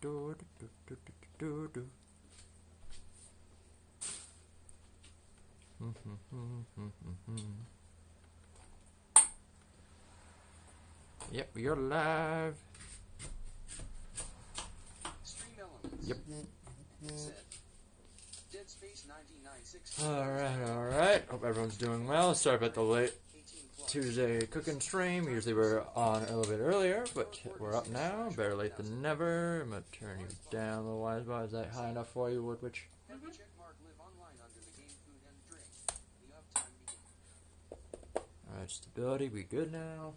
Yep, we are live. Yep. Alright. Hope everyone's doing well. Sorry about the late Tuesday cooking stream. Usually we're on a little bit earlier, but we're up now. Better late than never. I'm going to turn you down a little wise bar. Is that high enough for you, Woodwitch? Alright, stability. We good now?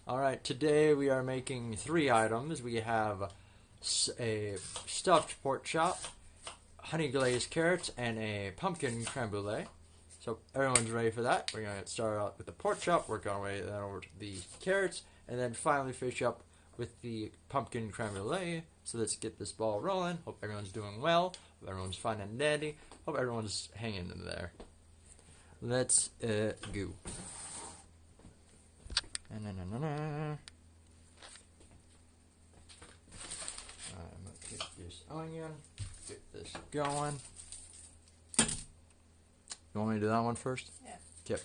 Alright, today we are making 3 items. We have a stuffed pork chop, honey glazed carrots, and a pumpkin creme brulee. So everyone's ready for that. We're going to start out with the pork chop, work our way then over to the carrots, and then finally finish up with the pumpkin creme brulee. So let's get this ball rolling. Hope everyone's doing well. Hope everyone's fine and dandy. Hope everyone's hanging in there. Let's go. I'm going to take this onion, get this going. You want me to do that one first? Yeah. Yep.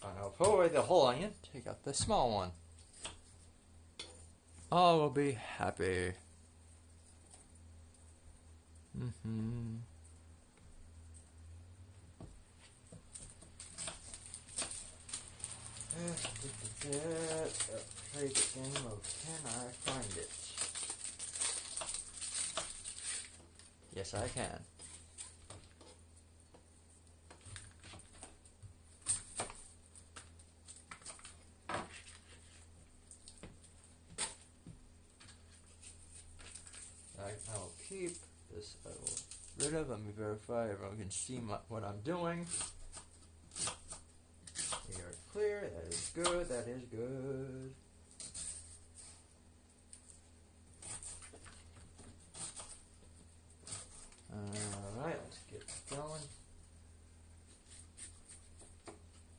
I'll pull away the whole onion, take out the small one. All will be happy. Trade game of can I find it? Yes, I can. I'll keep this. I will rid of. Let me verify. Everyone can see what I'm doing. We are clear. That is good. That is good. Alright, let's get going.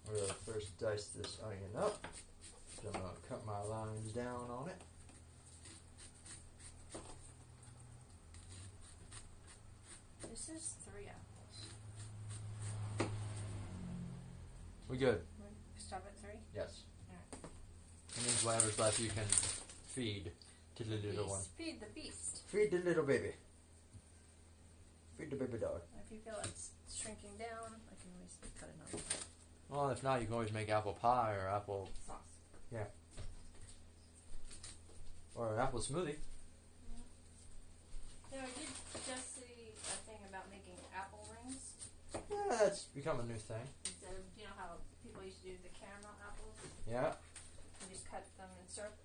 We're going to first dice this onion up. So I'm going to cut my lines down on it. This is 3 apples. We good? Stop at 3? Yes. Alright. That means whatever's left you can feed to the little one. Feed the beast. Feed the little baby. Feed the baby dog. If you feel it's shrinking down, I can always cut it off. Well, if not, you can always make apple pie or apple... Sauce. Yeah. Or an apple smoothie. Yeah, I did just see a thing about making apple rings. Yeah, that's become a new thing. Instead of, you know how people used to do the caramel apples? Yeah. You just cut them in circle,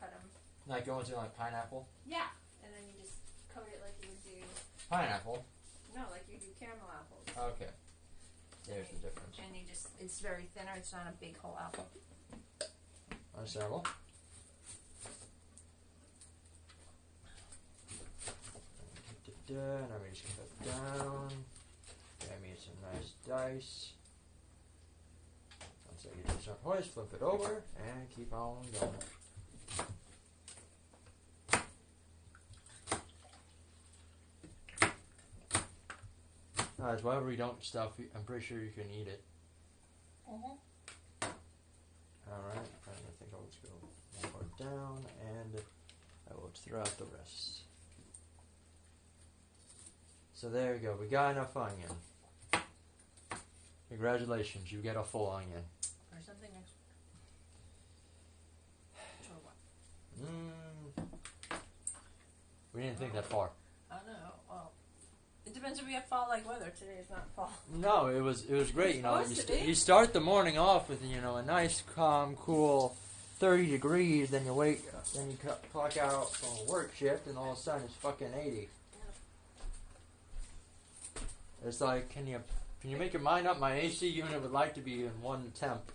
cut them. Like going to like pineapple? Yeah. And then you just coat it like you would do... Pineapple? No, like you do caramel apples. Okay. There's the difference. And you just, it's very thinner, it's not a big whole apple. Understandable. Now we just cut down. Get me some nice dice. Once I get this on hoist, flip it over, and keep on going. Alright, whatever you don't stuff, I'm pretty sure you can eat it. Alright, I think I'll just go one more down, and I will throw out the rest. So there you go, we got enough onion. Congratulations, you get a full onion. Or something next week. Or what? We didn't think that far. I don't know. Well, it depends if we have fall-like weather. Today is not fall. No, it was great. It's supposed to be. You start the morning off with a nice, calm, cool 30 degrees. Then you wait, then you clock out from a work shift, and all of a sudden it's fucking 80. It's like, can you make your mind up? My AC unit would like to be in one temp.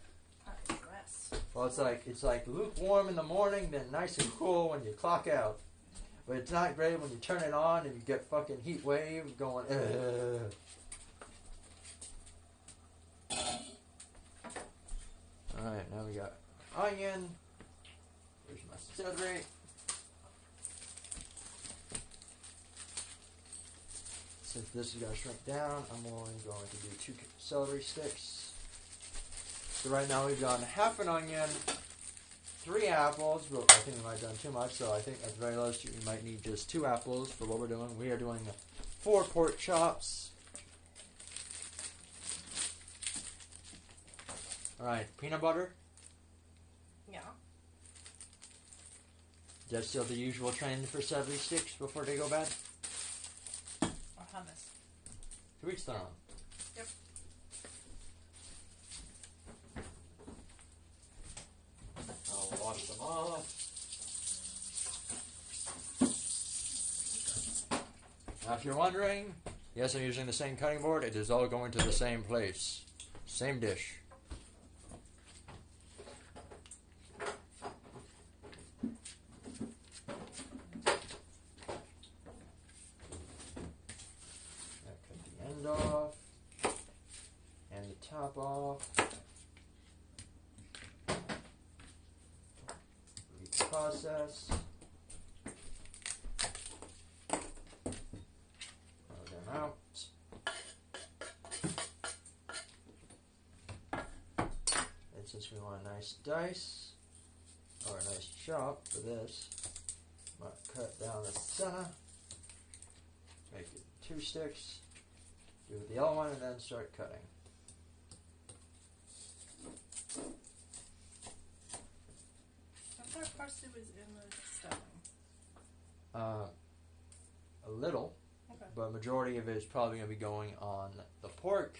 Well, it's like lukewarm in the morning, then nice and cool when you clock out. But it's not great when you turn it on and you get fucking heat wave going. Alright, now we got onion. Here's my celery. Since this is going to shrink down, I'm only going to do 2 celery sticks. So right now we've done half an onion, 3 apples, but I think we might have done too much, so I think at the very least you might need just 2 apples for what we're doing. We are doing 4 pork chops. Alright, peanut butter. Yeah. That's still the usual trend for celery sticks before they go bad. Or hummus. To each their own. Yep. I'll wash them off. Now if you're wondering, yes, I'm using the same cutting board. It is all going to the same place. Same dish. Off and the top off. Repeat the process. Pull them out. And since we want a nice dice or a nice chop for this, I'm going to cut down the center. Make it 2 sticks. Do the other one and then start cutting. I thought parsley was in the stuffing. A little, Okay. but majority of it is probably going to be going on the pork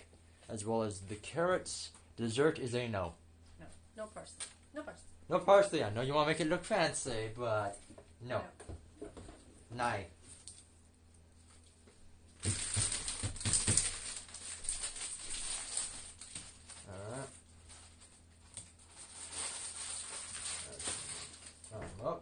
as well as the carrots. Dessert is a no. No. No parsley. No parsley. No parsley. I know you want to make it look fancy, but no. Nay. Alright. Turn them up.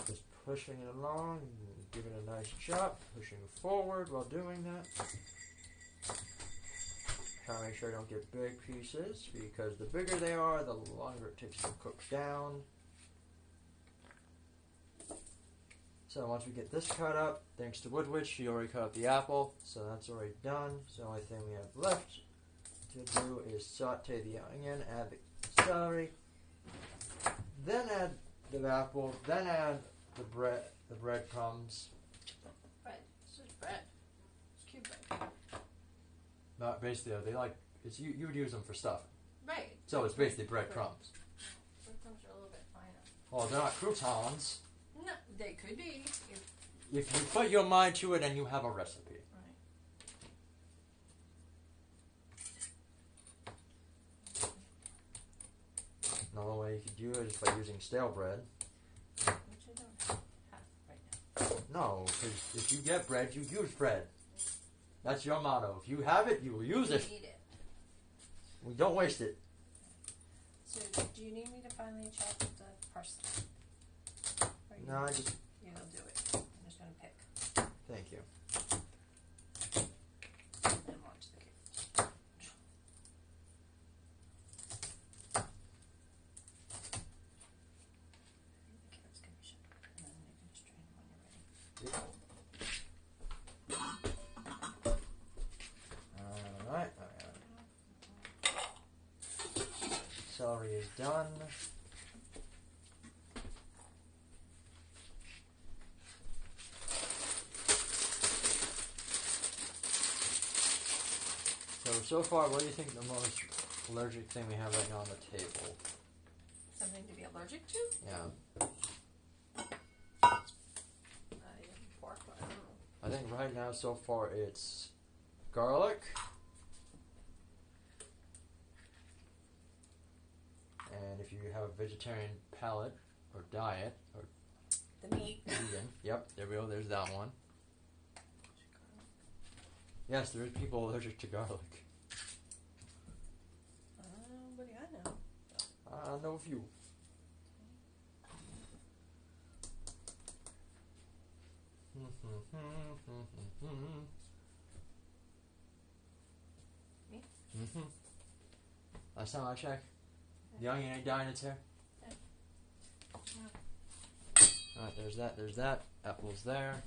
Just pushing it along, giving it a nice chop, pushing forward while doing that. Try to make sure I don't get big pieces, because the bigger they are, the longer it takes to cook down. So once we get this cut up, thanks to Woodwitch, she already cut up the apple, so that's already done. So the only thing we have left to do is saute the onion, add the celery, then add the apple, then add the breadcrumbs. Bread. It's just bread. It's cube bread. Not basically, they like it's you would use them for stuff. Right. So it's basically breadcrumbs. Breadcrumbs are a little bit finer. Well, they're not croutons. No, they could be. If you put your mind to it and you have a recipe. Right. Another way you could do it is by using stale bread. Which I don't have right now. No, because if you get bread, you use bread. That's your motto. If you have it, you will use it. Eat it. We don't waste it. So, do you need me to finally chop the parsley? No, I just... You'll do it. I'm just going to pick. Thank you. And watch the carrots. The carrots can be shut. And then you can strain them when you're ready. Alright. Celery is done. So far, what do you think the most allergic thing we have right now on the table? Something to be allergic to? Yeah. Pork, but I don't know. I think right now, so far, it's garlic. And if you have a vegetarian palate or diet, or The meat. Vegan. Yep, there we go. There's that one. Yes, there's people allergic to garlic. Nobody I know. I know a few. Me? Last time I checked, the onion ain't dying its hair. Alright, there's that. Apple's there.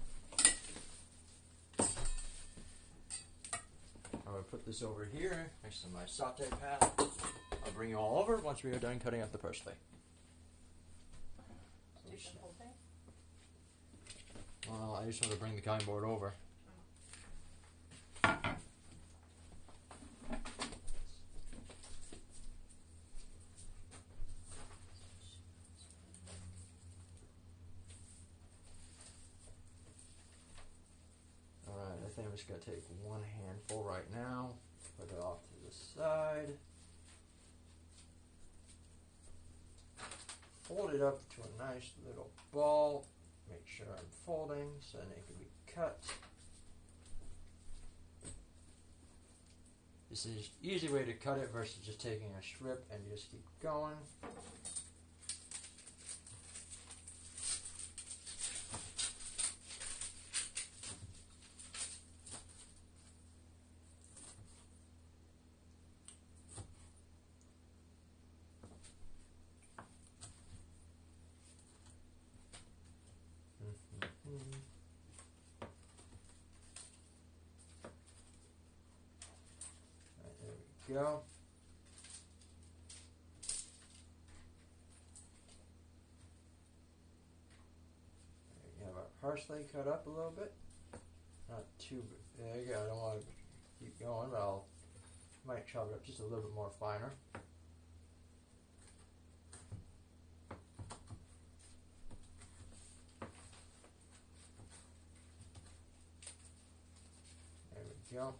I'm going to put this over here next to my saute pan. I'll bring you all over once we are done cutting up the parsley. Take the whole thing? Well, I just want to bring the cutting board over. Alright, I think I'm just going to take one handful right now, put it off to the side, fold it up to a nice little ball, make sure I'm folding so then it can be cut. This is an easy way to cut it versus just taking a strip and just keep going. Go. There you have our parsley cut up a little bit. Not too big. I don't want to keep going, but I'll might chop it up just a little bit more finer. There we go.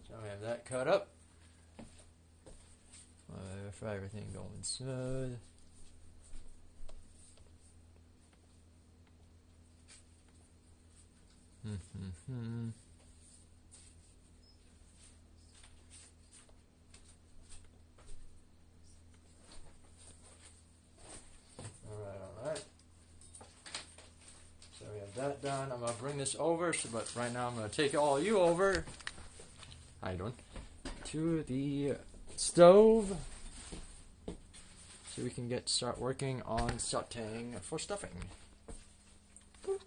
So we have that cut up. For everything going smooth. Alright. So we have that done. I'm going to bring this over, but right now I'm going to take all you over. How you doing? To the stove, so we can start working on sauteing for stuffing. Boop.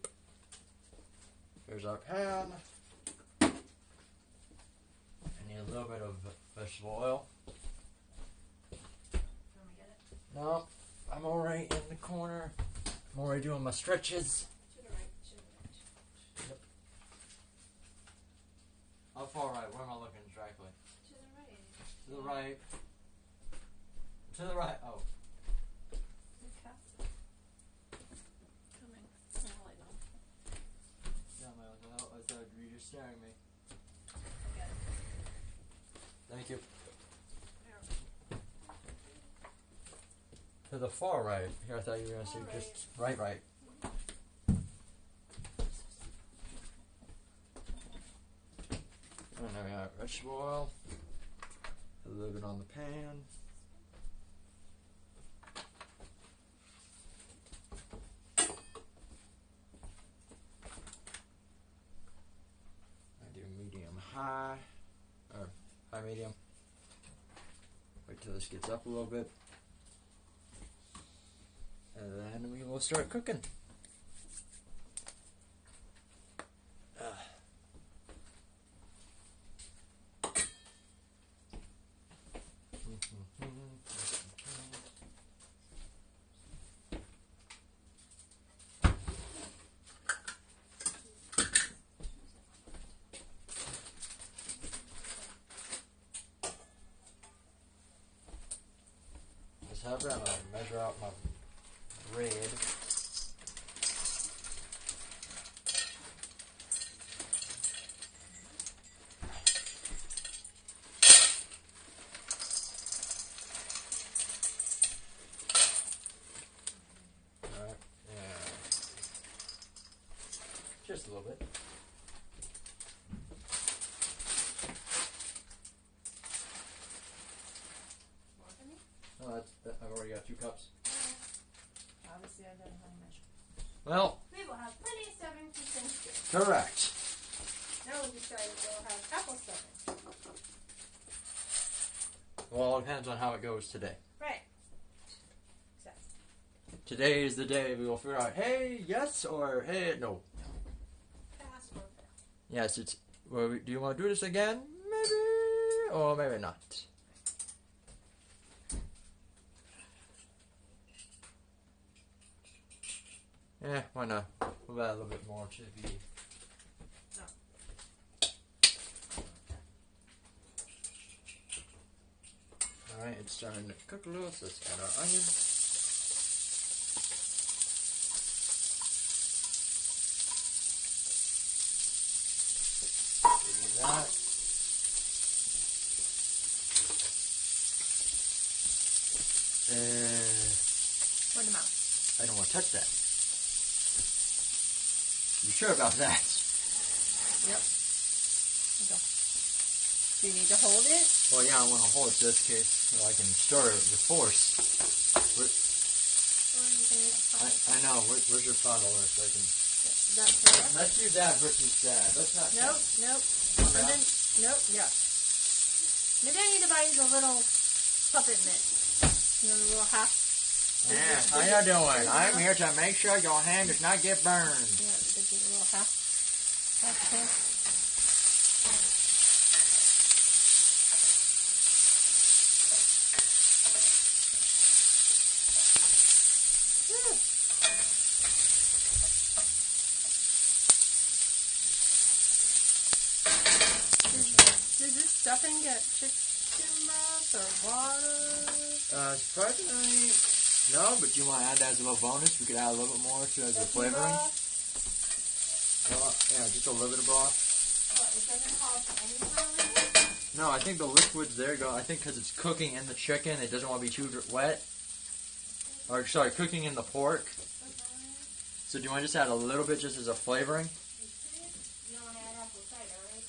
Here's our pan. I need a little bit of vegetable oil. You want me to get it? No, I'm alright in the corner. I'm already doing my stretches. To the right. To the right. Yep. How far right? Where am I looking directly? To the right. To the right. To the right. Oh. Okay. Coming. Now I don't. Yeah, I thought you were just staring at me. I got it. Thank you. There. To the far right. Here, I thought you were going to say Far just right. And then we have vegetable oil. A little bit on the pan. I do medium high, or high medium. Wait till this gets up a little bit. And then we will start cooking. Just have that. I'm gonna measure out my bread. just a little bit. More for me? Oh, I've already got 2 cups. Obviously, I don't know how to measure. Well, We will have plenty of stuffing for Thanksgiving. correct. Now we decided we'll have apple stuffing. Well, it depends on how it goes today. Right. Today is the day we will figure out, hey, yes, or hey, no. Pass or fail. Yes, it's. Well, do you want to do this again? Maybe, or maybe not. Why not? We'll add a little bit more to the. Alright, it's starting to cook a little, so let's add our onion. Do that. Word of mouth. I don't want to touch that. You sure about that? Yep. Okay. Do you need to hold it? Well, yeah, I want to hold it just in case so I can stir it with force. Or you can use a I know. Where's your bottle? So I can. That's correct. Let's do that versus that. Let's not. Nope. Yeah. And then, yeah. Maybe I need to buy you the little puppet mitt. You know, the little half. Yeah, how you doing? I'm here to make sure your hand does not get burned. Yeah, the little half can. Does this stuffing get chicken broth or water? Surprisingly, no, but you want to add that as a little bonus? We could add a little bit more to as a flavoring. Yeah, just a little bit of broth. What, it doesn't call for any boiling? No, I think the liquids there go. I think because it's cooking in the chicken, it doesn't want to be too wet. Or, sorry, cooking in the pork. So do you want to just add a little bit just as a flavoring? You don't want to add apple cider, right?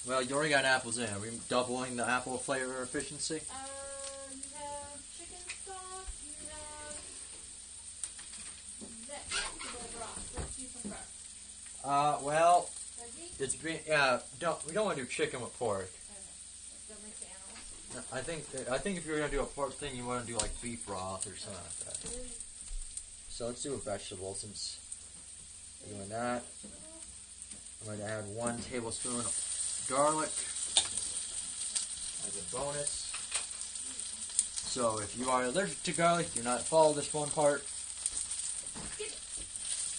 Well, you already got apples in. Are we doubling the apple flavor efficiency? You have chicken stock, you have vegetable broth. What do you prefer? Well, Veggie? it's being we don't want to do chicken with pork. Okay. Don't mix the animals. I think if you're gonna do a pork thing, you want to do like beef broth or something like that. So let's do a vegetable since we're doing that. I'm going to add 1 tablespoon of garlic as a bonus. So if you are allergic to garlic, do not follow this one part.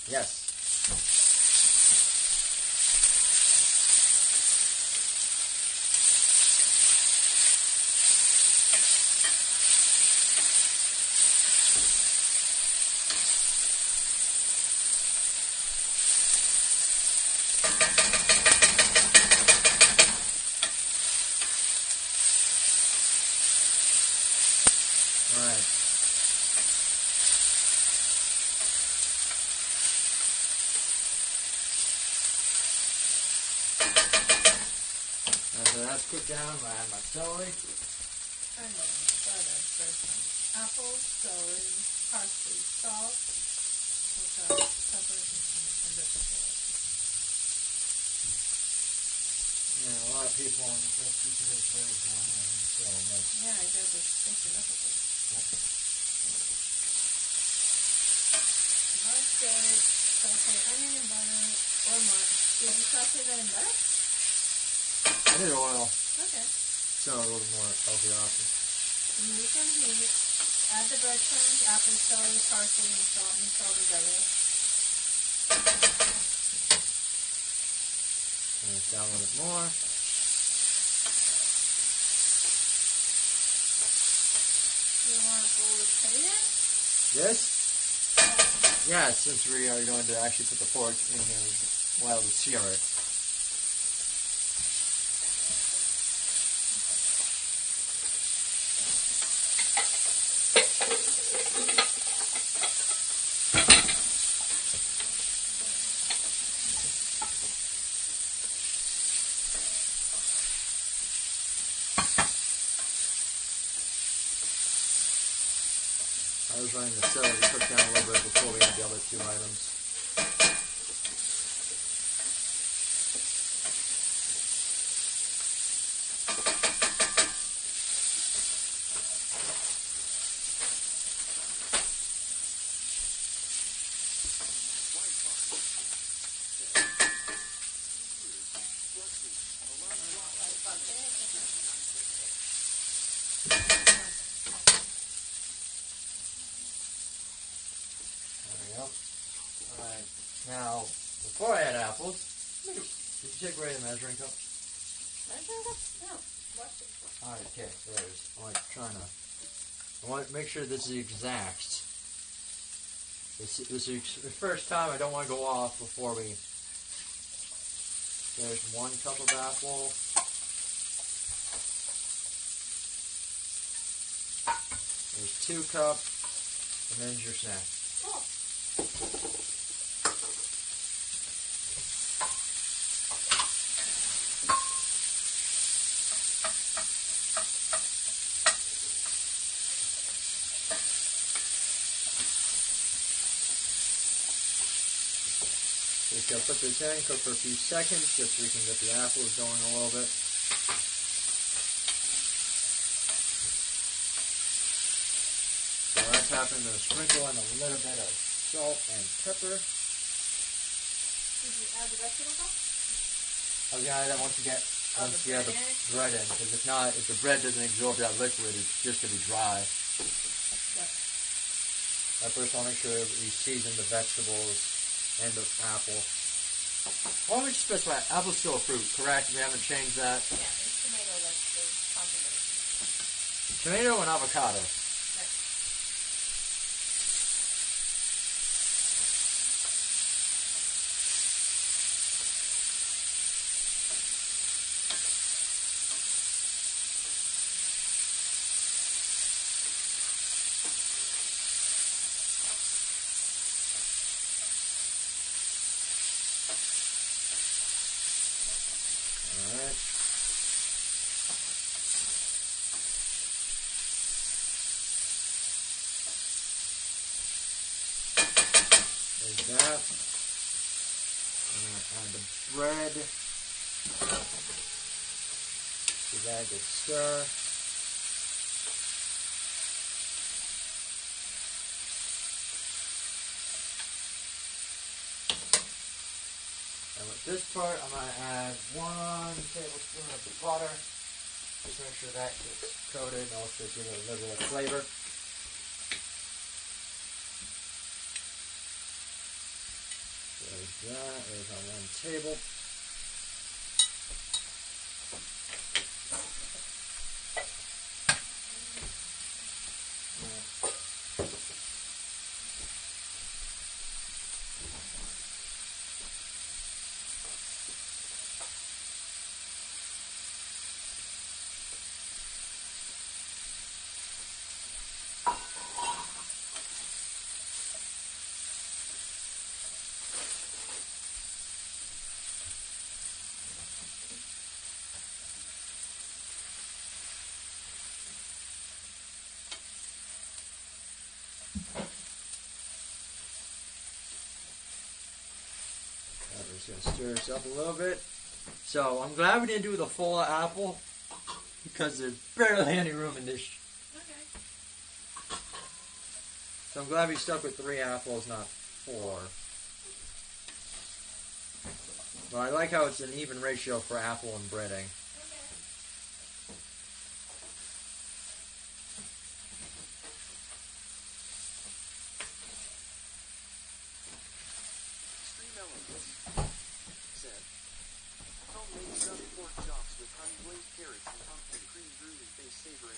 Yes. Alright. After that's cooked down, I add my celery. Apples, celery, parsley, salt, peppers, and vegetable. Yeah, a lot of people on the recipe is very blind, so like, Yeah, I got this fancy recipe. Large skillet, saute onion and butter, or more. Did you saute that in butter? I did oil, Okay. so a little more healthy option. Medium heat. Add the breadcrumbs, apples, celery, parsley, and salt, and mix all together. And it's down a little bit more. You want a bowl of potato? This? Yeah, since we are going to actually put the pork in here while we sear it. I was letting the celery cook down a little bit before we add the other two items. Alright, now, before I add apples, did you take away the measuring cup? Measuring cup? No. What's it? Alright, okay, there it is. I'm like trying to, I want to make sure this is exact. This is the first time I don't want to go off before we, there's 1 cup of apple. There's 2 cups, and there's your snack. Oh. Just gotta put this in, cook for a few seconds, just so we can get the apples going a little bit. So that's happening to sprinkle in a little bit of salt and pepper. Did you add the vegetable sauce? I was gonna add that once you add the bread in, because if not, if the bread doesn't absorb that liquid, it's just gonna be dry. Yep. I first want to make sure we season the vegetables and the apple. Why don't we just specify apple's still a fruit, correct? We haven't changed that. Yeah, it's tomato that's the controversy. Tomato and avocado. Right. Alright. There's that. I'm going to add the bread. Give that a good stir. And with this part, I'm going to add 1 tablespoon of butter. Just make sure that gets coated and also give it a little bit of flavor. There's that. There's our 1 table. I'm just going to stir this up a little bit. So I'm glad we didn't do the full apple because there's barely any room in this. Okay. So I'm glad we stuck with 3 apples, not 4. But I like how it's an even ratio for apple and breading.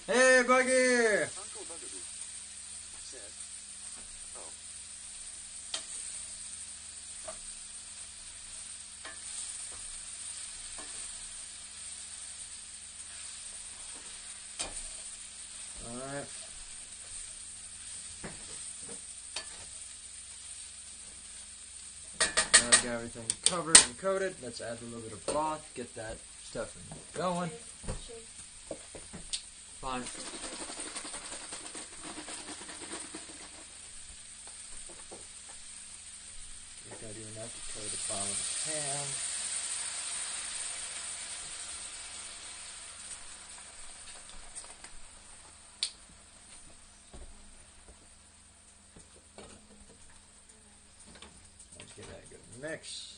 Hey, Buggy! Uncle Bugaboo said, "Oh." Alright. Now we got everything covered and coated. Let's add a little bit of broth, get that stuff going. Fine. have to cover the bottom of the pan. Let's give that a good mix.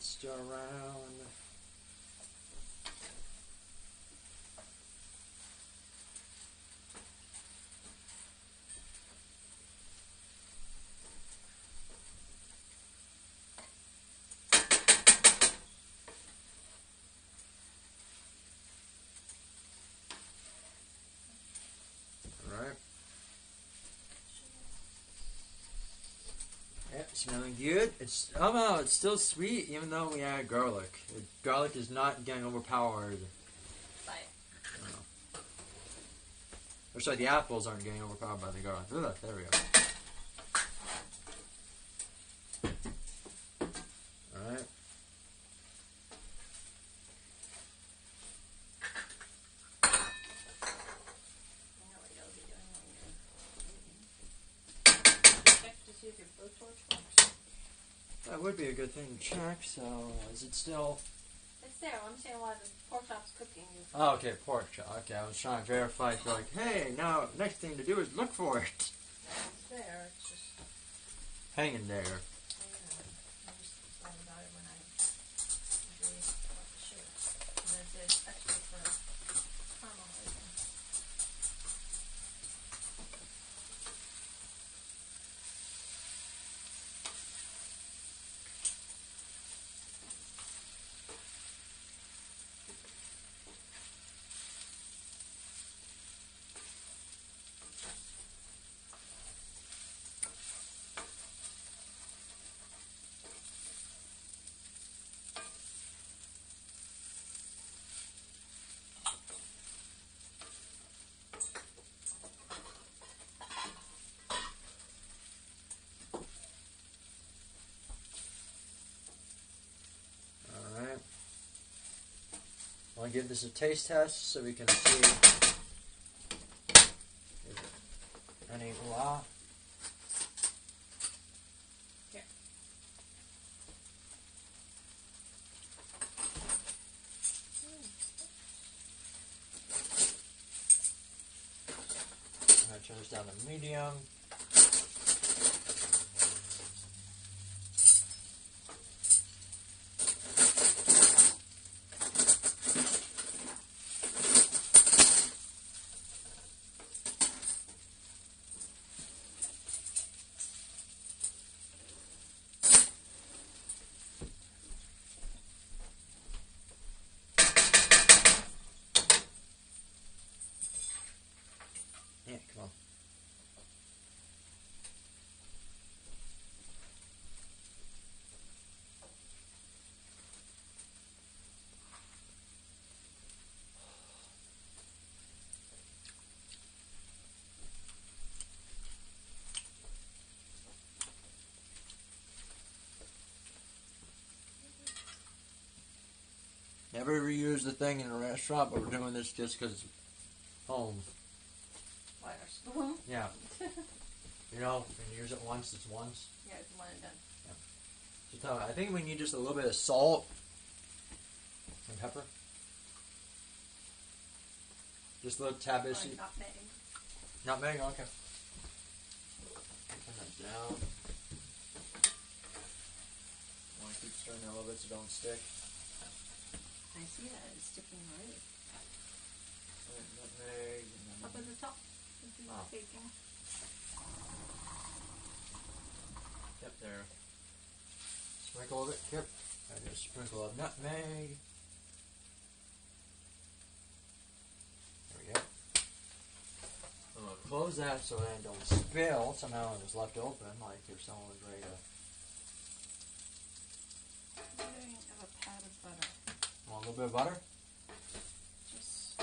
Stir around. All right. Yep, smelling good. It's it's still sweet even though we add garlic. Garlic is not getting overpowered. By it. Or sorry, the apples aren't getting overpowered by the garlic. Ugh, there we go. Alright. I know what you'll be doing when you're eating. Check to see if your blowtorch works. That would be a good thing to check, so is it still... It's there. I'm saying while the pork chop's cooking. Oh, okay, pork chop. Okay, I was trying to verify. You're like, hey, now next thing to do is look for it. It's there. It's just... Hanging there. I just thought about it when I usually bought the shirts. And then there's extra for caramelizing. Alright. I want to give this a taste test so we can see any blah. Here. I'm going to turn this down to medium. Yeah, come on. Never reuse the thing in a restaurant, but we're doing this just because home. Why, our spoon? Yeah. You know, when you use it once, it's once. Yeah, it's one and done. Just I think we need just a little bit of salt and pepper. Just a little tad bit. Or nutmeg. Nutmeg, okay. Turn that down. Want to keep stirring it a little bit so it don't stick. I see that. It's sticking already. Nutmeg. Up at the top. This is Oh. baking. Yep, there. Sprinkle of it. Yep. And just sprinkle of nutmeg. There we go. I'm gonna close that so that it don't spill. Somehow it was left open, like if someone was ready to. I'm going to have a pat of butter. Want a little bit of butter? Just,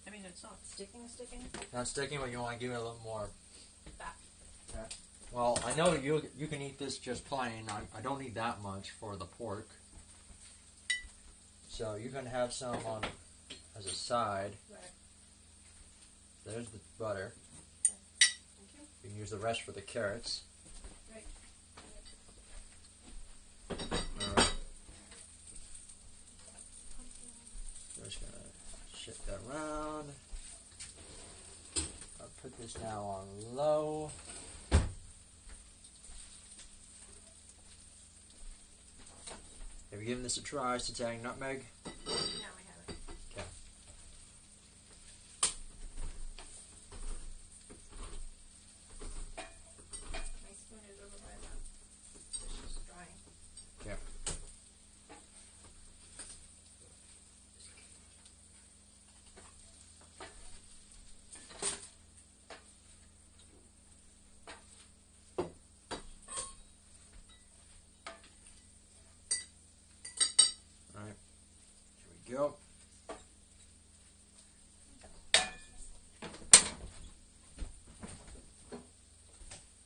I mean, it's not sticking? Not sticking, but you want to give it a little more. Fat. Yeah. Well, I know you can eat this just plain. I don't need that much for the pork. So you can have some on as a side. Right. There's the butter. Thank you. You can use the rest for the carrots. Right. Alright. I'm just gonna shift that around. I'll put this now on low. Have you given this a try since adding nutmeg? No, we haven't. Okay. My spoon is over by that. It's just drying. Okay. Alright. Here we go.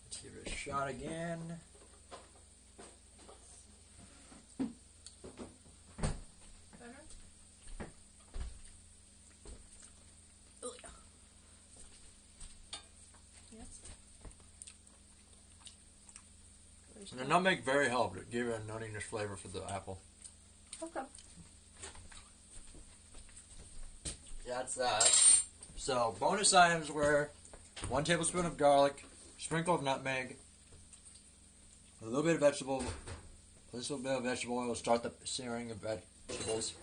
Let's give it a shot again. Better? Oh, yeah. Yes. And the nutmeg very helped. It gave it a nuttiness flavor for the apple. Okay. That's that. So, bonus items were 1 tablespoon of garlic, sprinkle of nutmeg, a little bit of vegetable oil to start the searing of vegetables.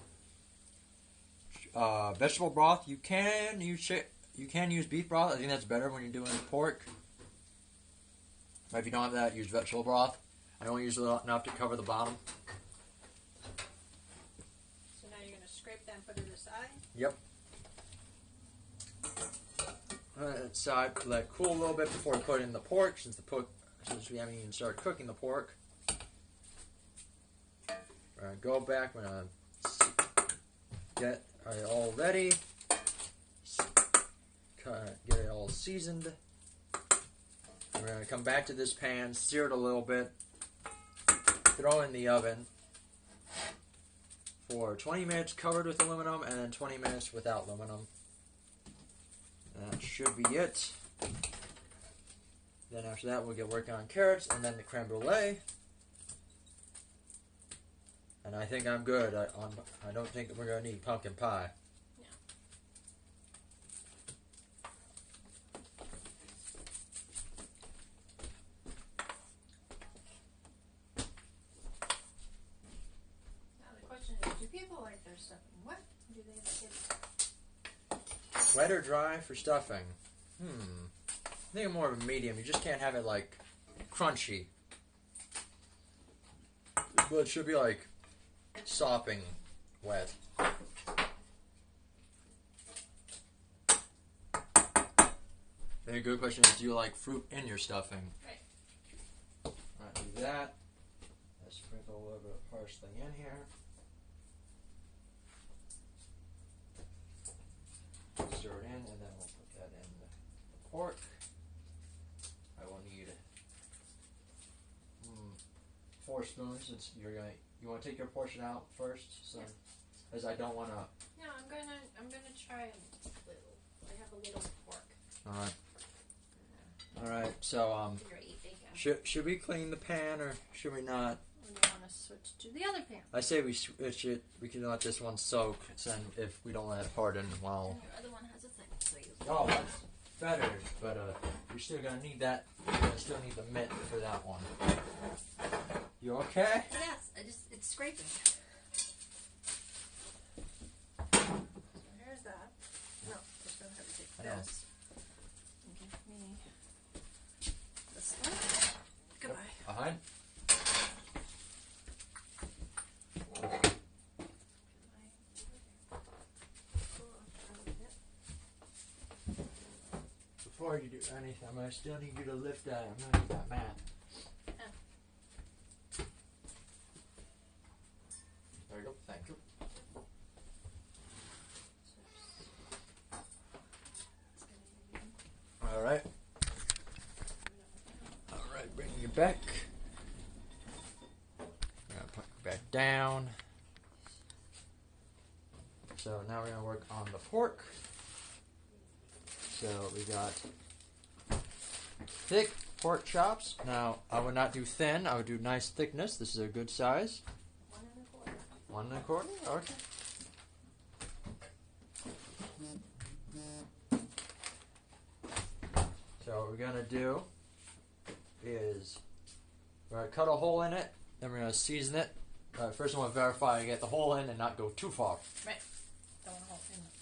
Vegetable broth. You can use beef broth. I think that's better when you're doing pork. If you don't have that, use vegetable broth. I only use enough to cover the bottom. So now you're going to scrape that and put it aside? Yep. Side, let it cool a little bit before we put in the pork, since we haven't even started cooking the pork. Go back when I get it all ready. Get it all seasoned. We're going to come back to this pan, sear it a little bit, throw it in the oven for 20 minutes covered with aluminum, and then 20 minutes without aluminum. That should be it. Then after that, we'll get working on carrots and then the creme brulee. And I think I'm good. I don't think we're going to need pumpkin pie. Now the question is, do people like their stuffing wet? Or do they like it? Wet or dry for stuffing? I think more of a medium. You just can't have it like crunchy. But it should be like sopping wet. Then a good question is, do you like fruit in your stuffing? Right. Alright, do that. Let's sprinkle a little bit of parsley in here. Stir it in, and then we'll put that in the pork. I will need 4 spoons. Since you want to take your portion out first, so as I don't want to. No, I'm gonna try a little. I have a little pork. All right. So Figure 8 bacon. should we clean the pan or should we not? Or do you want to switch to the other pan? I say we switch it. We can let this one soak. And if we don't let it harden, well. And your other one has a thing, so you. Oh, that's better. But you're still gonna need that. You're gonna still need the mitt for that one. You okay? Yes, it's scraping. So here's that. No, just don't have to take I know. this. And give me this one. Goodbye. Behind. Before you do anything, I still need you to lift that. I'm gonna need that mat. There you go. Thank you. back. I'm gonna put it back down. So now we're gonna work on the pork. So we got thick pork chops. Now I would not do thin. I would do nice thickness. This is a good size. 1 1/4. 1 1/4. Okay. So what we're gonna do is we're gonna cut a hole in it. Then we're gonna season it. First, I want to verify I get the hole in and not go too far. Right. Don't want to hold in it.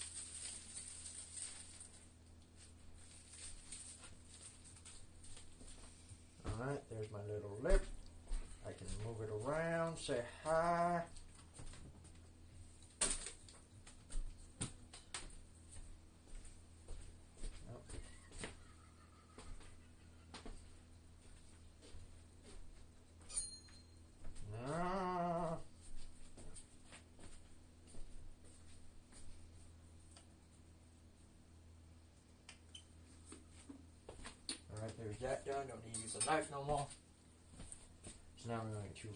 Alright, there's my little lip. I can move it around, say hi. Ah. Alright, there's that done. Don't need to use a knife no more. So now we're going to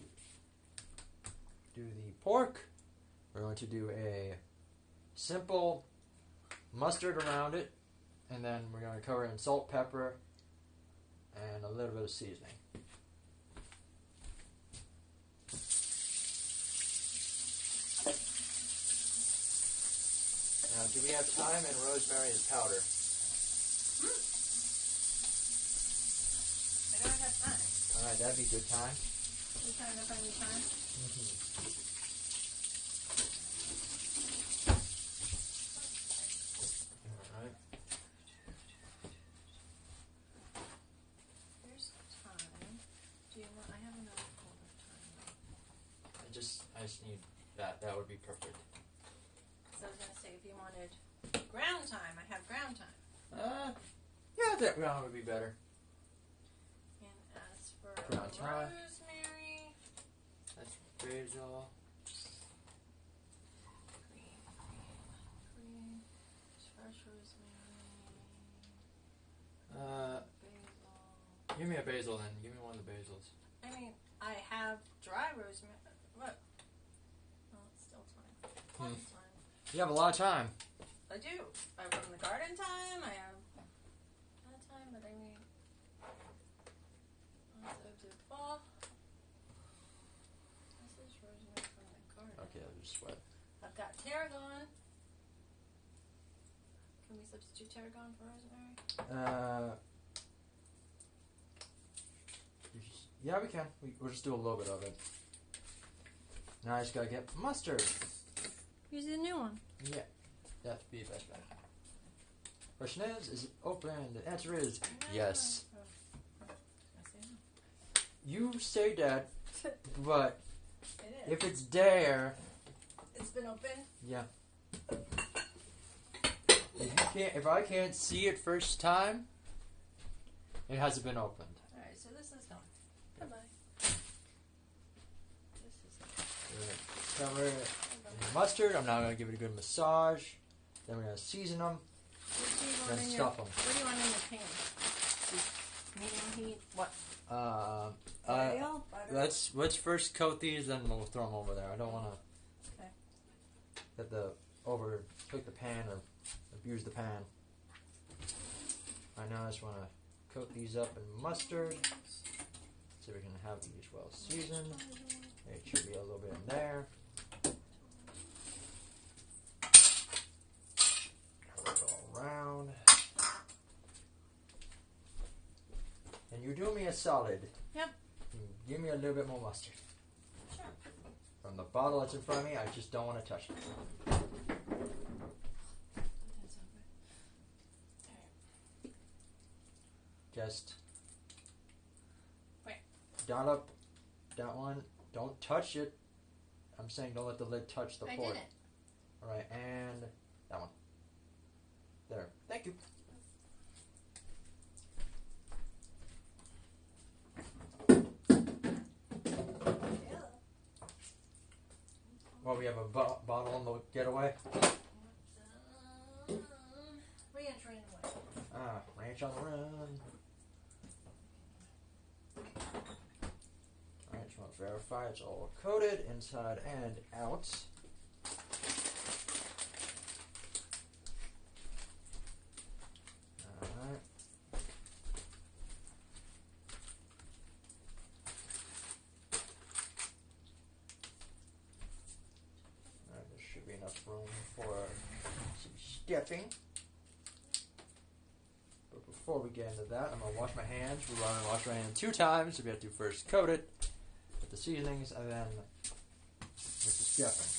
do the pork. We're going to do a simple mustard around it. And then we're going to cover it in salt, pepper, and a little bit of seasoning. Now, do we have thyme and rosemary and powder? I don't have time. Alright, that'd be good time. You trying to find the time? Alright. Here's time. Do you want? I have another folder of time. I just need that. That would be perfect. So I was gonna say if you wanted ground time, I have ground time. Yeah, that round would be better. And as for Ground time. rosemary, That's basil. cream, fresh rosemary, Uh, basil. give me a basil then. Give me one of the basils. I mean, I have dry rosemary. What? Well, it's still time. Hmm. It's time. You have a lot of time. I do. I have from the garden time. I have a lot of time, but I mean, this is rosemary from the garden. Okay, I'll just sweat. I've got tarragon. Can we substitute tarragon for rosemary? Yeah, we can. We'll just do a little bit of it. Now I just gotta get mustard. Use the new one. Yeah, that'd be the best bet. Question is it open? The answer is yes. You say that, but It is. if it's there, It's been open. yeah. If I can't see it first time, it hasn't been opened. Alright, so this is gone. Bye-bye. This is gone. Cover it in mustard. I'm now gonna give it a good massage. Then we're gonna season them. What do you want Then in stuff your, 'em. What do you want in your pan? Medium heat. What? Butter. Butter. Let's first coat these, then we'll throw them over there. I don't want to Okay. let the cook the pan or abuse the pan. Right now, I just want to coat these up in mustard, so we can have these well seasoned. It should be a little bit in there. Cover it all around. And you do me a solid. Yep. Give me a little bit more mustard. Sure. From the bottle that's in front of me, I just don't want to touch it. That's okay. Alright. Just Wait. dollop that one. Don't touch it. I'm saying don't let the lid touch the I pork. didn't. Alright, and that one. There. Thank you. Well, we have a bottle on the getaway. Ranch ran away. Ranch on the run. verify it's all coated inside and out. Alright. Alright, there should be enough room for some stuffing. But before we get into that, I'm going to wash my hands. We're going to wash my hands 2 times. So we have to first coat it with the seasonings and then with the stuffing.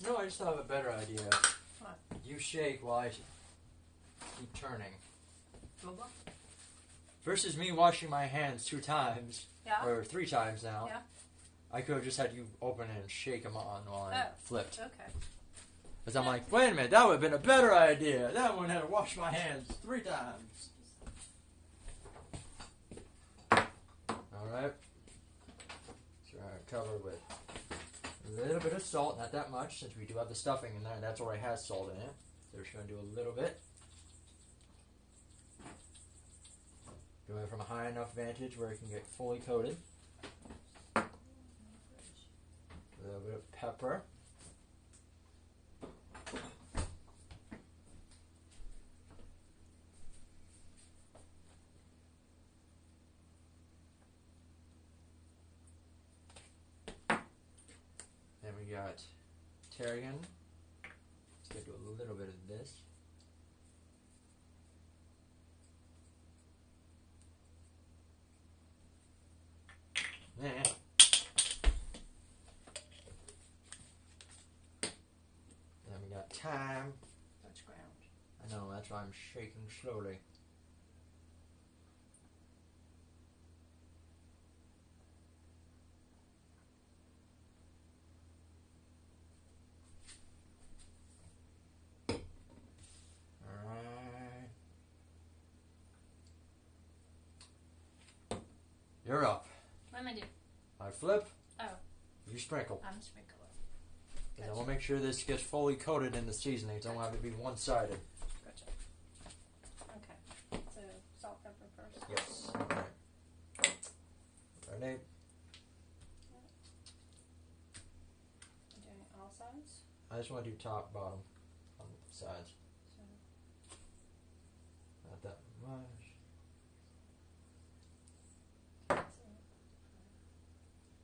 No, I just thought of a better idea. What? You shake while I keep turning. Mobile? Versus me washing my hands 2 times, Yeah. or 3 times now. Yeah. I could have just had you open it and shake them on while I Oh. flipped. Okay. Because I'm like, wait a minute, that would have been a better idea. That one had to wash my hands 3 times. Alright. So I cover with a little bit of salt, not that much, since we do have the stuffing in there. That's already has salt in it. So we're just going to do a little bit. Doing it from a high enough vantage where it can get fully coated. A little bit of pepper. Then we got tarragon. Let's get to a little bit of this. Yeah. Then we got thyme. That's ground. I know, that's why I'm shaking slowly. Alright. You're up. What am I doing? I flip. Oh. You sprinkle. I'm sprinkler. And I want to make sure this gets fully coated in the seasonings. I don't want it to be one-sided. Gotcha. Okay. So salt, pepper first. Yes. Okay. Ready? Doing all sides. I just want to do top, bottom, on the sides. So Not that much.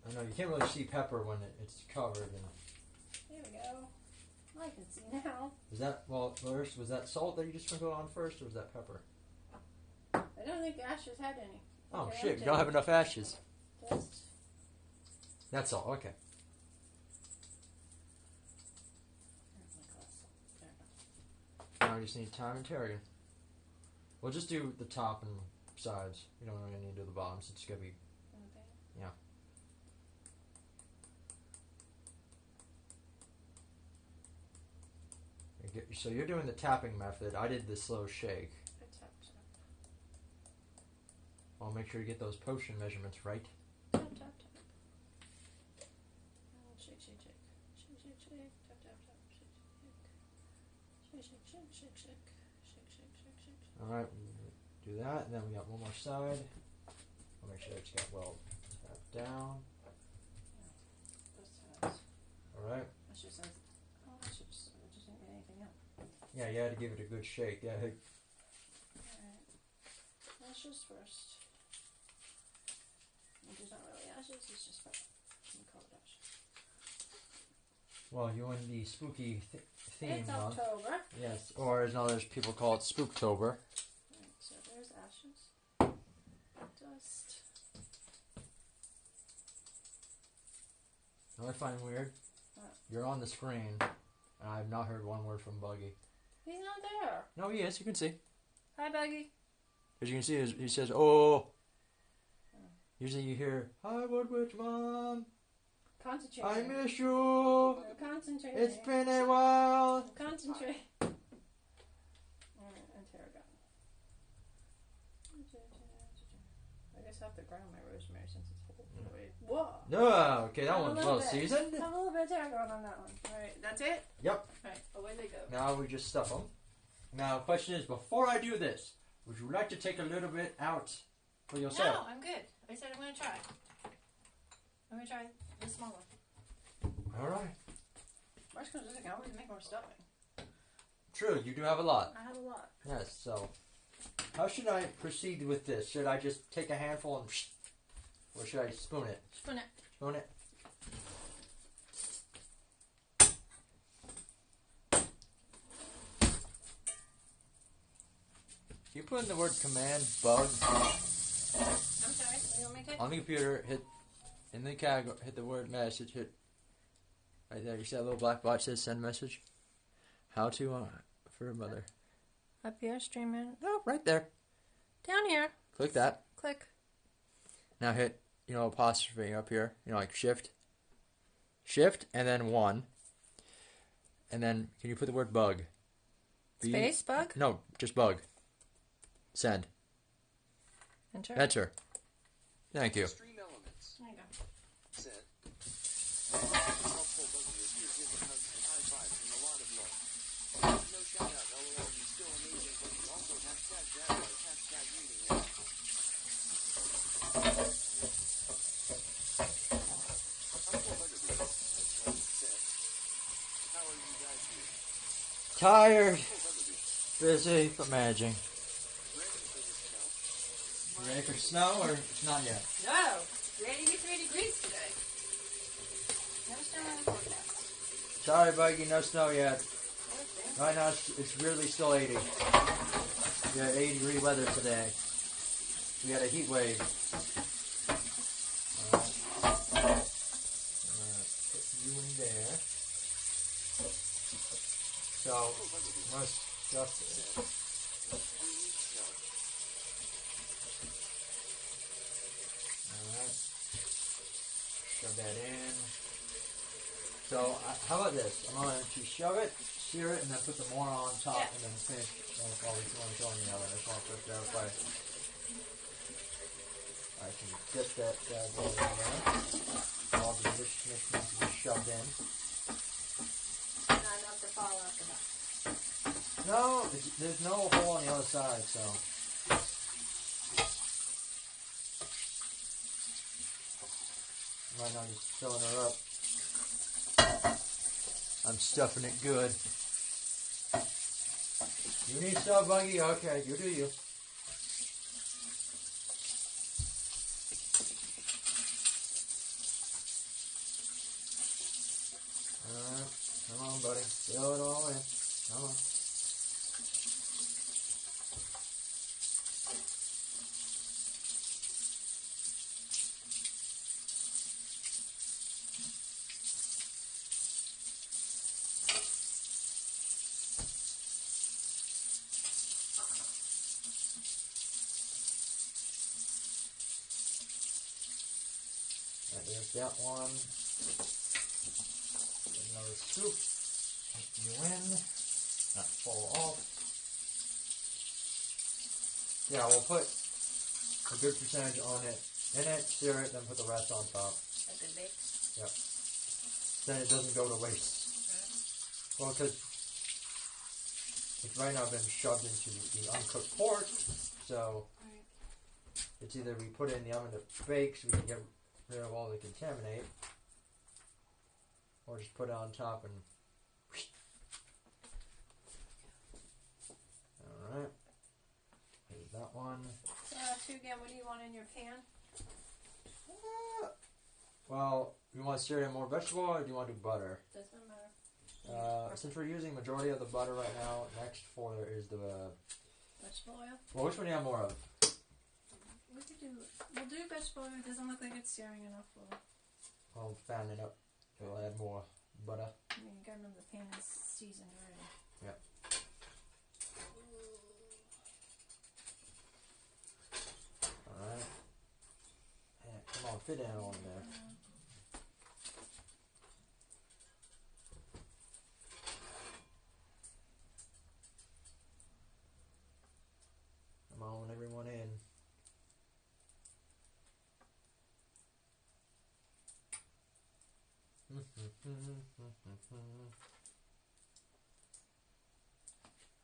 I know you can't really see pepper when it's covered. And here we go. I can see now. is that first? Was that salt that you just sprinkled on first, or was that pepper? I don't think the ashes had any. Oh Okay, shit! You don't have enough ashes. Just That's all. Okay. Now we just need thyme and tarragon. We'll just do the top and sides. You don't really need to do the bottoms. It's gonna be. Okay. Yeah. So you're doing the tapping method. I did the slow shake. I tapped up. I'll make sure you get those potion measurements right. Tap, tap, tap. And shake, shake, shake. Shake, shake, shake. Tap, tap, tap. Shake, shake, shake. Shake, shake, shake, shake, shake. Shake, shake, shake, shake. Alright, do that. And then we got one more side. I'll make sure it's got well tapped down. Both sides. Alright. I should say, oh, I should just didn't get anything up. Yeah, you had to give it a good shake. Yeah. Alright. Ashes first. There's not really ashes, it's just pepper. We call it ashes. Well, you're in the spooky theme It's month. October. Yes, or as others people call it Spooktober. Right, so there's ashes. Dust. You know what I find weird? What? You're on the screen, and I've not heard one word from Buggy. He's not there. No, he is. You can see. Hi, Buggy. As you can see, he says, "Oh." Usually you hear, "Hi, Woodwitch Mom. Concentrate. I miss you. Concentrate. It's been a while." Concentrate. Alright, and tarragon. I guess I have to ground my rosemary since it's whole. Wait. Whoa. No, okay, that I'm a one's little well bit. seasoned. I'm a little bit tackle on that one. Alright, that's it? Yep. Alright, away they go. Now we just stuff them. Now, the question is, before I do this, would you like to take a little bit out for yourself? No, I'm good. I said I'm going to try. I'm going to try the small one. All right. Worst comes to I always make more stuffing. True, you do have a lot. I have a lot. Yes, so how should I proceed with this? Should I just take a handful and or should I spoon it? Spoon it. Spoon it? You put in the word command bug I'm sorry. What do you want me to? on the computer, hit in the category, hit the word message, hit right there. You see that little black box that says send message? How to for a mother. Up here, streaming. No, right there. Down here. Click that. Click. Now hit, apostrophe up here. Like shift. Shift and then 1. And then can you put the word bug? Space bug? No, just bug. Send. Enter. Enter. Thank you. Extreme elements. There you go. Said. Helpful buggy is here giving hugs and high fives and a lot of love. No shout out, LOL, you still amazing buggy. Also hashtag Jaguar, hashtag reading now. Helpful buggy said. How are you guys doing? Tired. Helpful buggy. Busy, but managing. Ready for the snow? You ready for snow or not yet? No. It's 83 degrees today. No snow in the forecast. Sorry, Buggy, no snow yet. Okay. Right now it's really still 80. We had 80-degree weather today. We had a heat wave. Put you in there. So, most stuff this. Alright. Shove that in. So, how about this? I'm going to shove it, sear it, and then put the more on top, Yeah. and then finish while we want to go in the oven. I just want to verify. I can dip that bad boy in there. All the deliciousness needs to be shoved in. Not enough to fall out the back. No, there's no hole on the other side, so. Might not just filling her up. I'm stuffing it good. You need stuff, Buggy? Okay, you do you. Alright, come on, buddy. Fill it all in. Come on. There's that one. Another scoop. Put you in. Not fall off. Yeah, we'll put a good percentage on it. In it, sear it, then put the rest on top. A good bake. Yep. Then it doesn't go to waste. Well, because it's right now been shoved into the uncooked pork, so Right. it's either we put it in the oven to bake so we can get rid of all the contaminate, or just put it on top and alright. Here's that one. So, two again, what do you want in your pan? Well, you want to sear in more vegetable or do you want to do butter? Doesn't matter. Since we're using majority of the butter right now, next for is the Vegetable oil? well, which one do you have more of? We'll do vegetable oil. It doesn't look like it's searing enough. I'll fan it up. It'll add more butter. I mean, you gotta remember the pan is seasoned already. Yep. Alright. Yeah, come on, fit in on there. Come on, everyone in.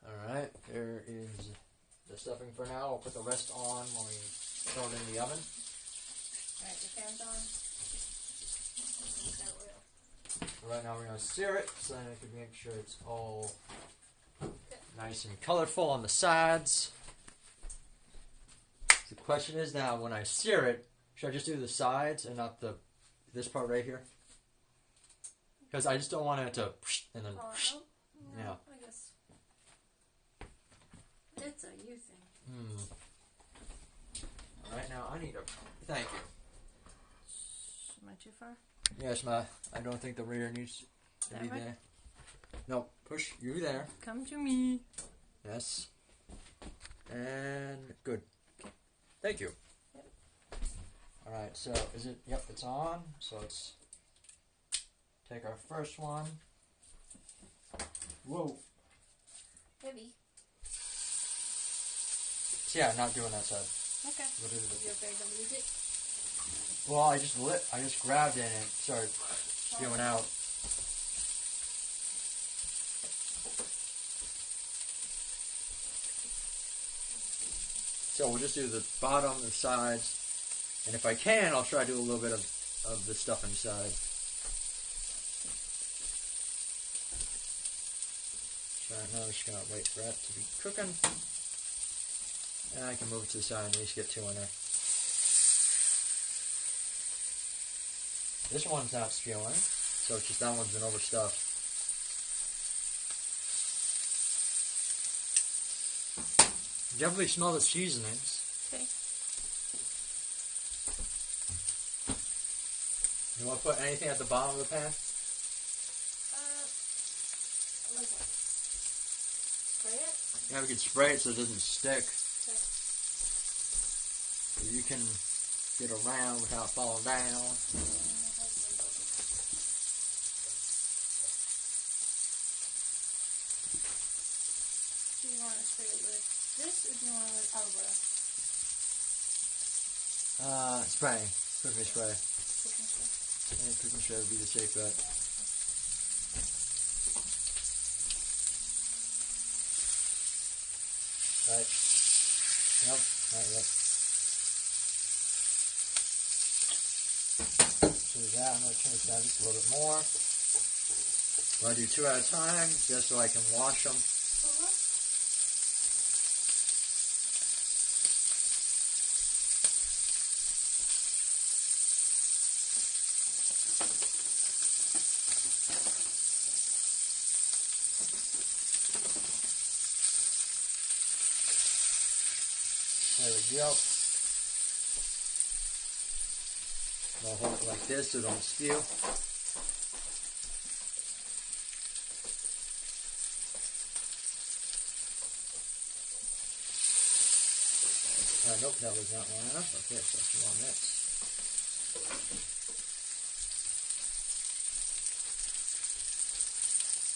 Alright, there is the stuffing for now. I'll put the rest on when we throw it in the oven. Alright, the pan's on. Use that oil. Right now we're going to sear it so then I can make sure it's all nice and colorful on the sides. The question is now, when I sear it, should I just do the sides and not this part right here? Because I just don't want it to and then Fall out? yeah. I guess. It's a you thing. Right now, I need a thank you. Am I too far? Yes, I don't think the rear needs to That be right? there. No, push you there. Come to me. Yes. And good. Thank you. Yep. Alright, so is it? Yep, it's on. So let's take our first one. Whoa. Heavy. So yeah, not doing that side. Okay. What is it? You afraid to lose it? Well, I just grabbed it and it started spewing out. So we'll just do the bottom, the sides, and if I can, I'll try to do a little bit of the stuff inside. So right now I'm just gonna wait for that to be cooking. And I can move it to the side and at least get two in there. This one's not spewing, so it's just that one's been overstuffed. Definitely smell the seasonings. Okay. You want to put anything at the bottom of the pan? Like what? Spray it? Yeah, we can spray it so it doesn't stick. Okay. So you can get around without falling down. Do you want to spray it with this or do you want it with olive oil? Spray. Cooking spray. Cooking spray. I think cooking spray would be the safe bet. Right. Nope. Not yet. So with that, I'm going to turn this down just a little bit more. I'm going to do two at a time just so I can wash them. There we go. I'll hold it like this so it don't spew. Nope, that was not long enough. Okay, so let's go on next.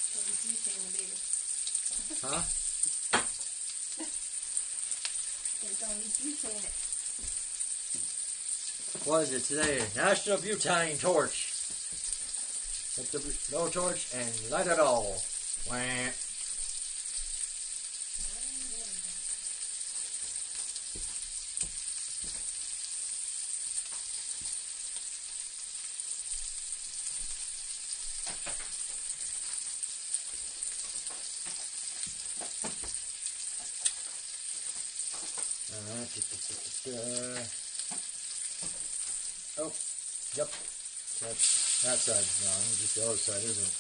So the butane, the baby. Huh? There's only butane it. What is it today? National Butane Torch. Hit the blow torch and light it all. Wah. Alright. Oh, yep. That side's done. Just the other side isn't.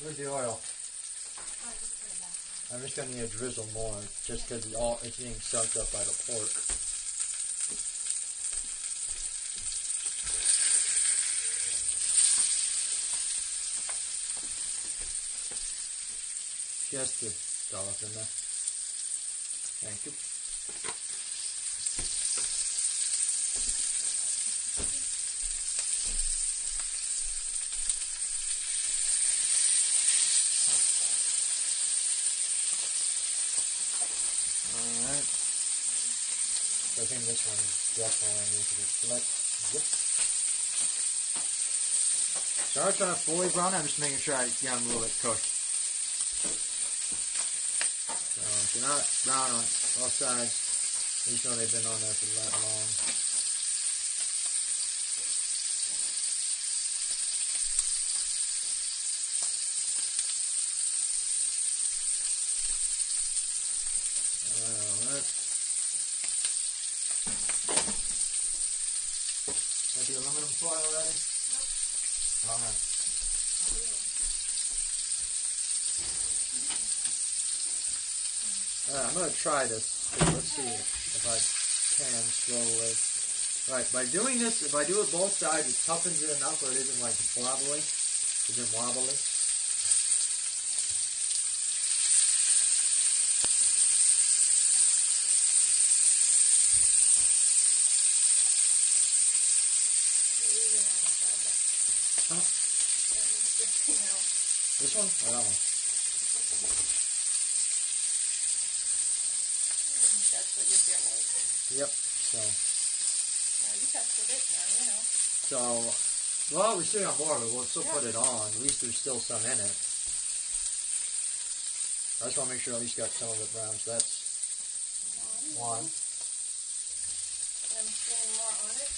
Where's the oil? I'm just gonna need to drizzle more, just because it's being sucked up by the pork. Just the dollop in there. Thank you. Alright. So I think this one definitely needs to be flipped. Yep. So I'm not trying to fully brown it, I'm just making sure I get them a little bit cooked. So if they're not brown on both sides, at least know they've been on there for that long. Got the aluminum foil ready? Nope. Alright. I'm going to try this. Let's see if I can slowly. Right, by doing this, if I do it both sides, it toughens it enough where it isn't like wobbly. It isn't wobbly. Huh? This one? Or that one? That's what your fear was. Yep, so. Now you tested it, now you know. So, well, we're still on more of it. We'll still put it on. At least there's still some in it. I just want to make sure I at least got some of it brown. So that's one. And I'm putting more on it.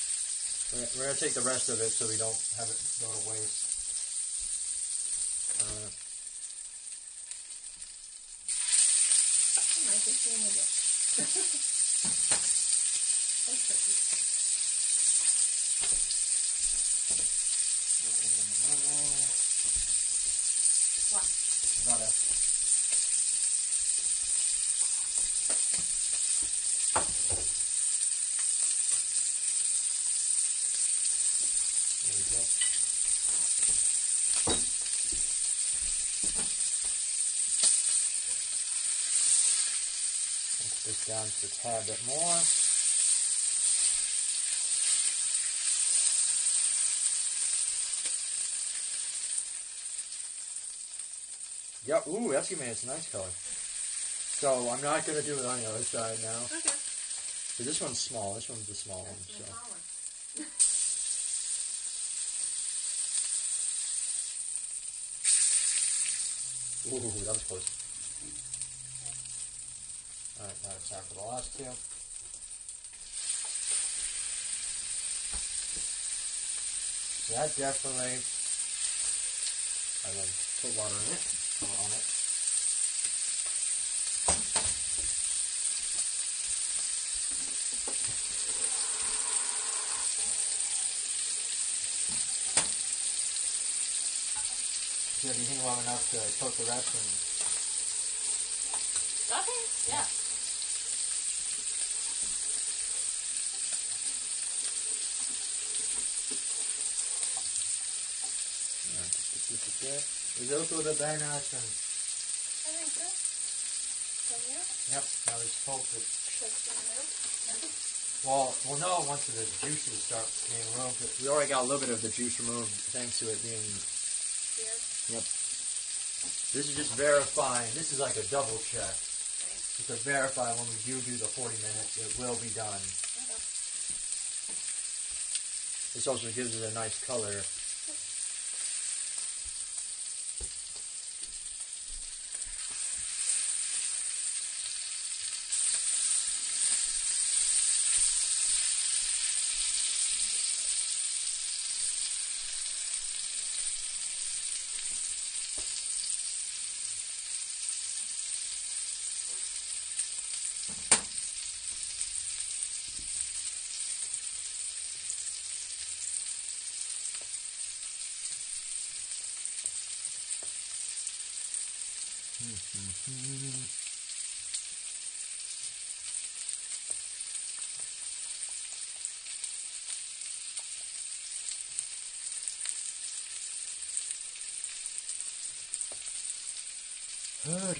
We're going to take the rest of it so we don't have it go to waste. I might just do it again. That's tricky. What? About a there we go. Let's this down just a tad bit more. Yep, ooh, that's giving me a nice color. So I'm not going to do it on the other side now. Okay. But this one's small. This one's the small one. So. Ooh, that was close. Alright, now it's time for the last two. So that definitely, I will put water in it, or on it. So do you think long enough to cook the rest? And Okay, yeah. Is it also a little bit better now? It's been, I think so. From you? yep, now let's hope that. That's in the middle. Well, we'll know once the juices start being removed. We already got a little bit of the juice removed thanks to it being. Here. Yep. This is just verifying. This is like a double check. Right. Just to verify when we do the 40 minutes, it will be done. Okay. This also gives it a nice color. Alright,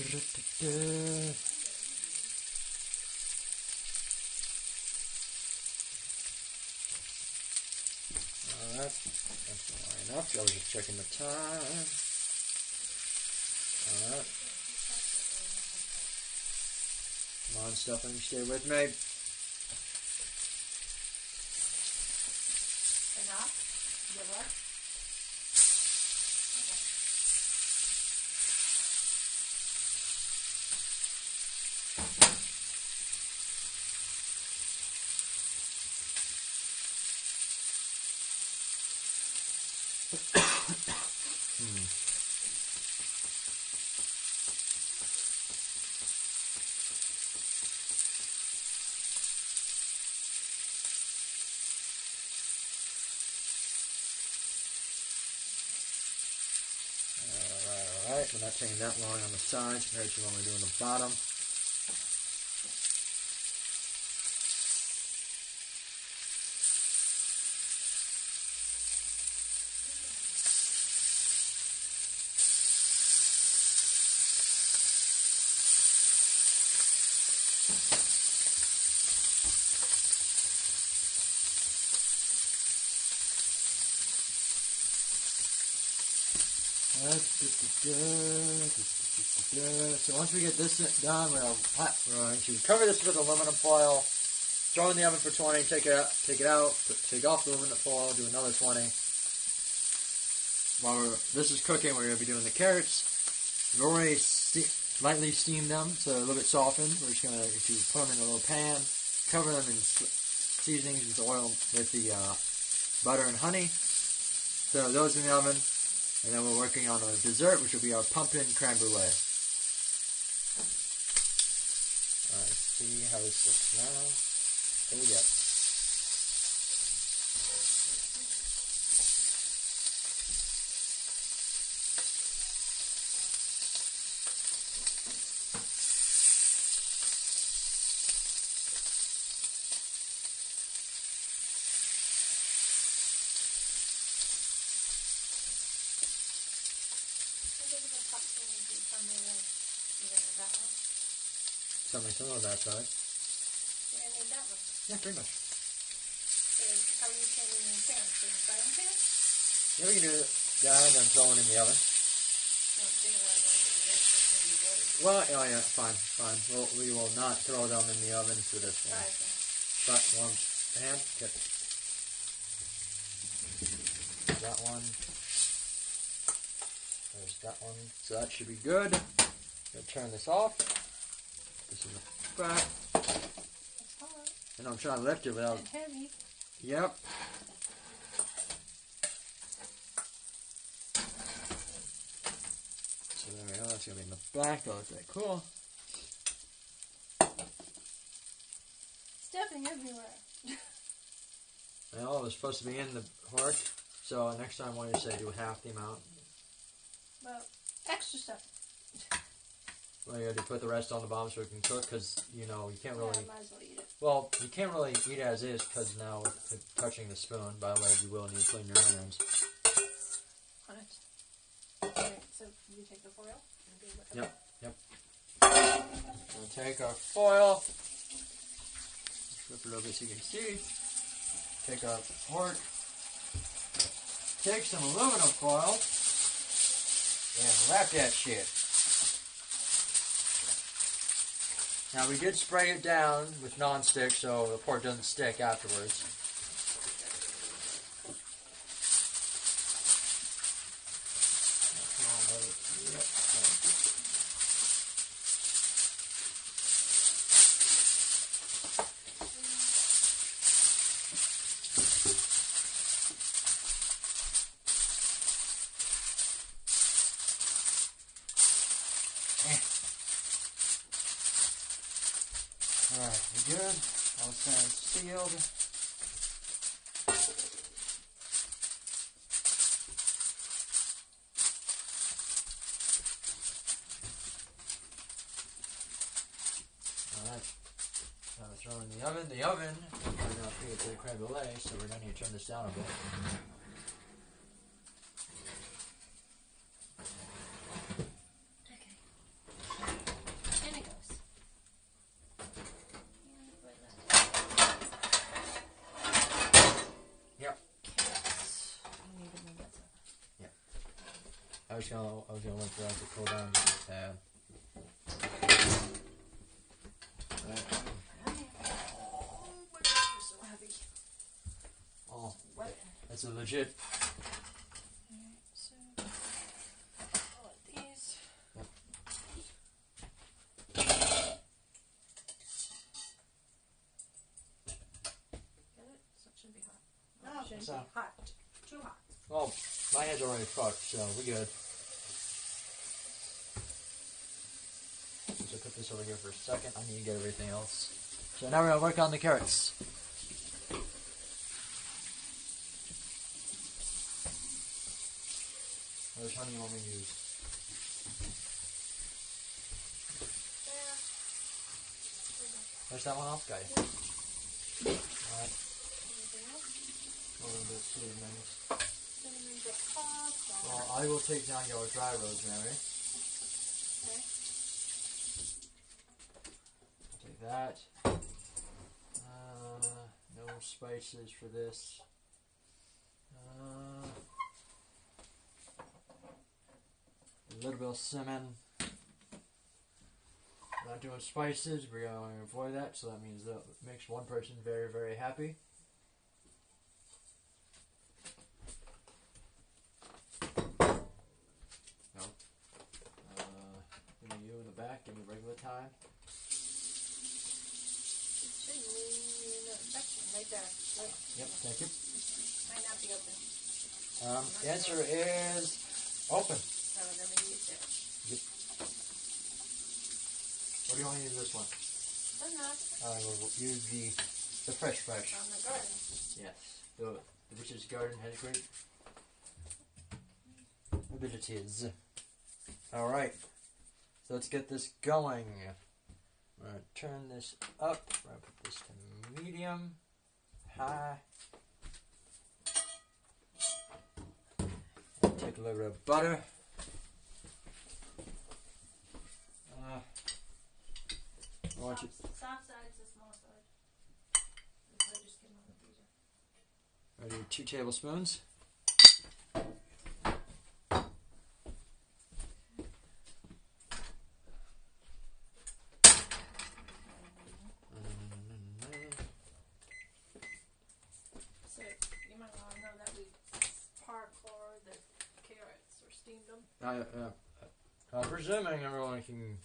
that's not enough. I was just checking the time. Alright. Come on, stuffing, stay with me. Get what? Okay. Alright, we're not taking that long on the sides compared to when we're doing the bottom. So once we get this done, we're going to cover this with aluminum foil, throw in the oven for 20, take it out, take off the aluminum foil, do another 20. While this is cooking, we're going to be doing the carrots. We've already lightly steamed them, so they're a little bit softened. We're just going to put them in a little pan, cover them in seasonings with oil, with the butter and honey. So those in the oven. And then we're working on a dessert, which will be our pumpkin creme brulee. Alright, see how this looks now. There we go. Something similar to that size. Yeah, I need that one. Yeah, pretty much. So how are you changing the pan? So the frying pan? Yeah, we can do that and then throw it in the oven. No, big one. Well, oh yeah, fine. We will not throw them in the oven for this one. Fry pan. But warm pan, get that one. There's that one. So that should be good. Gonna turn this off. This is the back. It's hot And I'm trying to lift it without. and heavy. Yep. So there we go. That's gonna be in the back. That looks like cool. Stuffing everywhere. Well, it was supposed to be in the pork. So next time, why don't you say do half the amount? Well, extra stuff. Well, you had to put the rest on the bottom so it can cook, because you know you can't Yeah, really. I might as well eat it. Well, you can't really eat it as is, because now with touching the spoon. By the way, you will need to clean your hands. On it. Okay, so you take the foil and do what? Yep. We'll take our foil. Flip it over so you can see. Take our pork. Take some aluminum foil and wrap that shit. Now we did spray it down with non-stick so the pork doesn't stick afterwards. Alright, we're good. All stands sealed. Alright. Now we're throwing in the oven. The oven, we're going to feed it to the creme brulee, so we're going to need to turn this down a bit. In it goes. Yep. Carrots. You need to move that up. I was gonna wait for that to cool down just a tad. Alright. Oh my God, you're so heavy. Oh, What? it's a legit shouldn't So- be hot. Too hot. Well, my hands already fucked, so we're good. So put this over here for a second. I need to get everything else. So now we're gonna work on the carrots. Which one do you want me to use? There. There's that one off guy. Alright, Anything else? a little bit of seasonings. Cinnamon because. Well, I will take down your dry rosemary. Okay. Take that. No spices for this. A little bit of cinnamon. Not doing spices, we're going to avoid that, so that means that makes one person very, very happy. No. Give me you in the back, give me regular time. It should be in the section right there. Right. Yep, thank you. Might not be open. The answer is open. So then we use it. What do you want to use this one? Doesn't matter. I will use the fresh. From the garden. Yes. The Witch's Garden has great abilities. Alright. So let's get this going. I'm going to turn this up. I'm going to put this to medium. High. Take a little bit of butter. I want you. Soft side is the small side. So I just came on the freezer. I do 2 tablespoons. So you might want to know that we parcour the carrots or steamed them. Presuming everyone can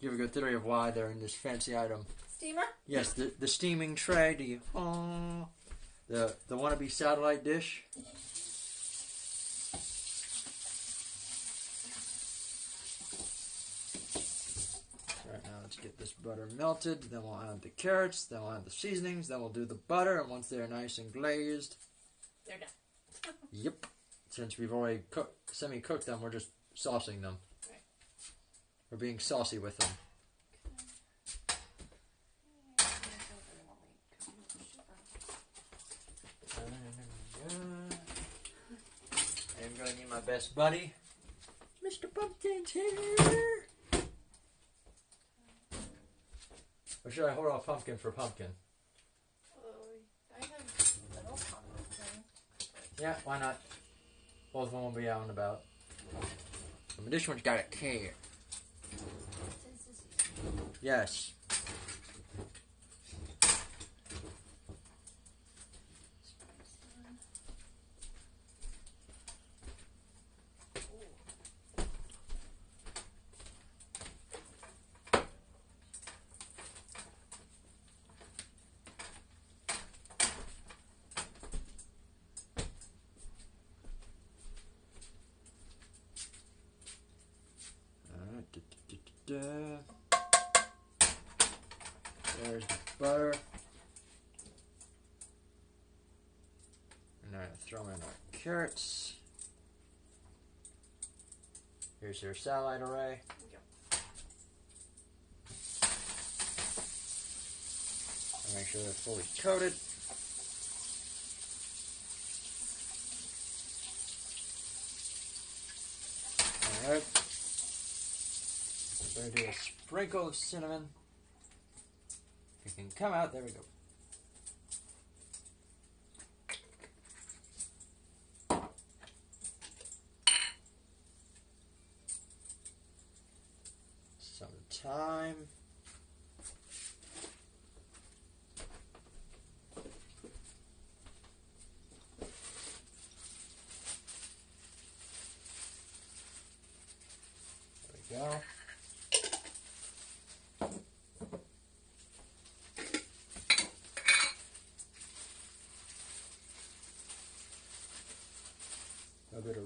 give a good theory of why they're in this fancy item. Steamer? Yes, the steaming tray. The wannabe satellite dish. Right now, let's get this butter melted. Then we'll add the carrots. Then we'll add the seasonings. Then we'll do the butter. And once they're nice and glazed, They're done. yep. Since we've already semi-cooked them, we're just saucing them. Right. We're being saucy with them. I'm going to need my best buddy. Mr. Pumpkin's here! Or should I hold off pumpkin for pumpkin? I have little pumpkin. Yeah, why not? Both of them will be out and about. But this one's got a K. Yes. There's the butter. And now throw in our carrots. Here's your satellite array. And make sure they're fully coated. Alright. We're going to do a sprinkle of cinnamon. If it can come out, there we go. Some thyme. There we go.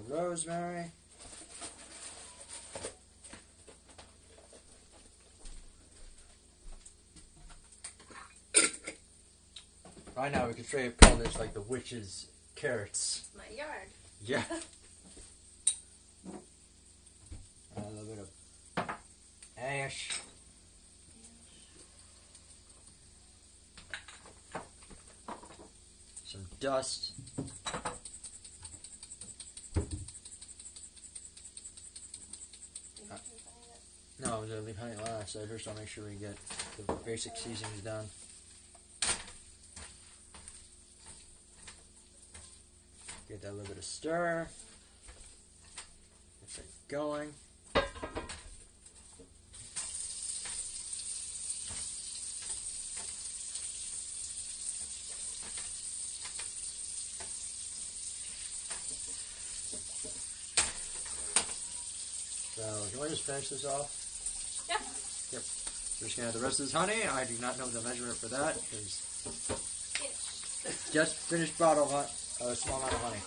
rosemary. Right now we could straight up call this like the witch's carrots. My yard. Yeah. A little bit of ash. Some dust. No, I was going to leave honey last. So first I'll make sure we get the basic seasonings done. Get that little bit of stir. Get that going. So, can we just finish this off? Yeah. Yep. We're just going to have the rest of this honey. I do not know the measurement for that because Yes. just finished bottle of a small amount of honey.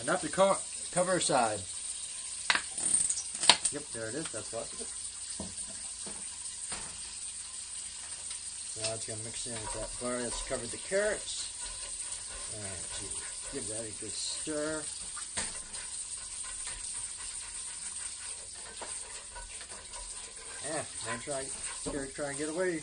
Enough to cover a side. Yep, there it is. That's what. Now it's going to mix in with that butter that's covered the carrots. And give that a good stir. Yeah, man, try and get away.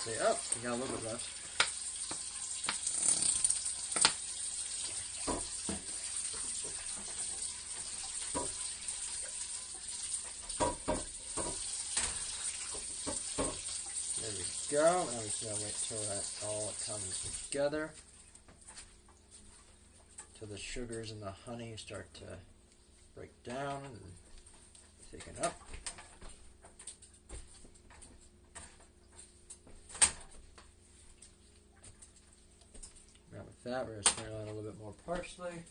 Say up, you got a little bit left. There we go. Now we just gotta wait till that all comes together. Till the sugars and the honey start to break down and thicken up. Now with that, we're going to sprinkle in a little bit more parsley.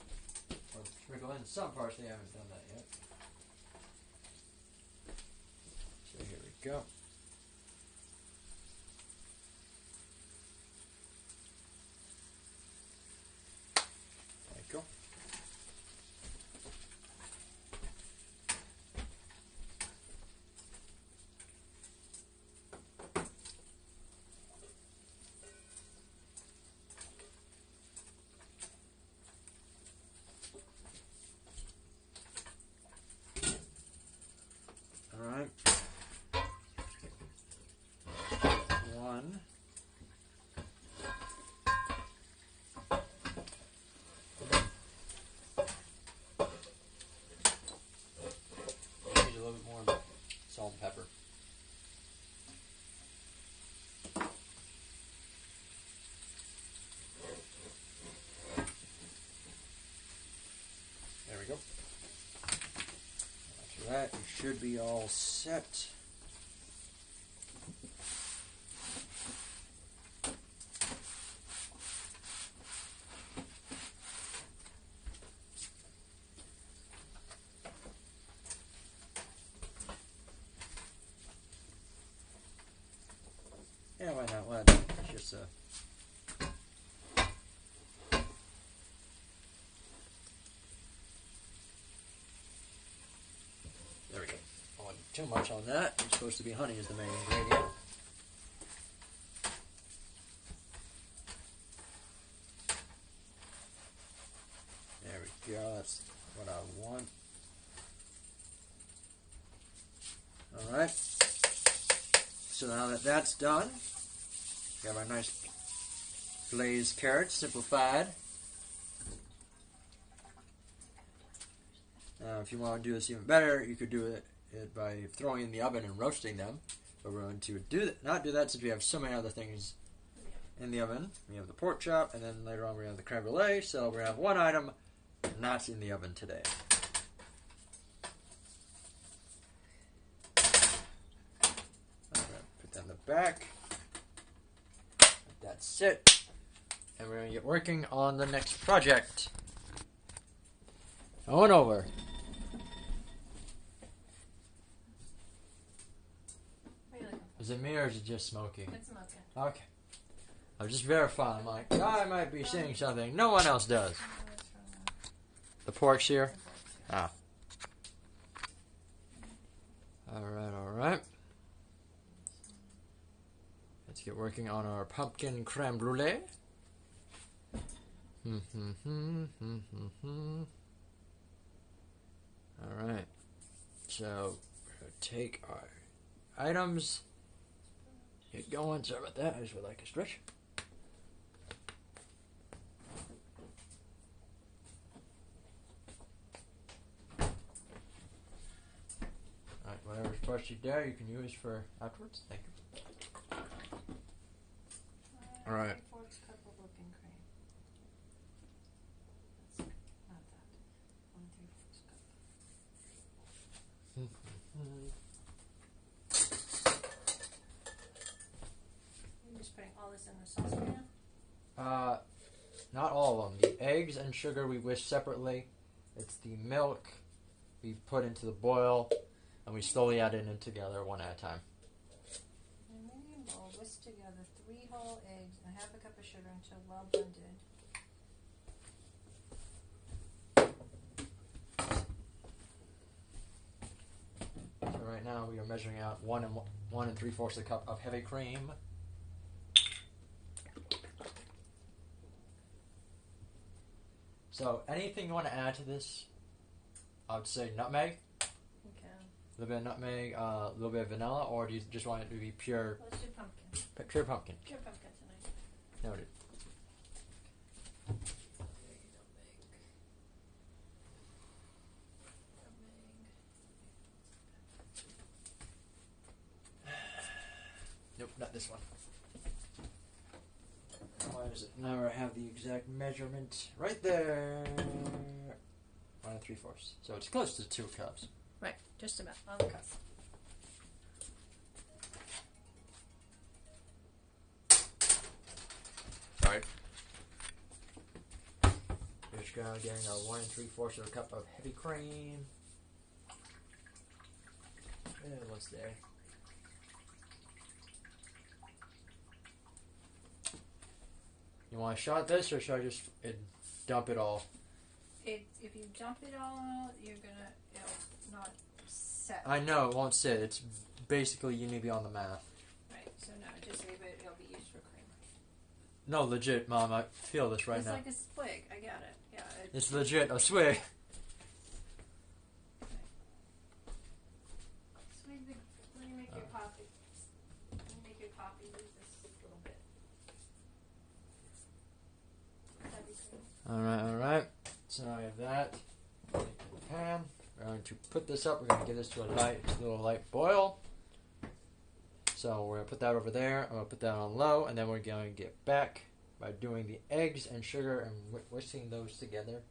Or sprinkle in some parsley, I haven't done that yet. So here we go. There you go. Alright. One. Need a little bit more salt and pepper. There we go. After that, you should be all set. Yeah, why not? Why not? It's just there we go. I want too much on that. It's supposed to be honey is the main ingredient. There we go. That's what I want. Alright. So now that that's done, we have our nice glazed carrots, simplified. If you want to do this even better, you could do it it by throwing in the oven and roasting them. But we're going to not do that since we have so many other things in the oven. We have the pork chop, and then later on we have the creme brulee. So we're going to have one item not in the oven today. I'm going to put that in the back. That's it. And we're going to get working on the next project. On over. What are you looking Is it me or is it just smoking? for? It's smoking. Okay. I'm just verifying. I'm like, I might be seeing something no one else does. The pork's here? Ah. Alright. Let's get working on our pumpkin creme brulee. Alright. So, we're going to take our items. Get going. Sorry about that. I just would like a stretch. Alright, whatever's partially there you can use for afterwards. Thank you. All right. 3/4 cup of whipping cream. That's not that. 1/3 cup. You're just putting all this in the saucepan? Not all of them. The eggs and sugar we whisk separately. It's the milk we put into the boil, and we slowly add it in together one at a time. In a medium bowl, whisk together 3 whole eggs and 1/2 cup of sugar until well blended. So right now we are measuring out 1 3/4 a cup of heavy cream. So anything you want to add to this, I would say nutmeg, Okay. a little bit of nutmeg, a little bit of vanilla, or do you just want it to be pure Let's do pumpkin. pure pumpkin? Pure pumpkin tonight. Noted. Nope, not this one. Why is it? Now I have the exact measurement right there. 1 3/4. So it's close to 2 cups. Right, just about on the cusp. Alright. Just getting a 1 3/4 of a cup of heavy cream. What's there? You want to shot this, or should I just dump it all? If you dump it all out, it'll not set. I know it won't sit. It's basically you need to be on the math. Right, so no, just leave it. It'll be used for creamer. No, legit, Mom. I feel this right It's now. like a sprig. I got it. Yeah. It's legit. I swear. Swig when you make your coffee. When you make your coffee, use this little bit. Heavy cream. Alright. So now I have that. In the pan. We're going to put this up. We're going to give this to a little light boil. So we're going to put that over there. I'm going to put that on low, and then we're going to get back by doing the eggs and sugar and whisking those together.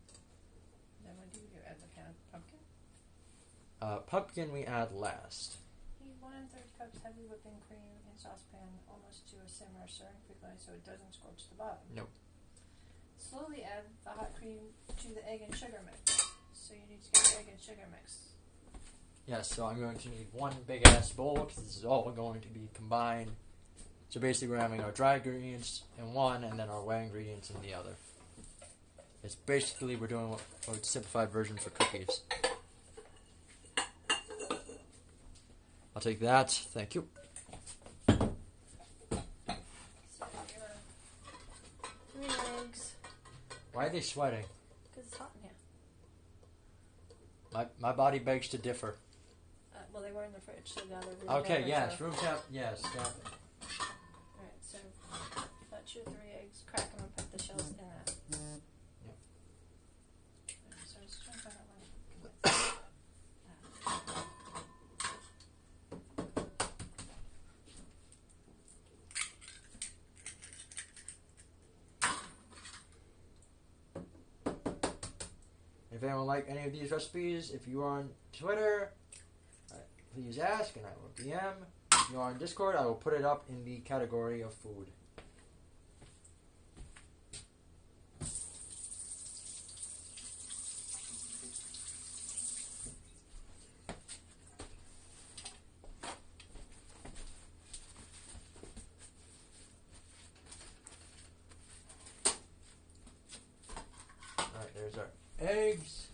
Then what do you add the can of pumpkin? Pumpkin we add last. Heat 1 1/3 cups heavy whipping cream in saucepan almost to a simmer, stirring frequently so it doesn't scorch the bottom. Nope. Slowly add the hot cream to the egg and sugar mix. So you need to get the egg and sugar mix. Yes, so I'm going to need one big ass bowl because this is all going to be combined. So basically we're having our dry ingredients in one and then our wet ingredients in the other. It's basically we're doing what simplified version for cookies. I'll take that. Thank you. So your 3 eggs. Why are they sweating? Because it's hot in here. My body begs to differ. Well, they were in the fridge, so now they're room Okay, temperature. yes, room temp, yes. Yeah. Alright, so that's your 3 eggs. Crack them and put the shells in that. Yep. So I was trying to find out if anyone like any of these recipes, if you are on Twitter, please ask and I will DM. If you are on Discord, I will put it up in the category of food. Alright, there's our eggs.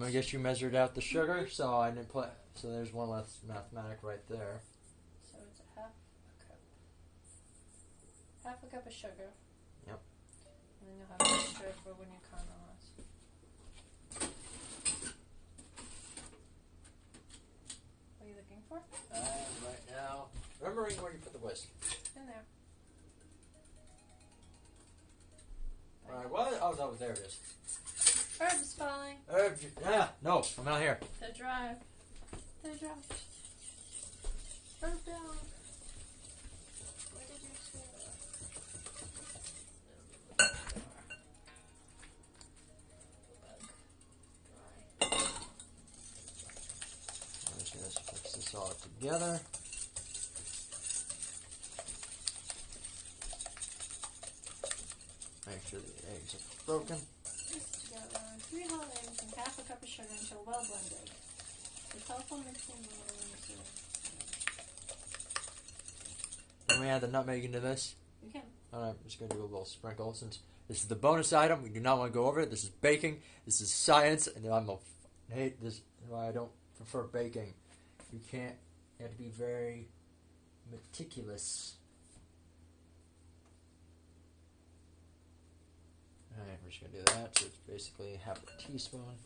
I guess you measured out the sugar, so I didn't put. So there's one less mathematic right there. So it's a half a cup. Half a cup of sugar. Yep. And then you'll have extra for when you caramelize. What are you looking for? Right now, remembering where you put the whisk. In there. Alright, what? Oh, no, there it is. Herbs falling. No, I'm not here. They're dry. They're dry. Herb down. Where did you say? I'm just going to mix this all together. Make sure the eggs are broken. Mix together 3 whole eggs and half a cup of sugar until well blended. With helpful mixing will Can we add the nutmeg into this? You can. Alright, I'm just going to do a little sprinkle since this is the bonus item. We do not want to go over it. This is baking. This is science. And I hate this. Why I don't prefer baking. You have to be very meticulous. Alright, we're just going to do that. So it's basically half a teaspoon.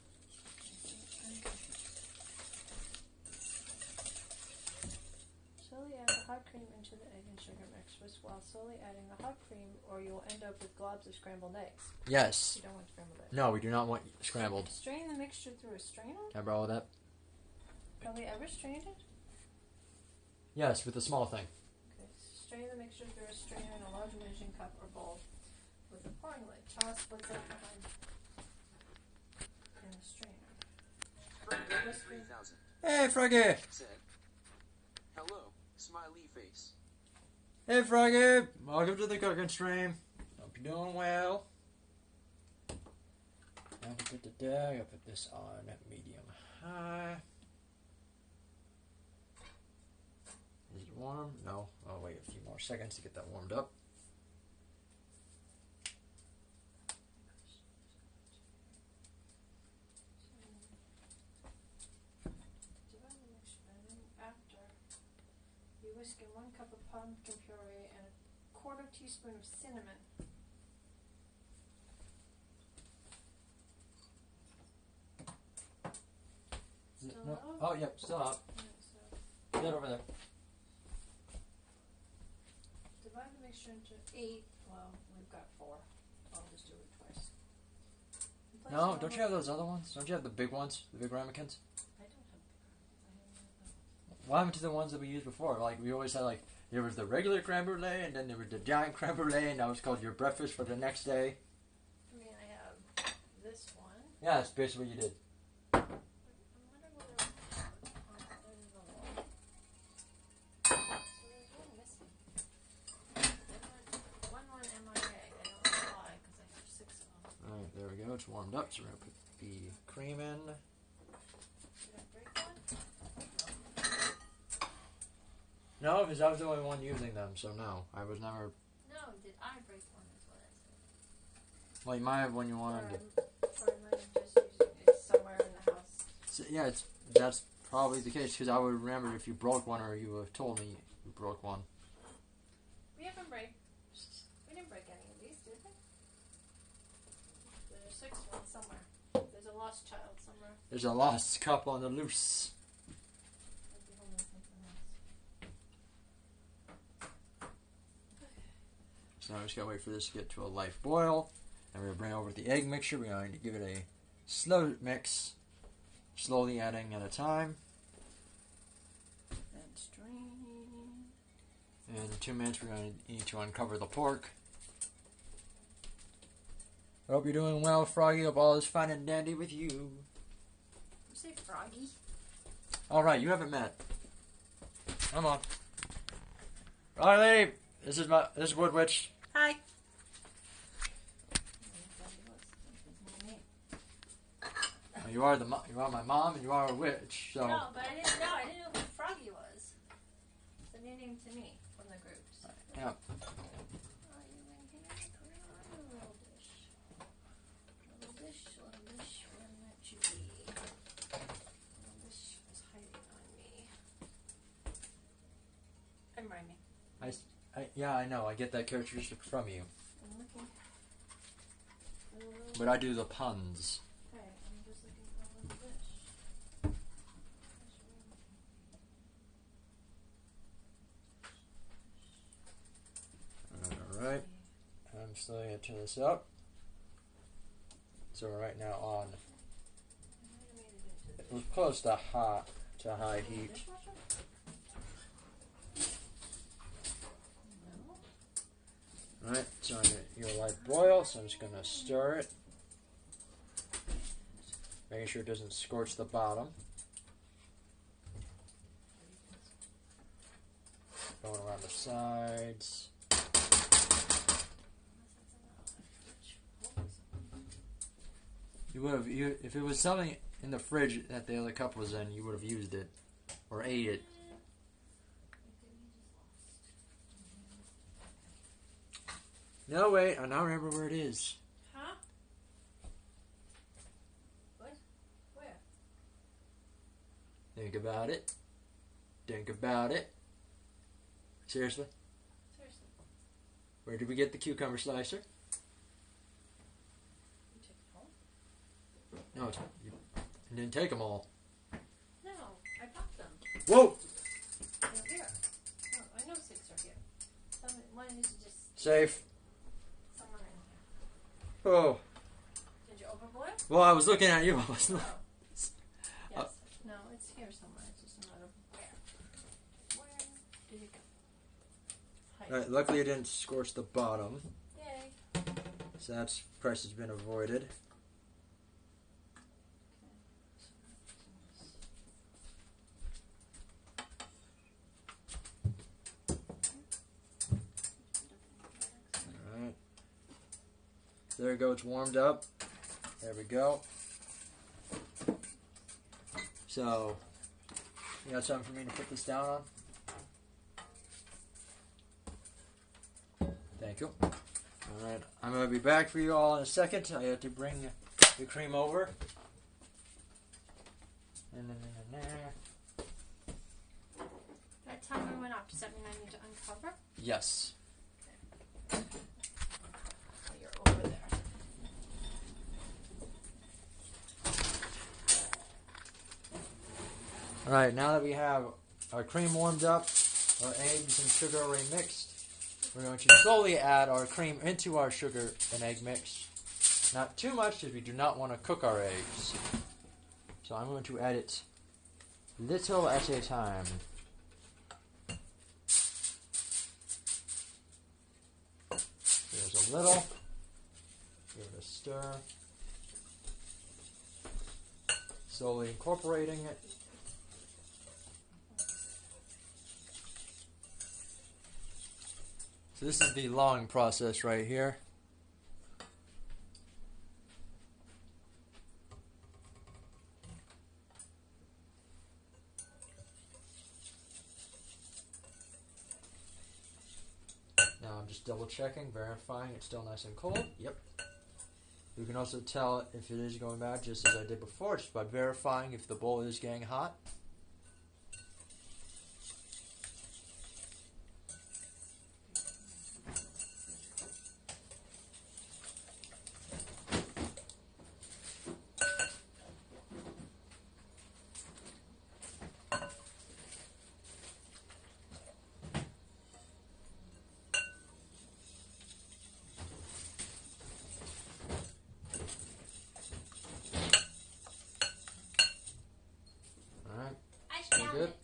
Slowly add the hot cream into the egg and sugar mix. Whisk while slowly adding the hot cream, or you will end up with globs of scrambled eggs. Yes. You don't want scrambled eggs. No, we do not want scrambled. Strain the mixture through a strainer. Can I borrow that? Have we ever strained it? Yes, with the small thing. Okay. Strain the mixture through a strainer in a large measuring cup or bowl with a pouring lid. Toss splits out behind in the strainer. Frank 3000 Hey, Froggy! said, "Hello, smiley face." Hey, Froggy! Welcome to the cooking stream. Hope you're doing well. I gotta put this on medium high. Is it warm? No. I'll wait a few more seconds to get that warmed up. Divide the mixture, and then after you whisk in 1 cup of pumpkin puree and a 1/4 teaspoon of cinnamon. Still No. up? Oh, yep, still up. So Get over there. divide the mixture into 8. Well, we've got 4. I'll just do it twice. And place No, it don't over- you have those other ones? Don't you have the big ones? The big ramekins? I don't have. What happened to the ones that we used before? Like, we always had, like, there was the regular creme brulee, and then there was the giant creme brulee, and that was called your breakfast for the next day. I mean, I have this one. Yeah, that's basically what you did. I wonder whether there's the wall. So there's one missing. One MIA. I don't know why, because I have 6 of them. Alright, there we go. It's warmed up, so we're going to put the cream in. Did I break one? No, because I was the only one using them, so no. I was never... No, did I break one? Is what I said. Well, you might have when you wanted to... Or I might have just used it somewhere in the house. So, yeah, that's probably the case, because I would remember if you broke one or you would have told me you broke one. We didn't break any of these, did we? There's 6 ones somewhere. There's a lost child somewhere. There's a lost cup on the loose. Might be holding something else. So now we just gotta wait for this to get to a light boil. And we're gonna bring over the egg mixture. We're going to give it a slow mix, slowly adding at a time. And strain. And in 2 minutes, we're going to need to uncover the pork. I hope you're doing well, Froggy. Hope all is fine and dandy with you. You say Froggy? Alright, you haven't met. Come on. Riley! This is Wood Witch. Hi. You are my mom and you are a witch, so No, but I didn't know who Froggy was. It's a new name to me from the group. So. yeah. Are you in here? Little dish. Little dish, where might you be? Little dish was hiding on me. I'm rhyming. Yeah, I know. I get that characteristic from you. I'm looking. But I do the puns. Okay, I'm just looking for a little dish. Alright. I'm still going to turn this up. So we're right now on. It was close to high heat. Alright, so your light boil, so I'm just going to stir it. Making sure it doesn't scorch the bottom. Going around the sides. You would have, if it was something in the fridge that the other cup was in, you would have used it or ate it. No, wait, I now remember where it is. Huh? What? Where? Think about it. Think about it. Seriously? Seriously. Where did we get the cucumber slicer? You took it home? No, you didn't take them all. No, I bought them. Whoa! They're here. No, I know 6 are here. One is just Safe. somewhere in here. Oh. Did you overboil? Well, I was looking at you. I was Oh. not. Yes. No, it's here somewhere. It's just a matter of where. Where did it go? Hide. Alright, luckily it didn't scorch the bottom. Yay. So that price has been avoided. Alright. There we go, it's warmed up. There we go. So, you got something for me to put this down on? Thank you. Alright, I'm going to be back for you all in a second. I have to bring the cream over. That timer went off. Does that mean I need to uncover? Yes. Oh, you're over there. Alright, now that we have our cream warmed up, our eggs and sugar already mixed, we're going to slowly add our cream into our sugar and egg mix. Not too much, because we do not want to cook our eggs. So I'm going to add it little at a time. There's a little. Give it a stir. Slowly incorporating it. So this is the long process right here. Now I'm just double checking, verifying it's still nice and cold. Yep. You can also tell if it is going bad, just as I did before, just by verifying if the bowl is getting hot. I found good? it.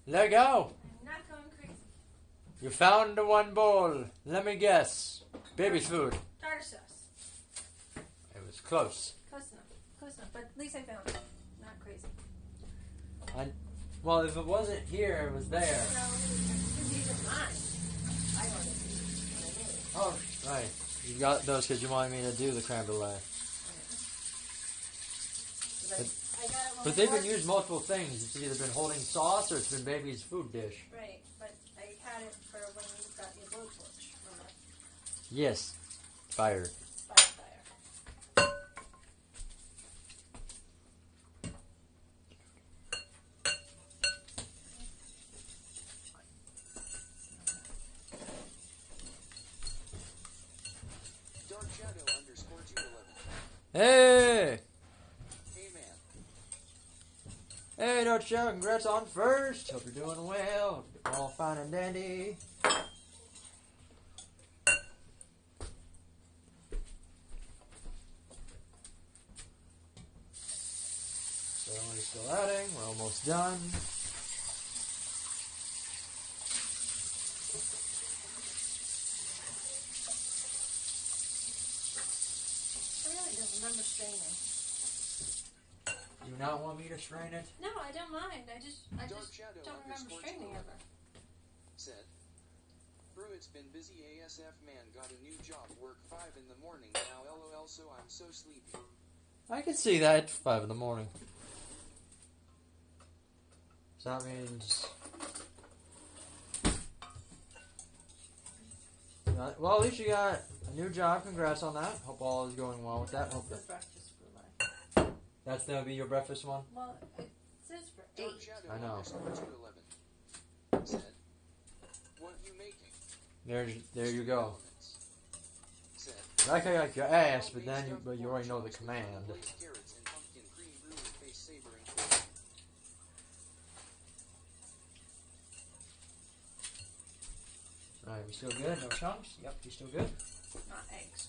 Let go! I'm not going crazy. You found the one bowl. Let me guess. Baby food. Tartar sauce. It's close. Close enough. Close enough. But at least I found it. Not crazy. Well, if it wasn't here, it was there. No, these are mine. I ordered these. What I knew. Oh, right. You got those because you wanted me to do the creme brulee. I got it But they've been used multiple things. It's either been holding sauce or it's been baby's food dish. Right, but I had it for when you got your blowtorch. Remember? Yes. Fire. Fire. Dark Shadow underscore 211. Hey! Hey man. Hey, Dr. Shadow, congrats on first. Hope you're doing well. Hope you're all fine and dandy. So we're still adding. We're almost done. I really don't remember straining. Do you not want me to strain it? No, I don't mind. I Dark just Shadow don't remember underscore straining 211 ever. said, Pruitt's been busy. ASF man got a new job. Work 5 in the morning now. LOL. So I'm so sleepy. I can see that at 5 in the morning. So that means... Well, at least you got a new job. Congrats on that. Hope all is going well with that. Hope The that breakfast roulette. that's going to be your breakfast one. Well, it says for Dark 8. Shadow I know. underscore 211 said, what you making? There you go. Elements. Said, Like I got your ass, but then you already know the command. glazed carrots and pumpkin cream brew and face savoring food. Alright, we still good? No chunks? Yep, you still good? Not eggs.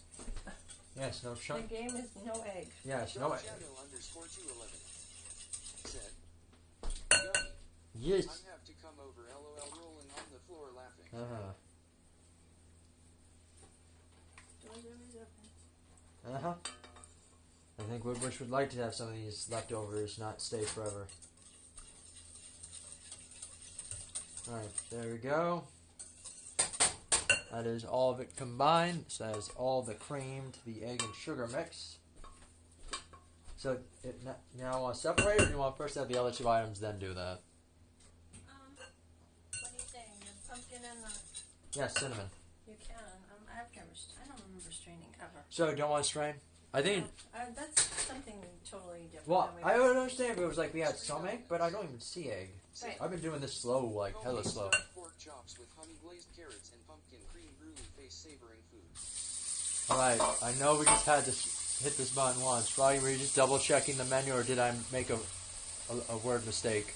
Yes, no The chunks. game is no egg. Yes, no. Dark Shadow underscore 211 said, yummy. Yes. I have to come over. LOL. Rolling on the floor laughing. Uh Doors always open. huh. Uh huh. I think Woodbush would like to have some of these leftovers not stay forever. Alright, there we go. That is all of it combined. So that is all the cream to the egg and sugar mix. So now want to separate it, or do you want to first have the other two items, then do that? What are you saying? The pumpkin and the... Yeah, cinnamon. You can. I don't remember straining ever. So, don't want to strain? I think... That's something totally different. Well, than I we would understand if it was like we had some egg, but I don't even see egg. Right. I've been doing this slow, like hella slow. Pork chops with honey glazed carrots and pumpkin cream brew and face savoring food. Alright, I know we just had to hit this button once. Probably were you just double checking the menu, or did I make a word mistake?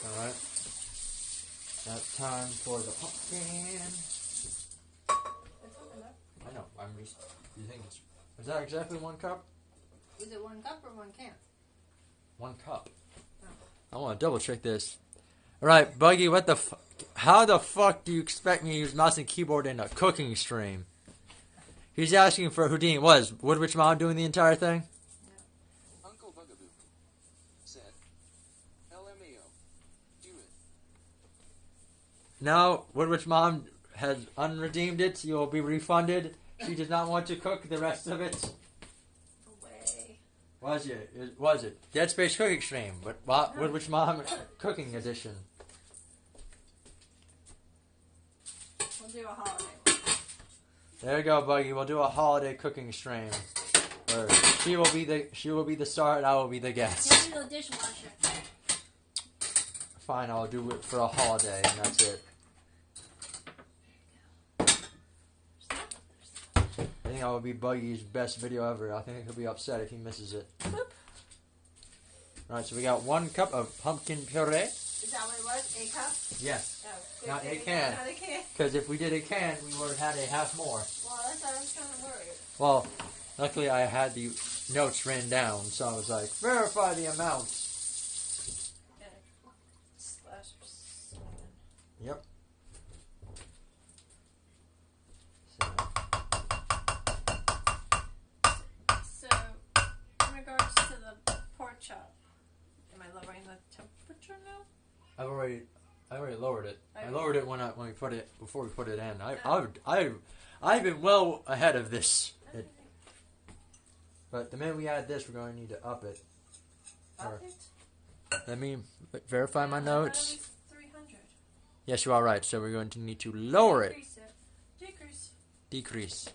Alright. Now it's time for the pumpkin. It's open up. I know, I'm just... You think it's... Is that exactly 1 cup? Is it 1 cup or 1 can? 1 cup. Oh. I want to double check this. Alright, Buggy, what the how the fuck do you expect me to use mouse and keyboard in a cooking stream? He's asking for Houdini. Was Woodwitch Mom doing the entire thing? Uncle Bugaboo said, LMAO, do it. No, Woodwitch Mom has unredeemed it. You will be refunded. She did not want to cook the rest of it. Away. Was it? Dead Space Cooking Stream, but Woodwitch Mom Cooking Edition. We'll do a holiday. There you go, Buggy. We'll do a holiday cooking stream. Where she will be the star and I will be the guest. Give me the dishwasher. Fine, I'll do it for a holiday and that's it. I think that would be Buggy's best video ever. I think he'll be upset if he misses it. Boop. Alright, so we got 1 cup of pumpkin puree. Is that what it was? A cup? Yes. Oh, good Not thing a we can. got Not a can. Because if we did a can, we would have had a half more. Well, that's what I was kind of worried. Well, luckily I had the notes written down, so I was like, verify the amount. And a splash of cinnamon. Yep. So, in regards to the pork chop, am I lowering the temperature now? I already lowered it. I Okay. lowered it when we put it before we put it in. I've been well ahead of this. Okay. But the minute we add this, we're going to need to up it. Up it? Let me verify my I thought notes. it was 300. Yes, you are right. So we're going to need to lower it. Decrease it. Decrease. Decrease.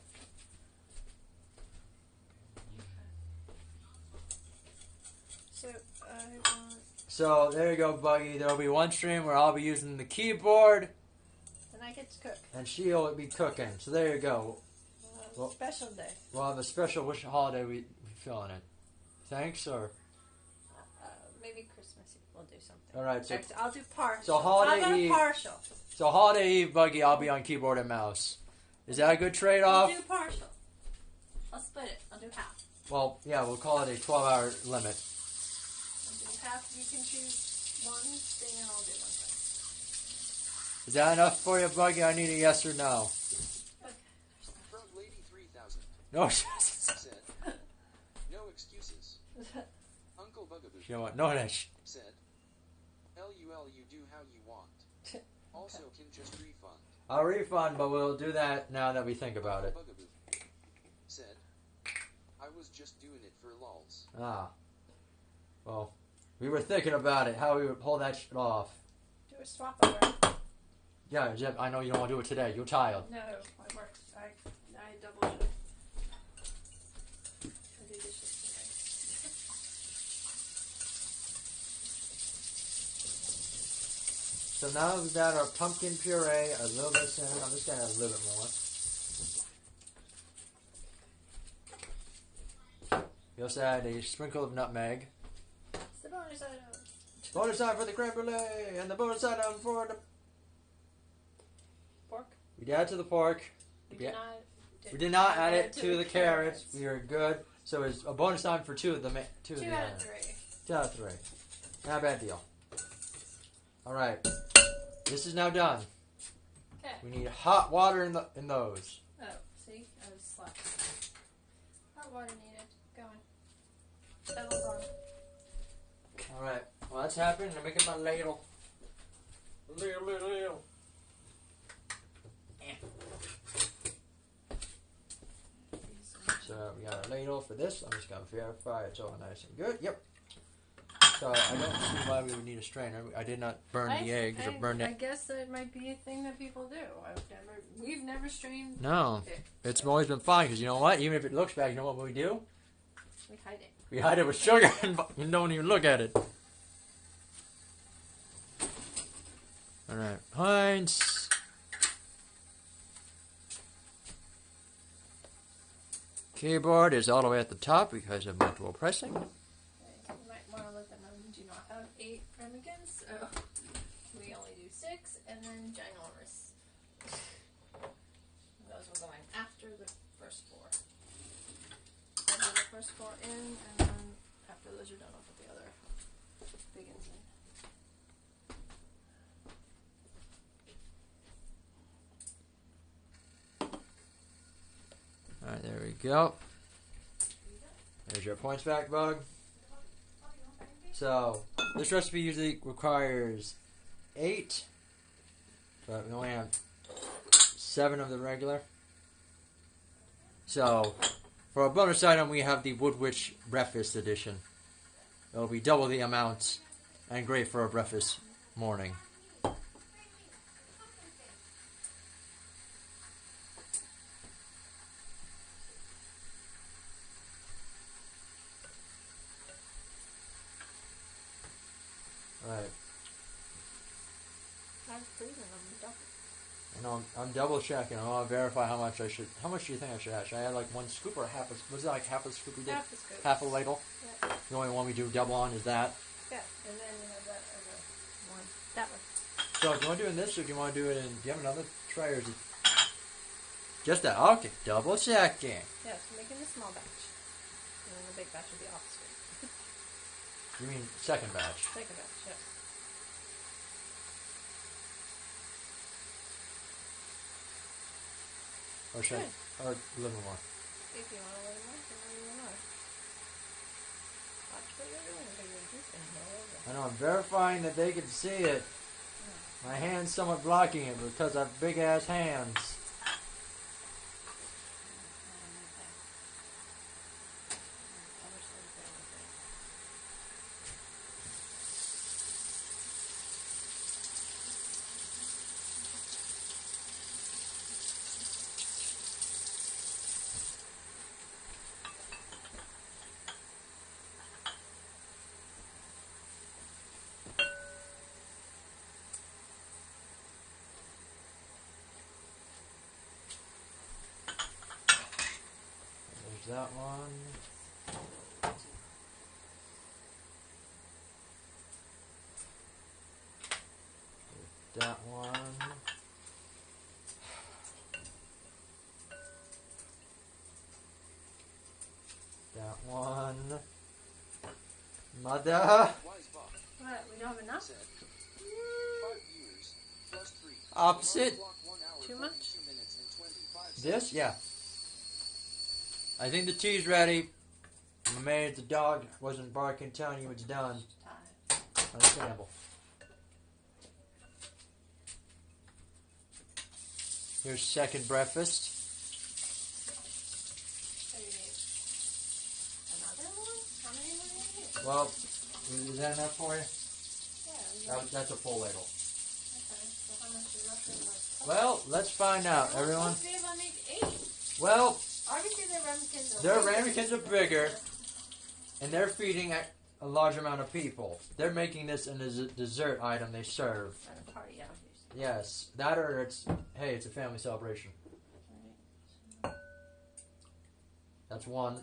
So, I want... So there you go, Buggy. There'll be one stream where I'll be using the keyboard, And I get to cook. and she'll be cooking. So there you go. Well- Special day. We'll have a special. Which holiday we feeling it? Thanks or Maybe Christmas Eve we'll do something. all right. So Actually, I'll do partial. So holiday How about Eve- partial? holiday eve, Buggy. I'll be on keyboard and mouse. Is that a good trade-off? I'll do partial. I'll split it. I'll do half. Well, yeah, we'll call it a 12-hour limit. I'll do half. You can choose one thing and I'll do one thing. Is that enough for you, Buggy? I need a yes or no. Frog Lady 3000 No. said, "No excuses." Uncle Bugaboo You know what? No, that's. said, "LUL, you do how you want. Also, can just refund." I'll refund, but we'll do that now that we think about it. Bugaboo said, "I was just doing it for lols." Ah. Well, we were thinking about it, how we would pull that shit off. Do a swap over. Yeah, Jeff, I know you don't want to do it today. You're tired. No, I worked. I double shift. I do dishes So now we've got our pumpkin puree, a little bit cinnamon. I'm just going to add a little bit more. We also add a sprinkle of nutmeg. today. It's the bonus item. Bonus item for the creme brulee, and the bonus item for the... Pork. We add to the pork. We Yeah. did not. We did not add it to the carrots. We are good. So it's a bonus item for two of the... Two 2 of the out of 3. 2 out of 3. Not a bad deal. Alright. This is now done. Okay. We need hot water in those. Oh, see? I was slack. Hot water needed. Going. Kettle's on. Alright. Well, that's happening. I'm making my ladle. Ladle. So we got our ladle for this. I'm just going to verify it's all nice and good. Yep. So I don't see why we would need a strainer. I did not burn the eggs or burn I it. guess that might be a thing that people do. We've never strained. No. Okay. It's always been fine because you know what? Even if it looks bad, you know what we do? We hide it. We hide it with sugar and you don't even look at it. Alright. Heinz. Keyboard is all the way at the top because of multiple pressing. Okay, you might want to let them know we do not have 8 ramekins, so we only do 6, and then ginormous. Those were going after the first 4. I'll do the first 4 in, and then after those are done, I'll put the other big ones in. Alright, there we go. There's your points back, Bug. So, this recipe usually requires 8, but we only have 7 of the regular. So, for our bonus item, we have the Woodwitch Breakfast Edition. It'll be double the amount and great for a breakfast morning. Right. I'm freezing them. I know I'm double checking. I want to verify how much I should. How much do you think I should add? Should I add like 1 scoop or half a? Was it like half a scoop we did? Half a scoop. Half a ladle. Yeah. The only one we do double on is that. Yeah, and then you have that other one. So, do you want to do it in this, or do you want to do it in? Do you have another tray, or is it just that? Okay, double checking. Yeah, so making a small batch. And then the big batch will be off screen. You mean second batch? Second batch, yes. Or should I, or a little more? If you want a little more, then a little more. Watch what you're doing, because you're juicing all over. I know I'm verifying that they can see it. My hand's somewhat blocking it because I have big ass hands. There's that one. That one. That one. Mother. Wise Bob What? We don't have enough? said, 5 years plus 3. Opposite. 1 hour, Too much? 42 minutes and 25 seconds. This? Yeah. I think the tea's ready. I'm amazed the dog wasn't barking telling you it's done. Time. Understandable. Here's second breakfast. So you need another one? How many more do you need? Well, is that enough for you? Yeah. That's a full ladle. Okay, so how much is roughly like? Well, let's find out, Well, everyone. supposed to be able to make 8. Well, Obviously the ramekins are their bigger. ramekins are bigger, and they're feeding a large amount of people. They're making this in a dessert item they serve. At a party out here. Yes, that or it's, hey, it's a family celebration. That's one.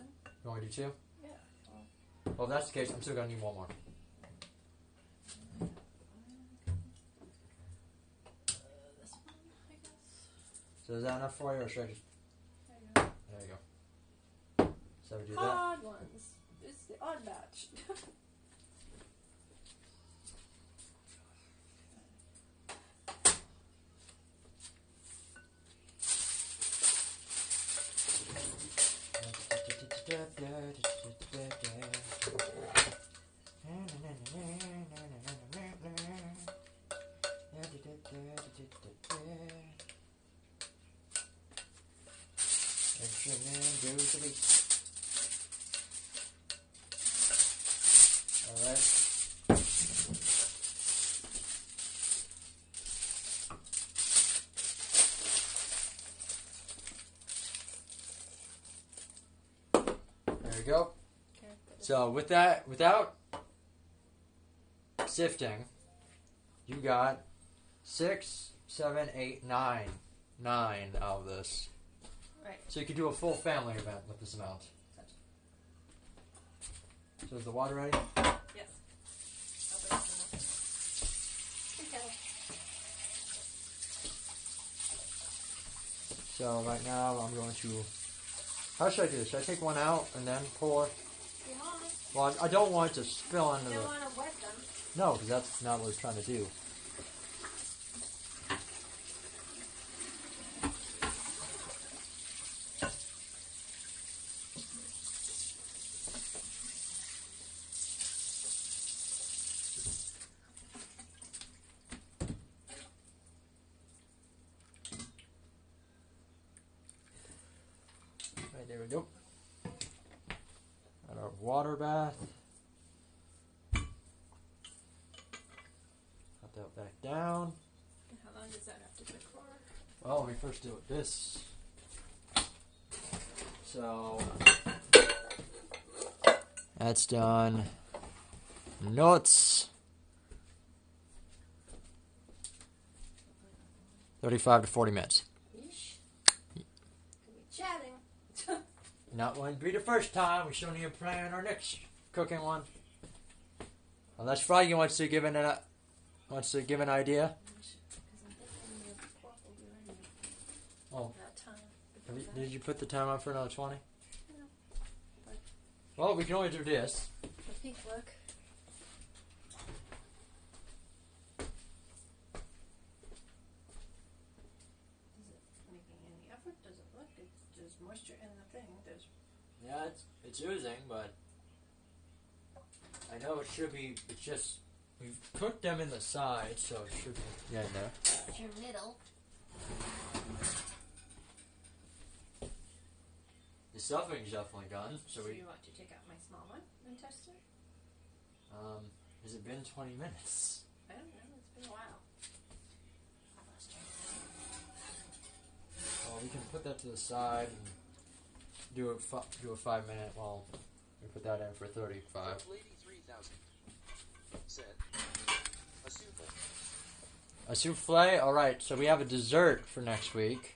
You want me to do two? Yeah. Well, if that's the case, I'm still going to need one more. This one, I guess. So is that enough for you, or should I just... There you go. There you go. So we do that. Odd ones. It's the odd batch. Alright. There we go. Okay. So with that, without sifting, you got 6, 7, 8, 9 out of this. Right. So you could do a full family event with this amount. So is the water ready? Yes. I'll wait for more. Okay. So right now I'm going to. How should I do this? Should I take one out and then pour? If you want. Well, I don't want it to spill into You the. don't want to wet them. No, because that's not what we're trying to do. Right, there we go. Got our water bath. Put that back down. How long does that have to cook for? Well, let me first do this. So that's done. Nuts. 35 to 40 minutes. Yeesh. Could be chatting. Not going to be the first time. We still need to plan our next cooking one. Unless Froggy wants to give an idea. Sure. Oh. that time. Did you put the time up for another 20? No. Well, we can only do this. A peek look. Is it making any effort? Does it look? There's moisture in the thing. There's Yeah, it's oozing, but I know it should be. It's just we've cooked them in the side, so it should be. Yeah, no. your middle. The stuffing's definitely done. So You want to take out my small one and test it? has it been 20 minutes? I don't know. It's been a while. I lost track. Well, we can put that to the side and do a 5 minute. Well, we put that in for 35. Lady 3000 said, a souffle. A souffle. All right. So we have a dessert for next week.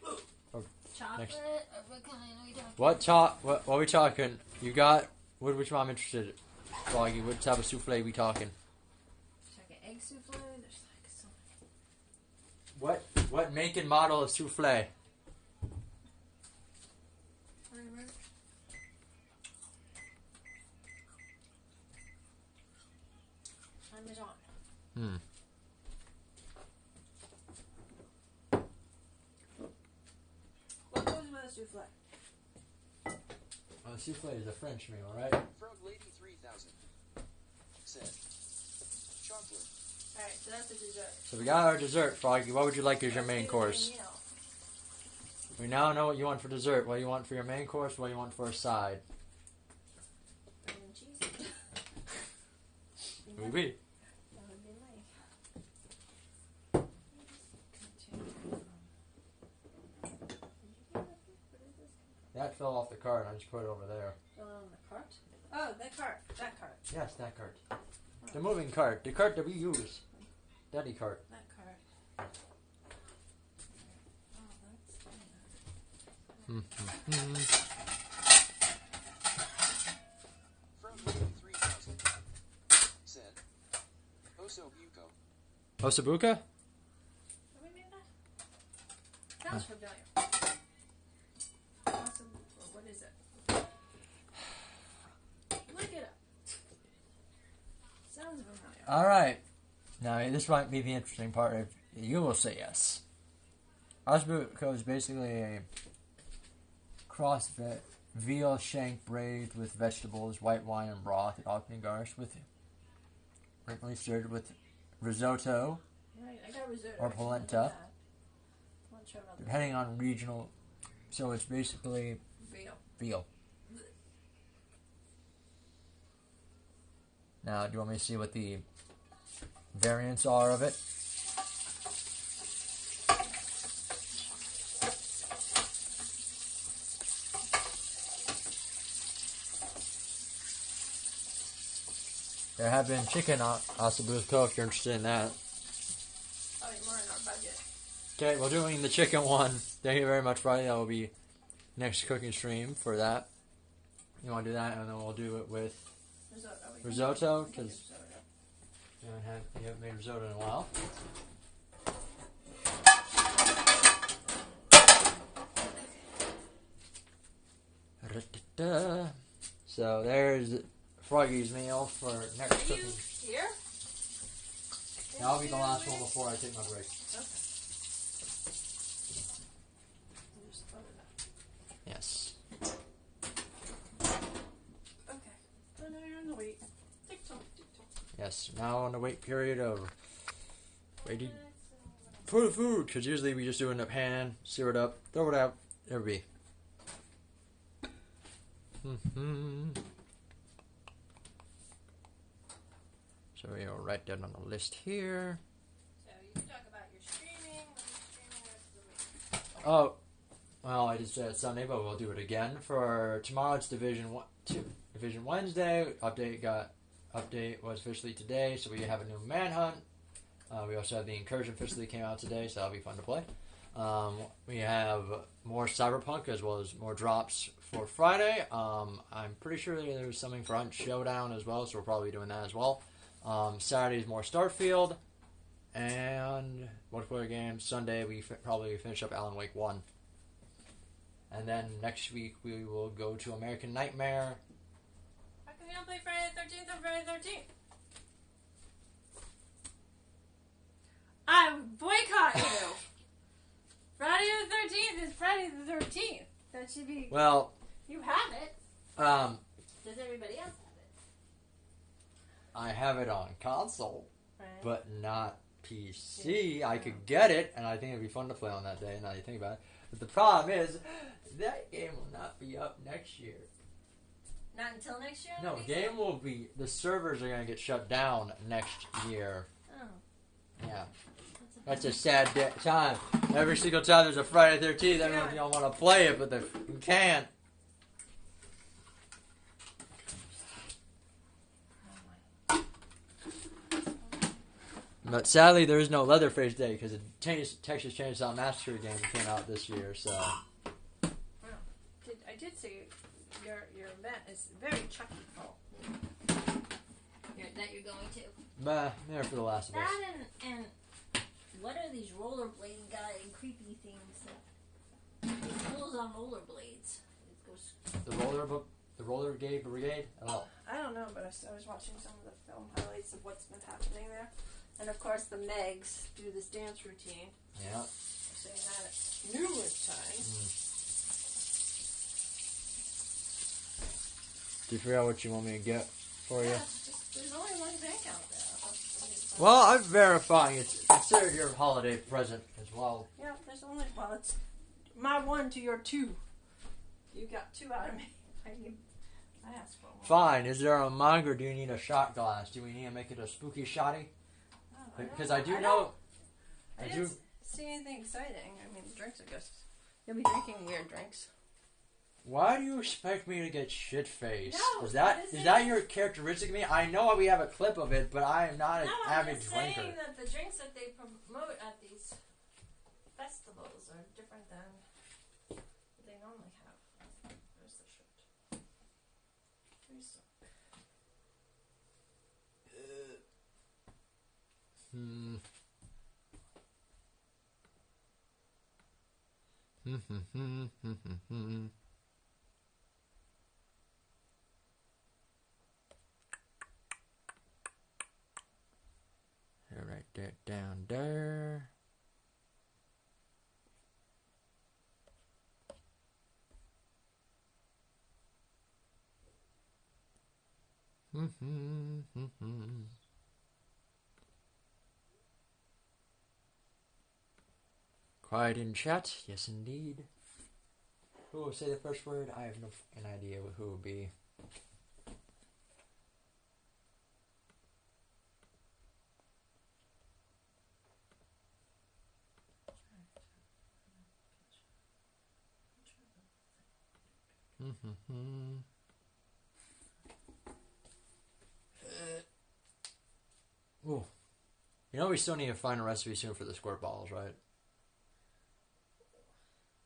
Chocolate? Next. Or what kind are we talking? What are we talking? You got which one I'm interested in? Froggy, what type of souffle we talking? Like an egg souffle? There's like so many. What make and model of souffle? Parmesan. What goes with a souffle? Souffle is a French meal, right? Frog Lady 3000 said, chocolate. Alright, so that's the dessert. So we got our dessert, Froggy. What would you like as your main course? We now know what you want for dessert. What you want for your main course? What you want for a side? Bread and cheese. Oui, oui. That would be nice. That fell off the cart. I just put it over there. Still on the cart? Oh, that cart. That cart. Yes, that cart. The moving cart. The cart that we use. Daddy cart. That cart. Oh, that's Frog Lady 3000 said, Osobuco. Osabuca? Have we made that? Sounds familiar. Awesome. What is it? Look it up. Sounds familiar. All right. Now, this might be the interesting part. If you will say yes. Osabuco is basically a cross-fed veal shank braised with vegetables, white wine, and broth. It often garnished with, frequently served with risotto, Right, I got risotto. Or polenta. I'm not sure about the depending on regional. So it's basically veal. veal. Now, do you want me to see what the variants are of it? There have been chicken osabuco if you're interested in that. Probably more in our budget. Okay, we're doing the chicken one. Thank you very much, Friday. That will be next cooking stream for that. You want to do that, and then we'll do it with risotto, because you haven't made risotto in a while. So there's Froggy's meal for next Are you cooking. here? That'll be the last one before I take my break. Okay. Just load it up. Yes. Okay. So now you're in the wait. TikTok. Yes. Now on the wait period of waiting for the food, because usually we just do it in a pan, sear it up, throw it out, there it be. So we'll write that on the list here. So you can talk about your streaming. When you're streaming the rest of the week. Oh, well, I just said Sunday, but we'll do it again for tomorrow. It's Division Wednesday. Update was officially today, so we have a new manhunt. We also have the incursion officially came out today, so that'll be fun to play. We have more Cyberpunk as well as more drops for Friday. I'm pretty sure there's something for Hunt Showdown as well, so we're probably doing that as well. Saturday is more Starfield and multiplayer games. Sunday we probably finish up Alan Wake 1. And then next week we will go to American Nightmare. How come you don't play Friday the 13th on Friday the 13th? I boycott you! Friday the 13th is Friday the 13th. That should be. Well, You have it. um, Does everybody else have it? I have it on console, Right. but not PC. I could get it, and I think it'd be fun to play on that day. Now that you think about it, but the problem is that game will not be up next year. Not until next year? No, game will be. The servers are gonna get shut down next year. Oh. Yeah, That's that's a sad time. Every single time there's a Friday 13th, everyone Yeah. don't want to play it, but they can't. But sadly, there is no Leatherface Day because the Texas Chainsaw Massacre game came out this year. So I did see your event is very Chucky full. That you're going to. there for the Last of Us. That and what are these rollerblading guy and creepy things? He pulls on rollerblades. It goes. The roller brigade. Oh, I don't know, but I was watching some of the film highlights of what's been happening there, and of course the Megs do this dance routine. yeah. I've seen that numerous times. Do you figure out what you want me to get for you? Yeah, there's only one bank out there. Well, I'm verifying it's considered your holiday present as well. Yeah, there's only it's my 1 to your 2. You got 2 out of me. I asked for 1. Fine. Is there a mug or do you need a shot glass? Do we need to make it a spooky shotty? Oh, Because I do know. I I didn't do. see anything exciting. I mean, the drinks are just. You'll be drinking weird drinks. Why do you expect me to get shit faced? No, is I'm that just is that saying- your characteristic of me? I know we have a clip of it, but I am not an No, I'm avid just drinker. saying that the drinks that they promote at these festivals are different than what they normally have. Where's the shirt? Where's the... Hmm. Write that down there. Quiet in chat, yes indeed. Who will say the first word? I have an idea who it will be. Ooh. You know we still need to find a recipe soon for the squirt bottles, right?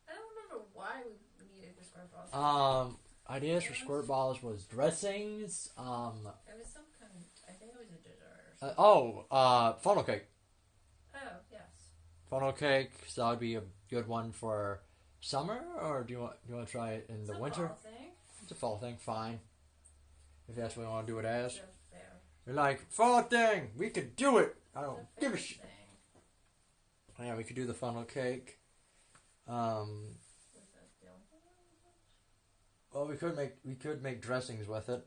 I don't remember why we needed the squirt balls. Ideas for squirt bottles was dressings. It was some kind of, I think it was a dessert or something. Funnel cake. Oh, yes. Funnel cake. So that would be a good one for summer, or do you want to try it in It's the a winter? fall thing. It's a fall thing. Fine. If that's what you want to do it as. It's a fair. You're like fall thing. We could do it. I don't It's a give a fair shit. thing. Yeah, we could do the funnel cake. Was that the only thing? Well, we could make dressings with it,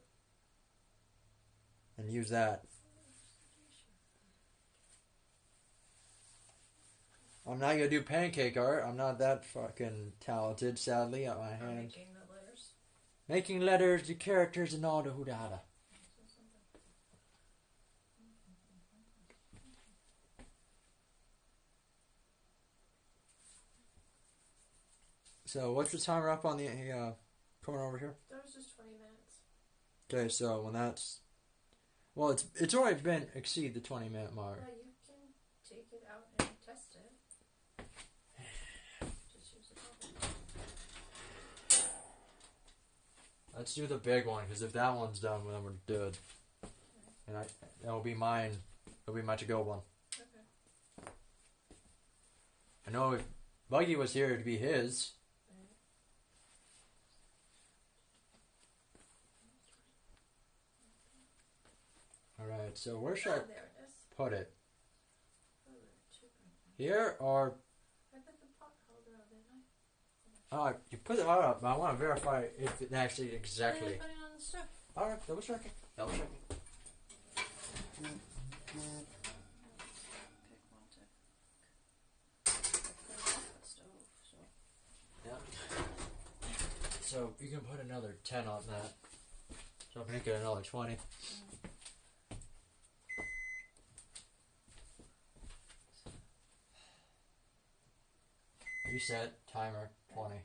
and use that. I'm not gonna do pancake art. I'm not that fucking talented, sadly, at my Or hands. making the letters. Making letters, the characters, and all the hoodada. So, what's the timer up on the coming over here? That was just 20 minutes. Okay, so when that's well, it's already been exceed the 20-minute mark. Well, you can take it out and test it. Just use the bubble. Let's do the big one because if that one's done, then we're good. And that'll be mine. It'll be my to-go one. Okay. I know if Buggy was here, it'd be his. Alright, so where should Oh, I there it is. put it? Oh, chicken. Here or I put the pot holder on, didn't I? you put it all up, but I want to verify if it actually Did I exactly. put it on the stove? Alright, double check it. Double check it. Pick one to. I put it on the stove, so. Yeah. So you can put another 10 on that. So make it another 20. Reset, timer, 20. Okay,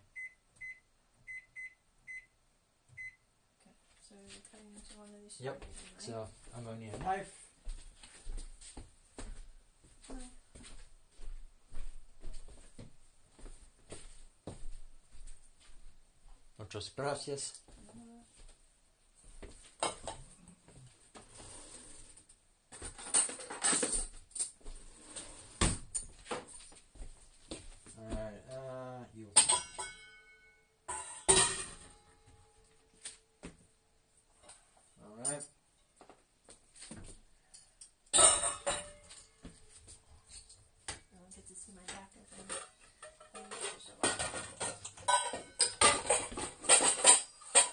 so you're cutting into one of these. Yep, slices, right? So I'm going to need a knife. Muchas gracias. Alright, you. Alright. I don't get to see my back as I'm playing with this a lot.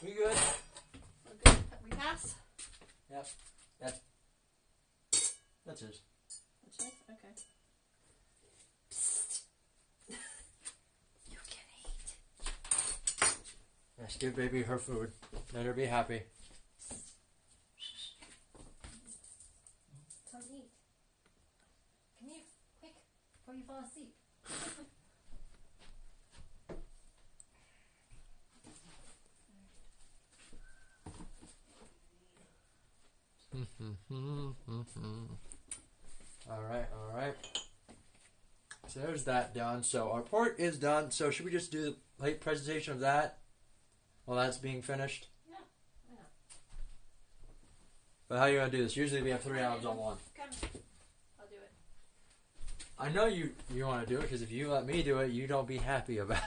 We good? We're good. We pass? Yep. That's his. That's it? Okay. You can eat. Yes, give baby her food. Let her be happy. Come eat. Come here, quick, before you fall asleep. Alright. So there's that done. So our port is done. So should we just do the late presentation of that while that's being finished? Yeah, why not? But how are you going to do this? Usually we have 3 items on one. Come. I'll do it. I know you want to do it because if you let me do it, you don't be happy about it.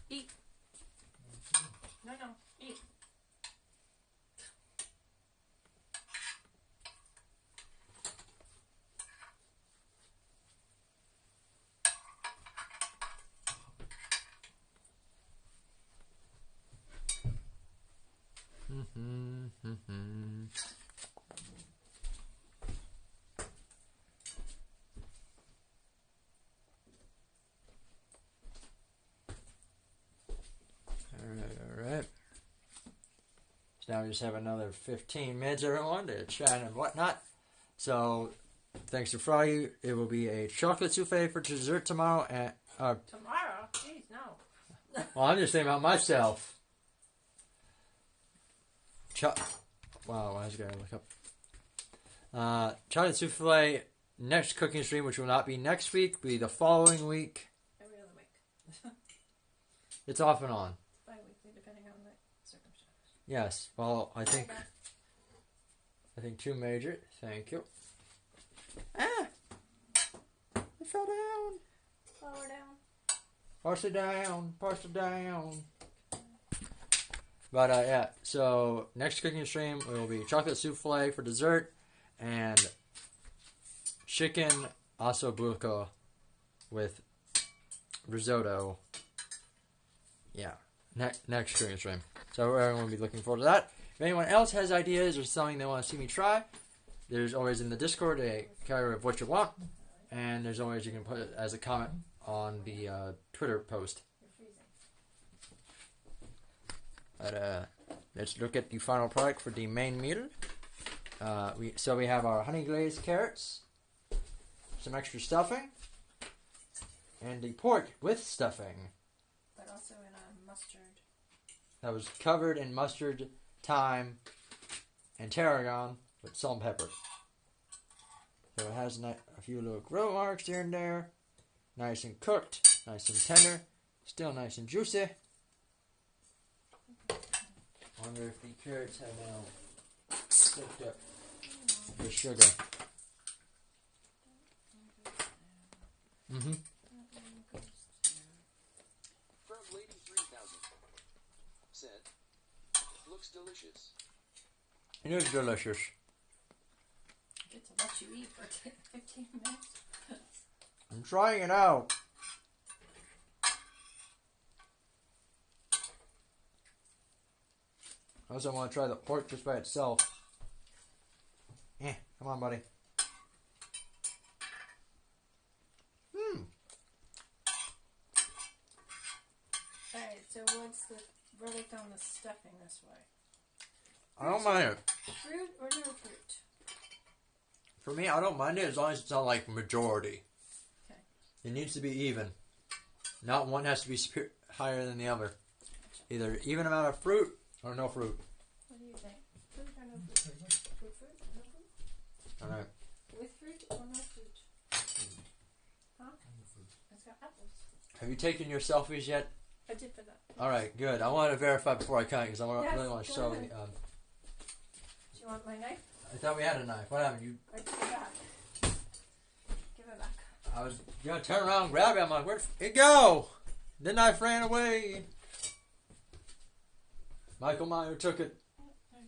Eat. No, eat. Alright. So now we just have another 15 minutes, everyone, to chat and whatnot. So, thanks to Froggy, it will be a chocolate souffle for dessert tomorrow. And Tomorrow? Jeez, no. well, I'm just saying about myself. Wow, I was going to look up. Chocolate souffle next cooking stream, which will not be next week, be the following week. Every other week. It's off and on. Bi-weekly, depending on the circumstances. Yes. Well, I think 2 major. Thank you. Ah! It fell down. Lower down. Parse it down. But yeah, so next cooking stream will be chocolate souffle for dessert and chicken ossobuco with risotto. Yeah, next cooking stream. So everyone will be looking forward to that. If anyone else has ideas or something they want to see me try, there's always in the Discord a category of what you want, and there's always you can put it as a comment on the Twitter post. You're freezing. But let's look at the final product for the main meal. We have our honey glazed carrots, some extra stuffing, and the pork with stuffing. But also in a mustard. That was covered in mustard, thyme, and tarragon with salt and pepper. So it has a few little grill marks here and there. Nice and cooked, nice and tender, still nice and juicy. I wonder if the carrots have now Dip, dip. The sugar. Mm-hmm. Frog Lady 3000 said, looks delicious. It is delicious. Get to let you eat for 15 minutes. I'm trying it out. I also want to try the pork just by itself. Come on, buddy. Alright, so what's the verdict on the stuffing this way? I don't mind it. Fruit or no fruit? For me, I don't mind it as long as it's not like majority. Okay. It needs to be even. Not one has to be higher than the other. Either even amount of fruit or no fruit. What do you think? Fruit or no fruit? With fruit or no fruit? Alright. With fruit or no fruit? Huh? It's got apples. Have you taken your selfies yet? I did for that. Alright, good. I want to verify before I cut because I Yes, really want to go show ahead. the. Do you want my knife? I thought we had a knife. What happened? I give it back. Give it back. I was gonna turn around and grab it. I'm like, where'd it go? The knife ran away. Michael Meyer took it. There you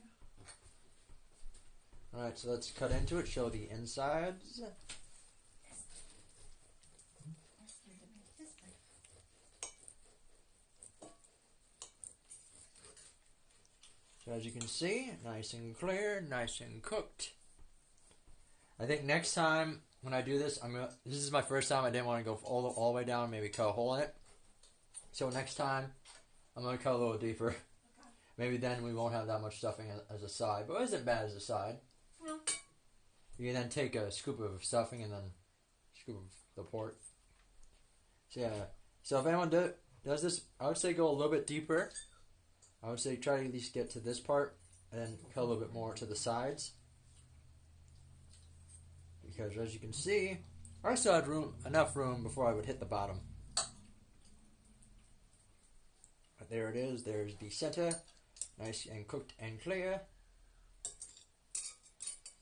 go. Alright, so let's cut into it, show the insides. So as you can see, nice and clear, nice and cooked. I think next time when I do this, this is my first time. I didn't want to go all the way down, maybe cut a hole in it. So next time, I'm going to cut a little deeper. Okay. Maybe then we won't have that much stuffing as a side, but it isn't bad as a side. No. You can then take a scoop of stuffing and then a scoop of the pork. So yeah, so if anyone does this, I would say go a little bit deeper. I would say try to at least get to this part and then cut a little bit more to the sides. Because as you can see, I still had enough room before I would hit the bottom. But there it is, there's the center. Nice and cooked and clear.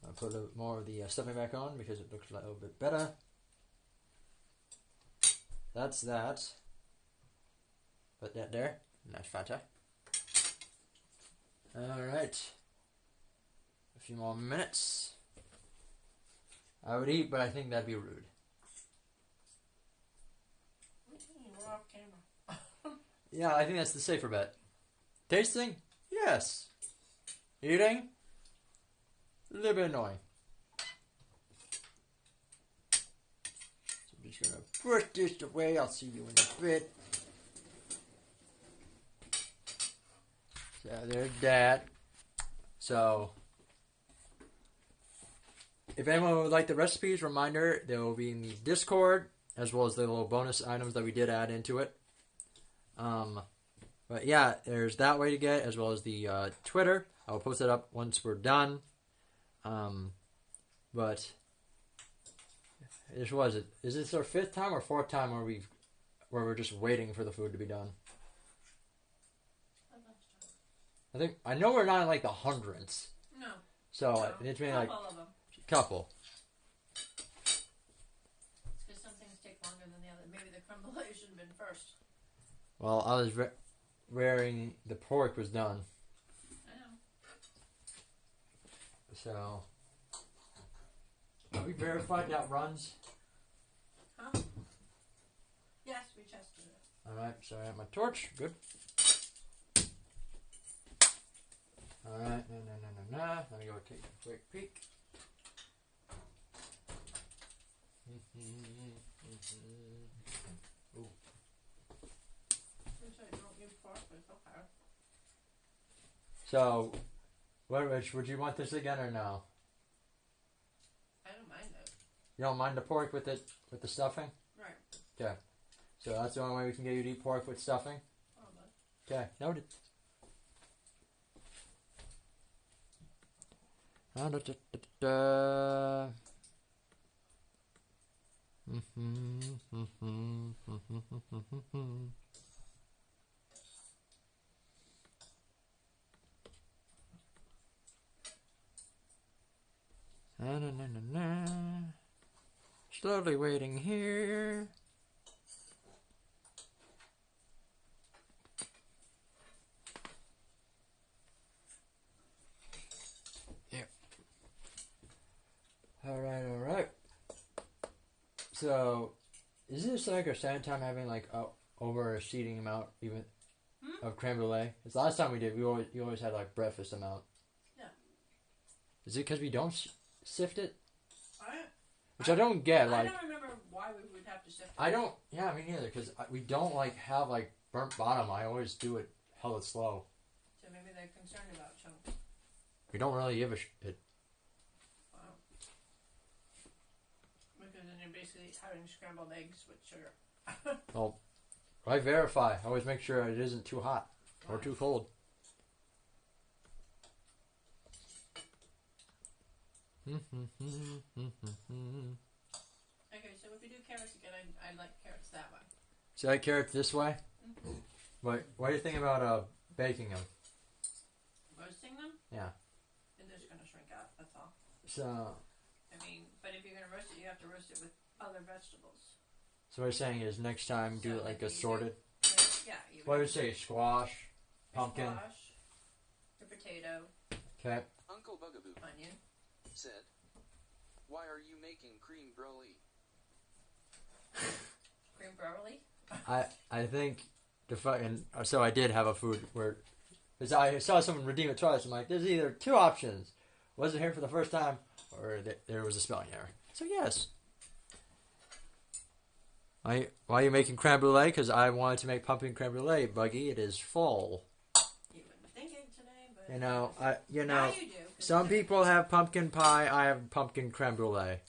I'll put a little more of the stuffing back on because it looks a little bit better. That's that. Put that there. Nice fanta. Alright. A few more minutes. I would eat, but I think that'd be rude. We're off camera. Yeah, I think that's the safer bet. Tasting? Yes. Eating? A little bit annoying. So I'm just gonna put this away. I'll see you in a bit. So there's that. So if anyone would like the recipes, reminder, they will be in the Discord, as well as the little bonus items that we did add into it. But yeah, there's that way to get it, as well as the Twitter. I will post it up once we're done. But this was it. Is this our 5th time or 4th time where we're just waiting for the food to be done? I know we're not in like the hundreds. No. So No. it's been like All of them. couple. It's because some things take longer than the other. Maybe the creme brulee should have been first. Well, I was raring the pork was done. I know. So have we verified that runs? Huh? Yes, we tested it. Alright, so I have my torch. Good. Alright, no. Let me go take a quick peek. Ooh. Which I don't use pork, but it's okay. So, Rich, would you want this again or no? I don't mind it. You don't mind the pork with the stuffing? Right. Okay. So that's the only way we can get you to eat pork with stuffing? Oh, Okay, noted. Slowly waiting here. Yep. Alright. So, is this like our second time having like over a seating amount even of creme brulee? Because last time we did, you always had like breakfast amount. Yeah. Is it because we don't sift it? I don't get. Like, I don't remember why we would have to sift it. I don't. Yeah, me neither. Because we don't like have like burnt bottom. I always do it hella slow. So maybe they're concerned about chunks. We don't really give a shit. Wow. Because then you're basically having scrambled eggs with sugar. Well, I verify. I always make sure it isn't too hot or too cold. Okay, so if we do carrots again, I'd like carrots that way. See, I carrots this way. But what do you think about baking them? Roasting them? Yeah. They're just going to shrink out, that's all. So I mean, but if you're going to roast it, you have to roast it with other vegetables. what you're saying is next time do it like assorted. Yeah. You What would you say? Squash, pumpkin. Squash, your potato, Okay. Uncle Bugaboo onion. said, "Why are you making cream brulee?" Cream brulee. I think the fucking so I did have a food where because I saw someone redeem it twice. I'm like, there's either two options: wasn't here for the first time, or there was a spelling error. So yes. Why are you making creme brulee? Because I wanted to make pumpkin creme brulee, Buggy. It is fall. You wouldn't think it today, but now you do. Some people have pumpkin pie. I have pumpkin creme brulee.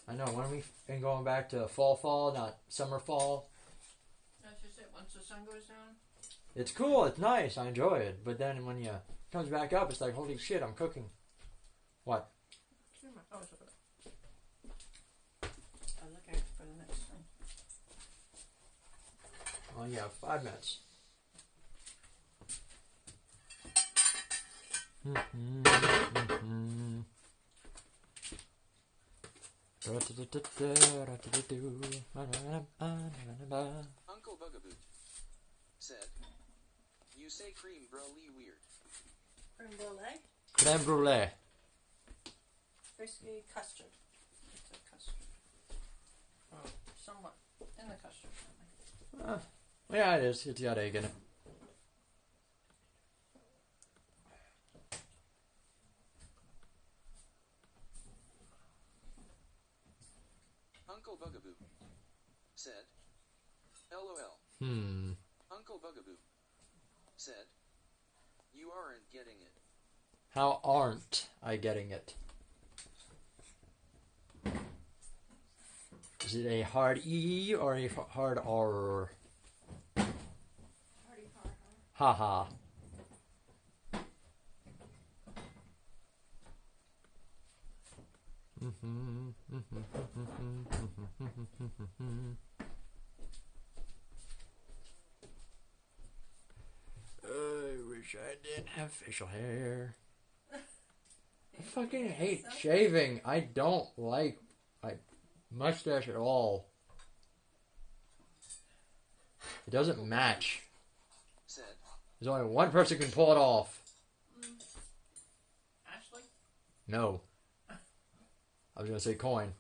I know. When we been going back to fall, not summer fall. That's just it. Once the sun goes down. It's cool. It's nice. I enjoy it. But then when it comes back up, it's like, holy shit! I'm cooking. What? Oh, it's over there. I'm looking for the next thing. Oh yeah, 5 minutes. Uncle Bugaboo said, "You say cream brulee weird." Creme brulee. Creme brulee. Basically custard. It's a custard. Oh, somewhat in the custard family. Yeah, it is. It's got egg in it. Uncle Bugaboo said, "LOL." Uncle Bugaboo said, "You aren't getting it." How aren't I getting it? Is it a hard E or a hard R? Hardy har Ha har. ha. I wish I didn't have facial hair. I fucking hate shaving. I don't like mustache at all. It doesn't match. Said, There's only one person who can pull it off. Ashley? No. I was gonna say Coin.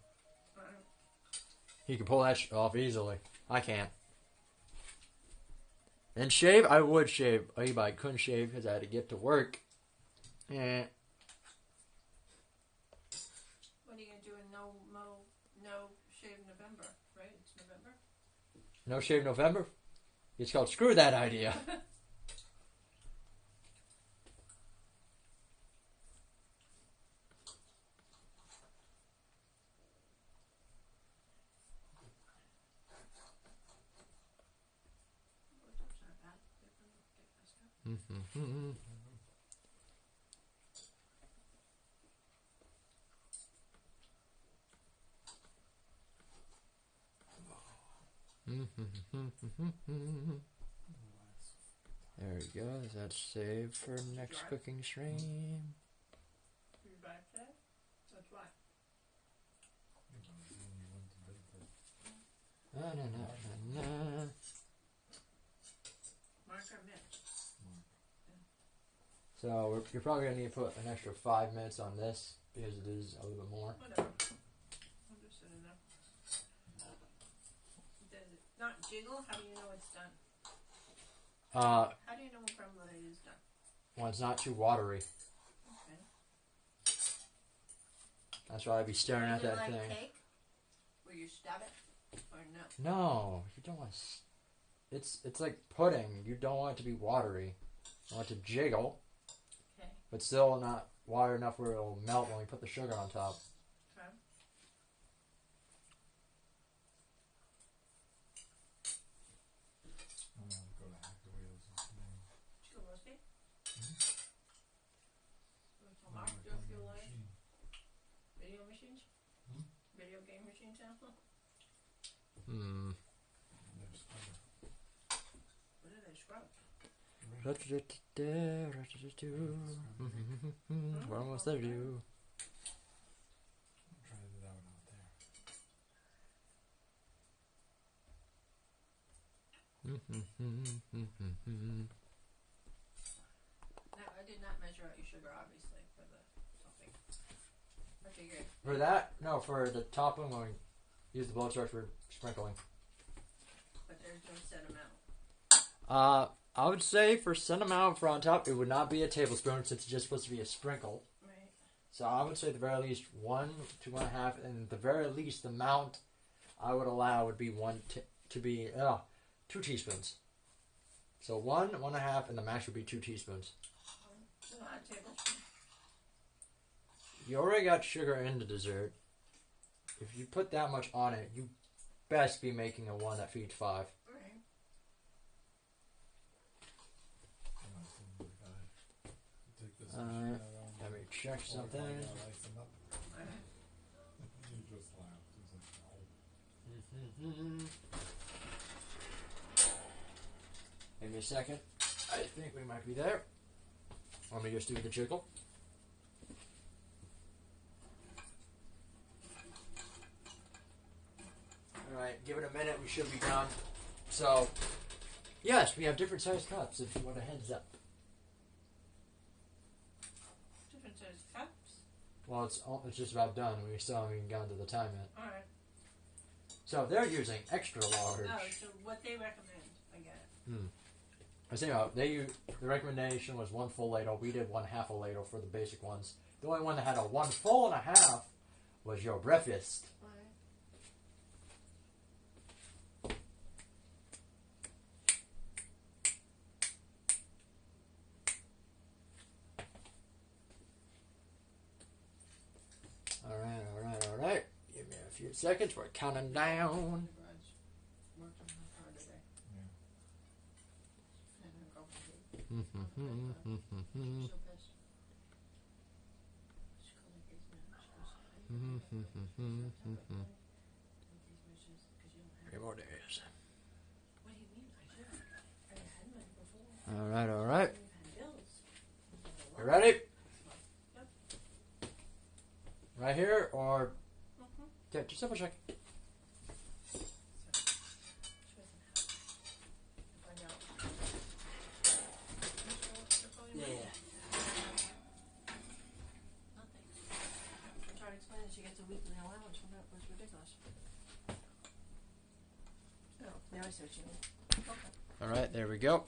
He can pull that off easily. I can't. And shave? I would shave. But I couldn't shave because I had to get to work. Yeah. What are you going to do in no shave November, right? It's November? No shave November? It's called screw that idea. There we go. That's saved for next cooking stream. You back there? That's why. Na, na, na, na, na. Mark our minutes. So you're probably gonna need to put an extra 5 minutes on this because it is a little bit more. Whatever. I'll just set it up. Does it not jiggle? How do you know it's done? How do you know when crumble is done? Well, it's not too watery. Okay. That's why I'd be staring at Is it that like thing. cake? Where you stab it? Or no? No, you don't want. It's like pudding. You don't want it to be watery. You want it to jiggle, Okay. but still not water enough where it'll melt when we put the sugar on top. Okay. Go to Hacker Wheels this morning. Did you go roasting? Mhm. So Mark, do you feel like video machines? Hmm? Video game machines now? Hmm. There's other. What do they scrub? We're almost there, dude. Try it out there. No, I did not measure out your sugar, obviously, for the topping. I figured. For that, no, for the topping, when we use the blowtorch for sprinkling. But there's no set amount. I would say for set amount for on top, it would not be a tablespoon since it's just supposed to be a sprinkle. Right. So I would say at the very least 1 to 1.5, and at the very least the amount I would allow would be 2 teaspoons. So 1, 1.5, and the max would be 2 teaspoons. Not a tablespoon. You already got sugar in the dessert. If you put that much on it, you best be making a one that feeds 5. Right. Take this Alright, machine out on Let me check something. Ice them up. Right. You just laughed. It was like, no. Give me a second. I think we might be there. Let me just do the jiggle. Alright, give it a minute, we should be done. So, yes, we have different sized cups if you want a heads up. Different size cups. Well, it's just about done. We still haven't even gotten to the time yet. Alright. So, they're using extra large. Oh, so what they recommend, I get it. I was thinking about, the recommendation was 1 full ladle. We did 1/2 a ladle for the basic ones. The only one that had a 1 full and a half was your breakfast. Right. Alright. Give me a few seconds. We're counting down. The garage worked on my car today. Yeah. And I'm going to Mm-hmm. so pissed. She called me crazy man. She goes, "How you gonna do that? Take these measures 'cause you don't have 3 more days. What do you mean? I do. I had money before. Alright. We've had bills. You ready? Yep. Right here, or Mm-hmm. yeah, just double check. She wasn't happy. If I know. You sure what's the phone number? Nothing. I tried to explain that she gets a weekly allowance from that was ridiculous. No, now I see what you mean. Okay. Alright, there we go.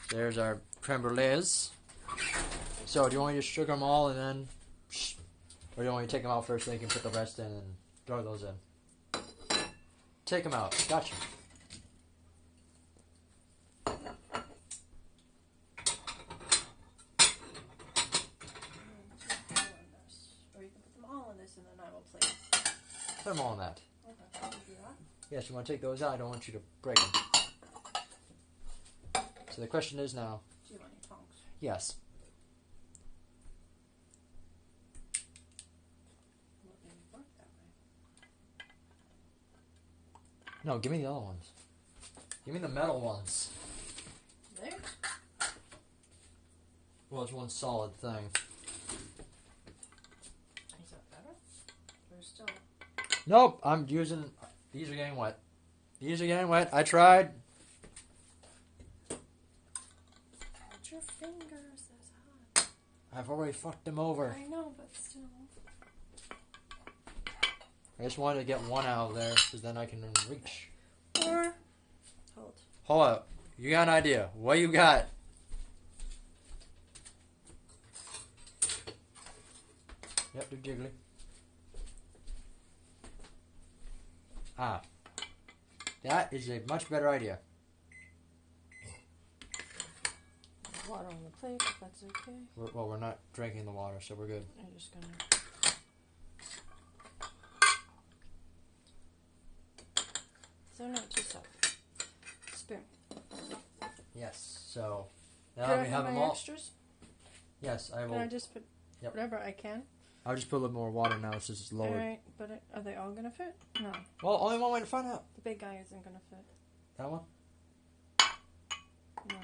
There's our creme brulees. So, do you want to just sugar them all and then, or do you want me to take them out first so you can put the rest in and throw those in? Take them out. Gotcha. Or you can put them all in this and then I will place. Put them all in that. Okay, I'll do that. Yes, you want to take those out. I don't want you to break them. So the question is now, Do you want your tongs? yes. Well, it didn't work that way. No, give me the other ones. Give me the metal ones. There? Well, it's one solid thing. Is that better? There's still. Nope, I'm using. These are getting wet. These are getting wet. I tried. Hold your fingers. That's hot. I've already fucked them over. I know, but still. I just wanted to get one out of there, because then I can reach. Or hold. Hold up. You got an idea. What you got? Yep, do jiggly. Ah. That is a much better idea. Water on the plate, if that's okay. We're not drinking the water, so we're good. I'm just gonna. So no, 2 soft. Spoon. Yes, so now Can that I we have my them all. extras? Yes, I Can will. I just put Yep. whatever I can? I'll just put a little more water now since it's lowered. Alright, but are they all gonna fit? No. Well, only one way to find out. The big guy isn't gonna fit. That one? No.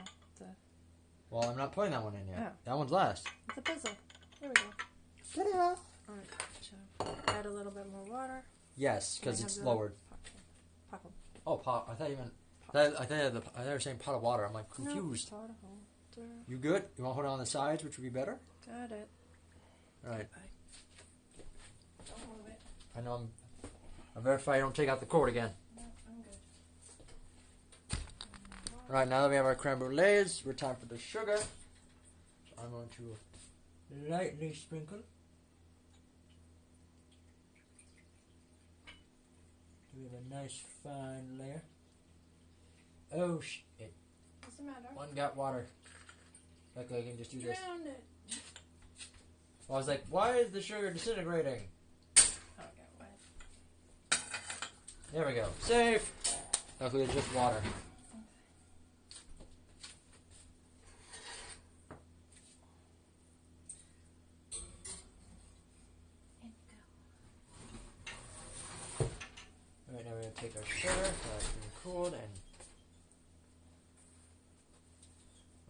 Well, I'm not putting that one in yet. Oh. That one's last. It's a puzzle. There we go. Ta-da! Alright, so add a little bit more water. Yes, because Can I it's have the lowered. Pop. Oh, pot. I thought you meant. I thought you were saying pot of water. I'm like confused. No, pot holder. You good? You want to hold it on the sides, which would be better? Got it. All right. Don't move it. I know I'm verify you don't take out the cord again. No, I'm good. All right, now that we have our creme brulees, we're time for the sugar. So I'm going to lightly sprinkle. We have a nice fine layer. Oh shit! Doesn't matter. One got water. Luckily, I can just do this. Drowned it. Well, I was like, why is the sugar disintegrating? Oh, it got wet. There we go. Safe. Luckily, it's just water. Alright, now we're going to take our sugar that's been cooled and.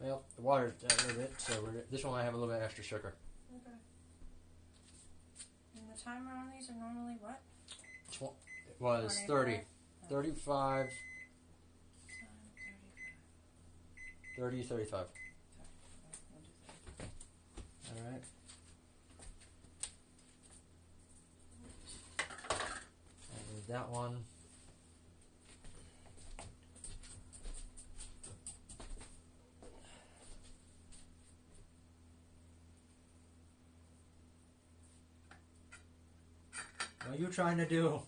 Well, the water's a little bit, so this one I have a little bit extra sugar. Okay. And the timer on these are normally what? It was 30. 35, 30, 35. Alright. I need that one. What are you trying to do?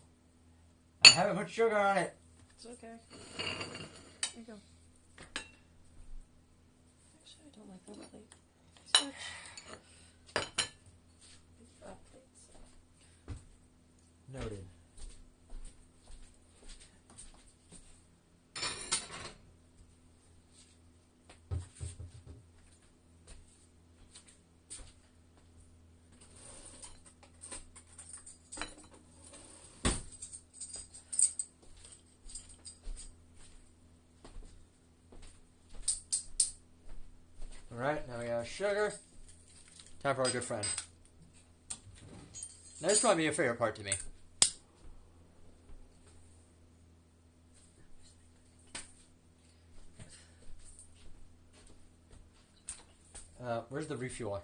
I haven't put sugar on it. It's okay. There you go. Actually, I don't like that plate. Switch. Plates. Noted. Alright, now we got sugar. Time for our good friend. Now, this is probably your favorite part to me. Where's the refueler?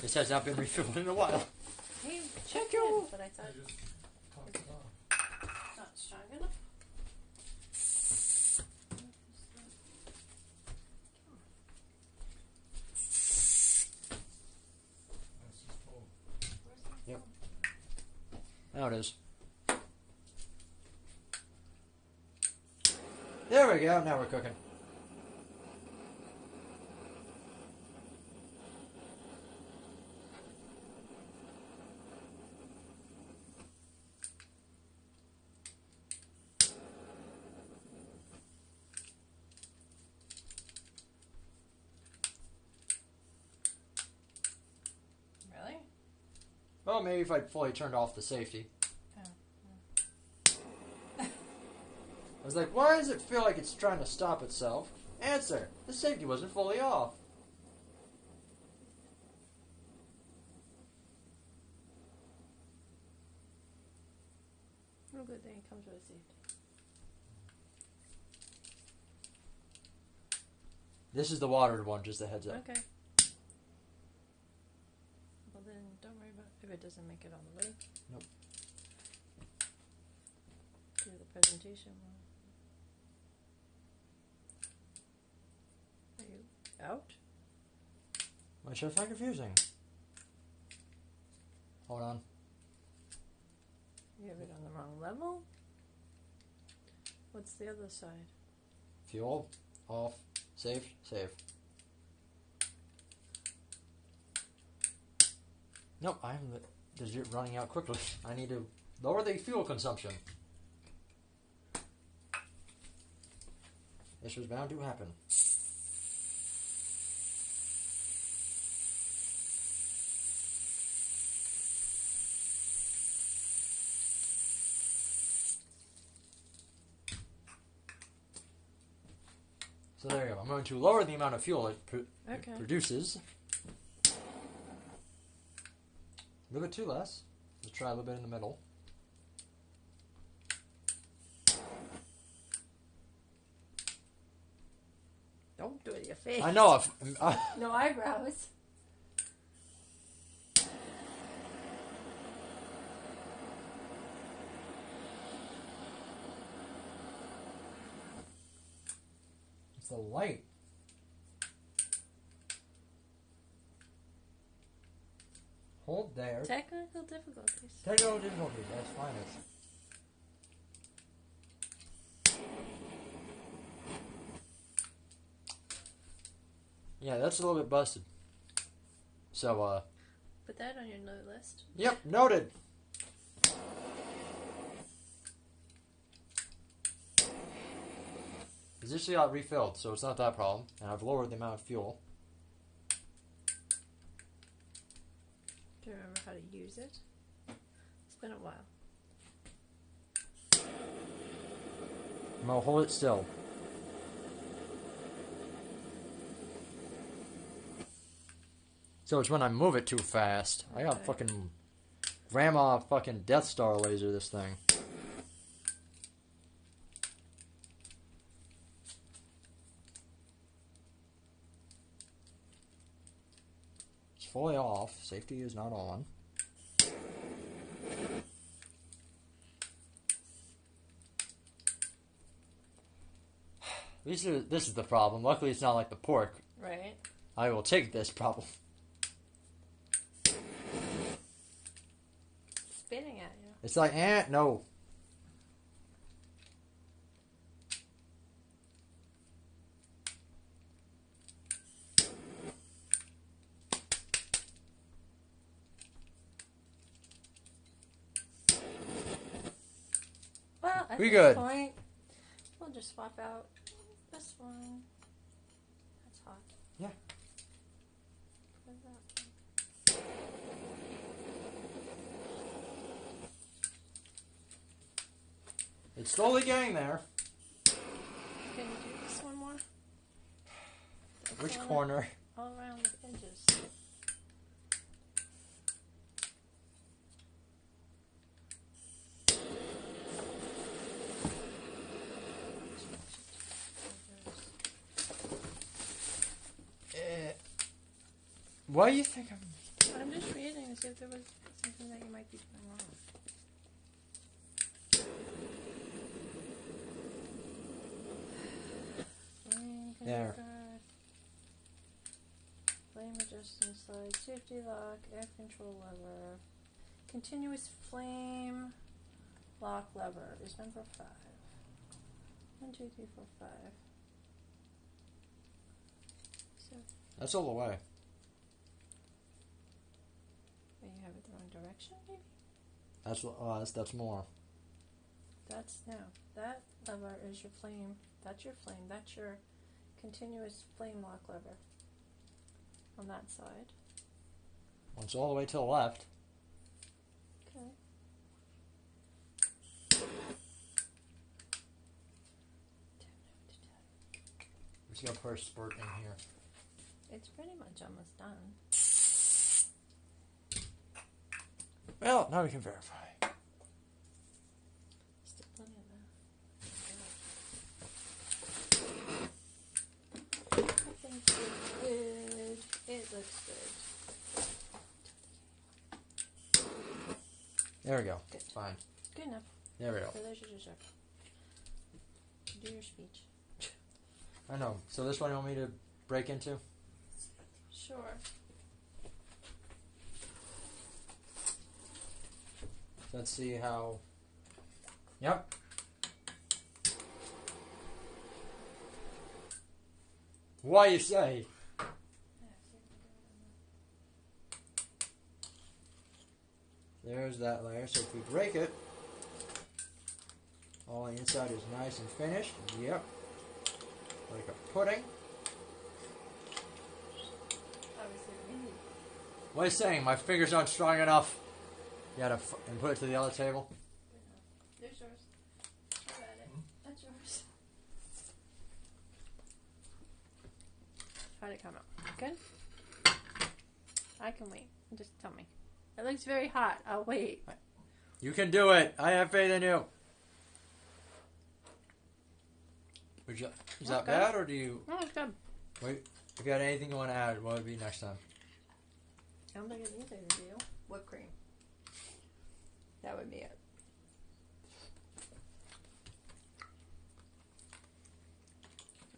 This has not been refueled in a while. Hey, check you. But I thought I just popped it off. not strong enough. That's just full. Yep. Now it is. There we go. Now we're cooking. Really? Well, maybe if I fully turned off the safety. Oh. I was like, why does it feel like it's trying to stop itself? Answer. The safety wasn't fully off. Oh, good thing it comes with a safety. This is the watered one, just a heads up. Okay. Well then, don't worry about if it doesn't make it on the lake. Nope. Do the presentation one. Are you out? My should find confusing. Hold on. You have it on the wrong level? What's the other side? Fuel. Off. Save. Save. Nope, this is running out quickly. I need to lower the fuel consumption. This was bound to happen. So there you go. I'm going to lower the amount of fuel it Okay. produces. A little bit too less. Let's try a little bit in the middle. Don't do it to your face. I know. No eyebrows. It's the light. Hold there. Technical difficulties. Technical difficulties. That's fine. Yeah, that's a little bit busted. So, Put that on your note list. yep, noted. This just got refilled, so it's not that problem. And I've lowered the amount of fuel. Do you remember how to use it? It's been a while. I'm gonna hold it still. So it's when I move it too fast. I got Okay. fucking grandma fucking Death Star laser this thing. It's fully off. Safety is not on. This is the problem. Luckily, it's not like the pork. Right? I will take this problem. Spitting at you. It's like, no. Well, at We this good. point, we'll just swap out this one. That's hot. Yeah. For that one. It's slowly getting there. Can you do this one more? Which All corner? All around the edges. Why do you think I'm... I'm just reading to see if there was something that you might be doing wrong. Flame There. control, flame adjusting slide, safety lock, air control lever, continuous flame lock lever is number 5. 1, 2, 3, 4, 5. So, That's all the way. you have it the wrong direction, maybe? That's more. That's now. That lever is your flame. That's your flame. That's your continuous flame lock lever. On that side. It's all the way to the left. Okay. Let's go pour a spurt in here. It's pretty much almost done. Well, now we can verify. Still plenty of that. I think it's good. It looks good. There we go. Good. Fine. Good enough. There we go. So there's your dessert. Do your speech. I know. So this one you want me to break into? Sure. Let's see how... Yep. What you say? There's that layer. So if we break it, all the inside is nice and finished. Yep. Like a pudding. Obviously, we need. What are you saying? My fingers aren't strong enough. You gotta and put it to the other table. There's yours. Have at it. That's yours. How'd it come out? Good? I can wait. Just tell me. It looks very hot. I'll wait. You can do it. I have faith in you. Is that Okay. bad, or do you... Oh, it's good. Wait, if you had anything you want to add, what would it be next time? I don't think it's anything to do. Whipped cream. That would be it.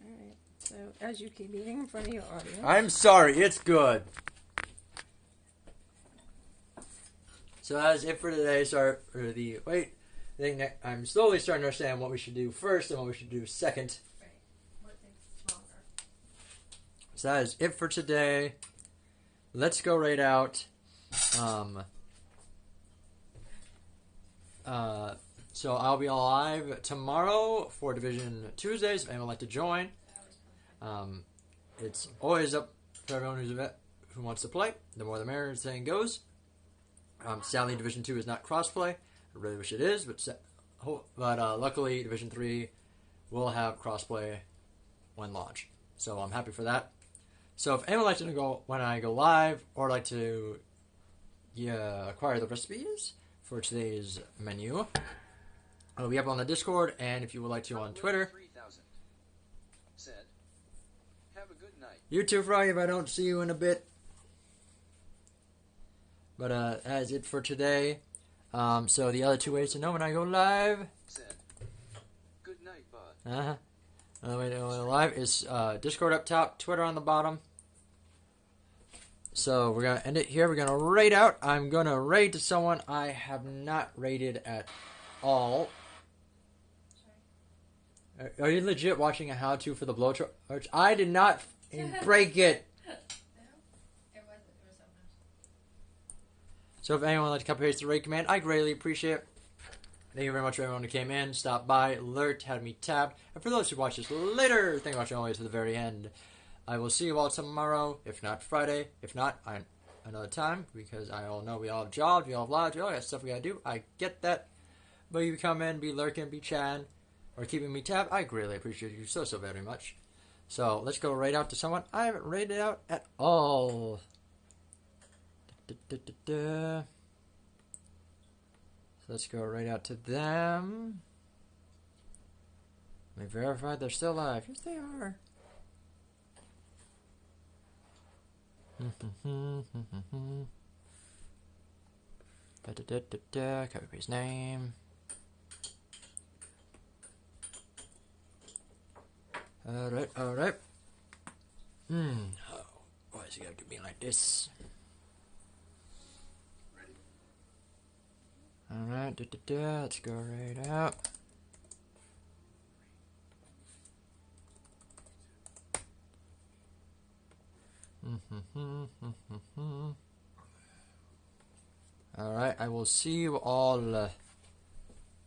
Alright. So, as you keep eating in front of your audience. I'm sorry, it's good. So that's it for today. Sorry for the wait. I think that I'm slowly starting to understand what we should do first and what we should do second. Right. What takes longer? So that is it for today. Let's go right out. So I'll be live tomorrow for Division Tuesdays if anyone would like to join. It's always up for everyone who wants to play. The more the merrier, the saying goes. Sadly, Division 2 is not crossplay. I really wish it is, but luckily Division 3 will have crossplay when launched. So I'm happy for that. So if anyone would like to go when I go live or like to acquire the recipes for today's menu, it'll be up on the Discord, and if you would like to on Twitter. 3000 said, have a good night. You too, Froggy, if I don't see you in a bit. But that's it for today. So the other two ways to know when I go live. Said, good night, bud. Another way to go live is Discord up top, Twitter on the bottom. So we're going to end it here. We're going to raid out. I'm going to raid to someone I have not raided at all. Are you legit watching a how-to for the blowtorch? I did not break it. It was something. So if anyone would like to copy paste the raid command, I greatly appreciate it. Thank you very much for everyone who came in, stopped by, alert, had me tabbed. And for those who watch this later, thank you for watching all the way to the very end. I will see you all tomorrow, if not Friday, if not another time, because I all know we all have jobs, we all have lives, we all got stuff we gotta do. I get that. But you come in, be lurking, be chatting, or keeping me tabbed, I greatly appreciate you so very much. So let's go right out to someone I haven't rated out at all. So let's go right out to them. Let me verify they're still alive. Yes, they are. Copy paste name. Alright. Oh, why is he gotta do me like this? Alright, let's go right out. Alright, I will see you all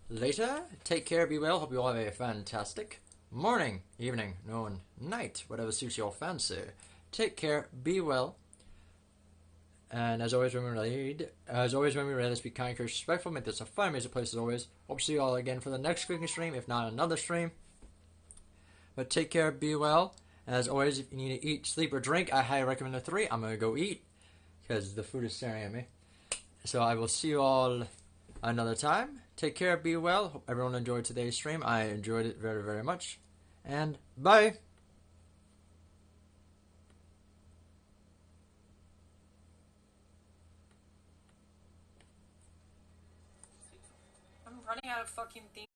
later. Take care, be well. Hope you all have a fantastic morning, evening, noon, night, whatever suits your fancy. Take care, be well. And as always, when we read, let's be kind, courteous, respectful. Make this a fun, amazing place as always. Hope to see you all again for the next cooking stream, if not another stream. But take care, be well, As always, if you need to eat, sleep, or drink, I highly recommend the 3. I'm going to go eat because the food is staring at me. So I will see you all another time. Take care, be well. Hope everyone enjoyed today's stream. I enjoyed it very, very much. And bye. I'm running out of fucking things.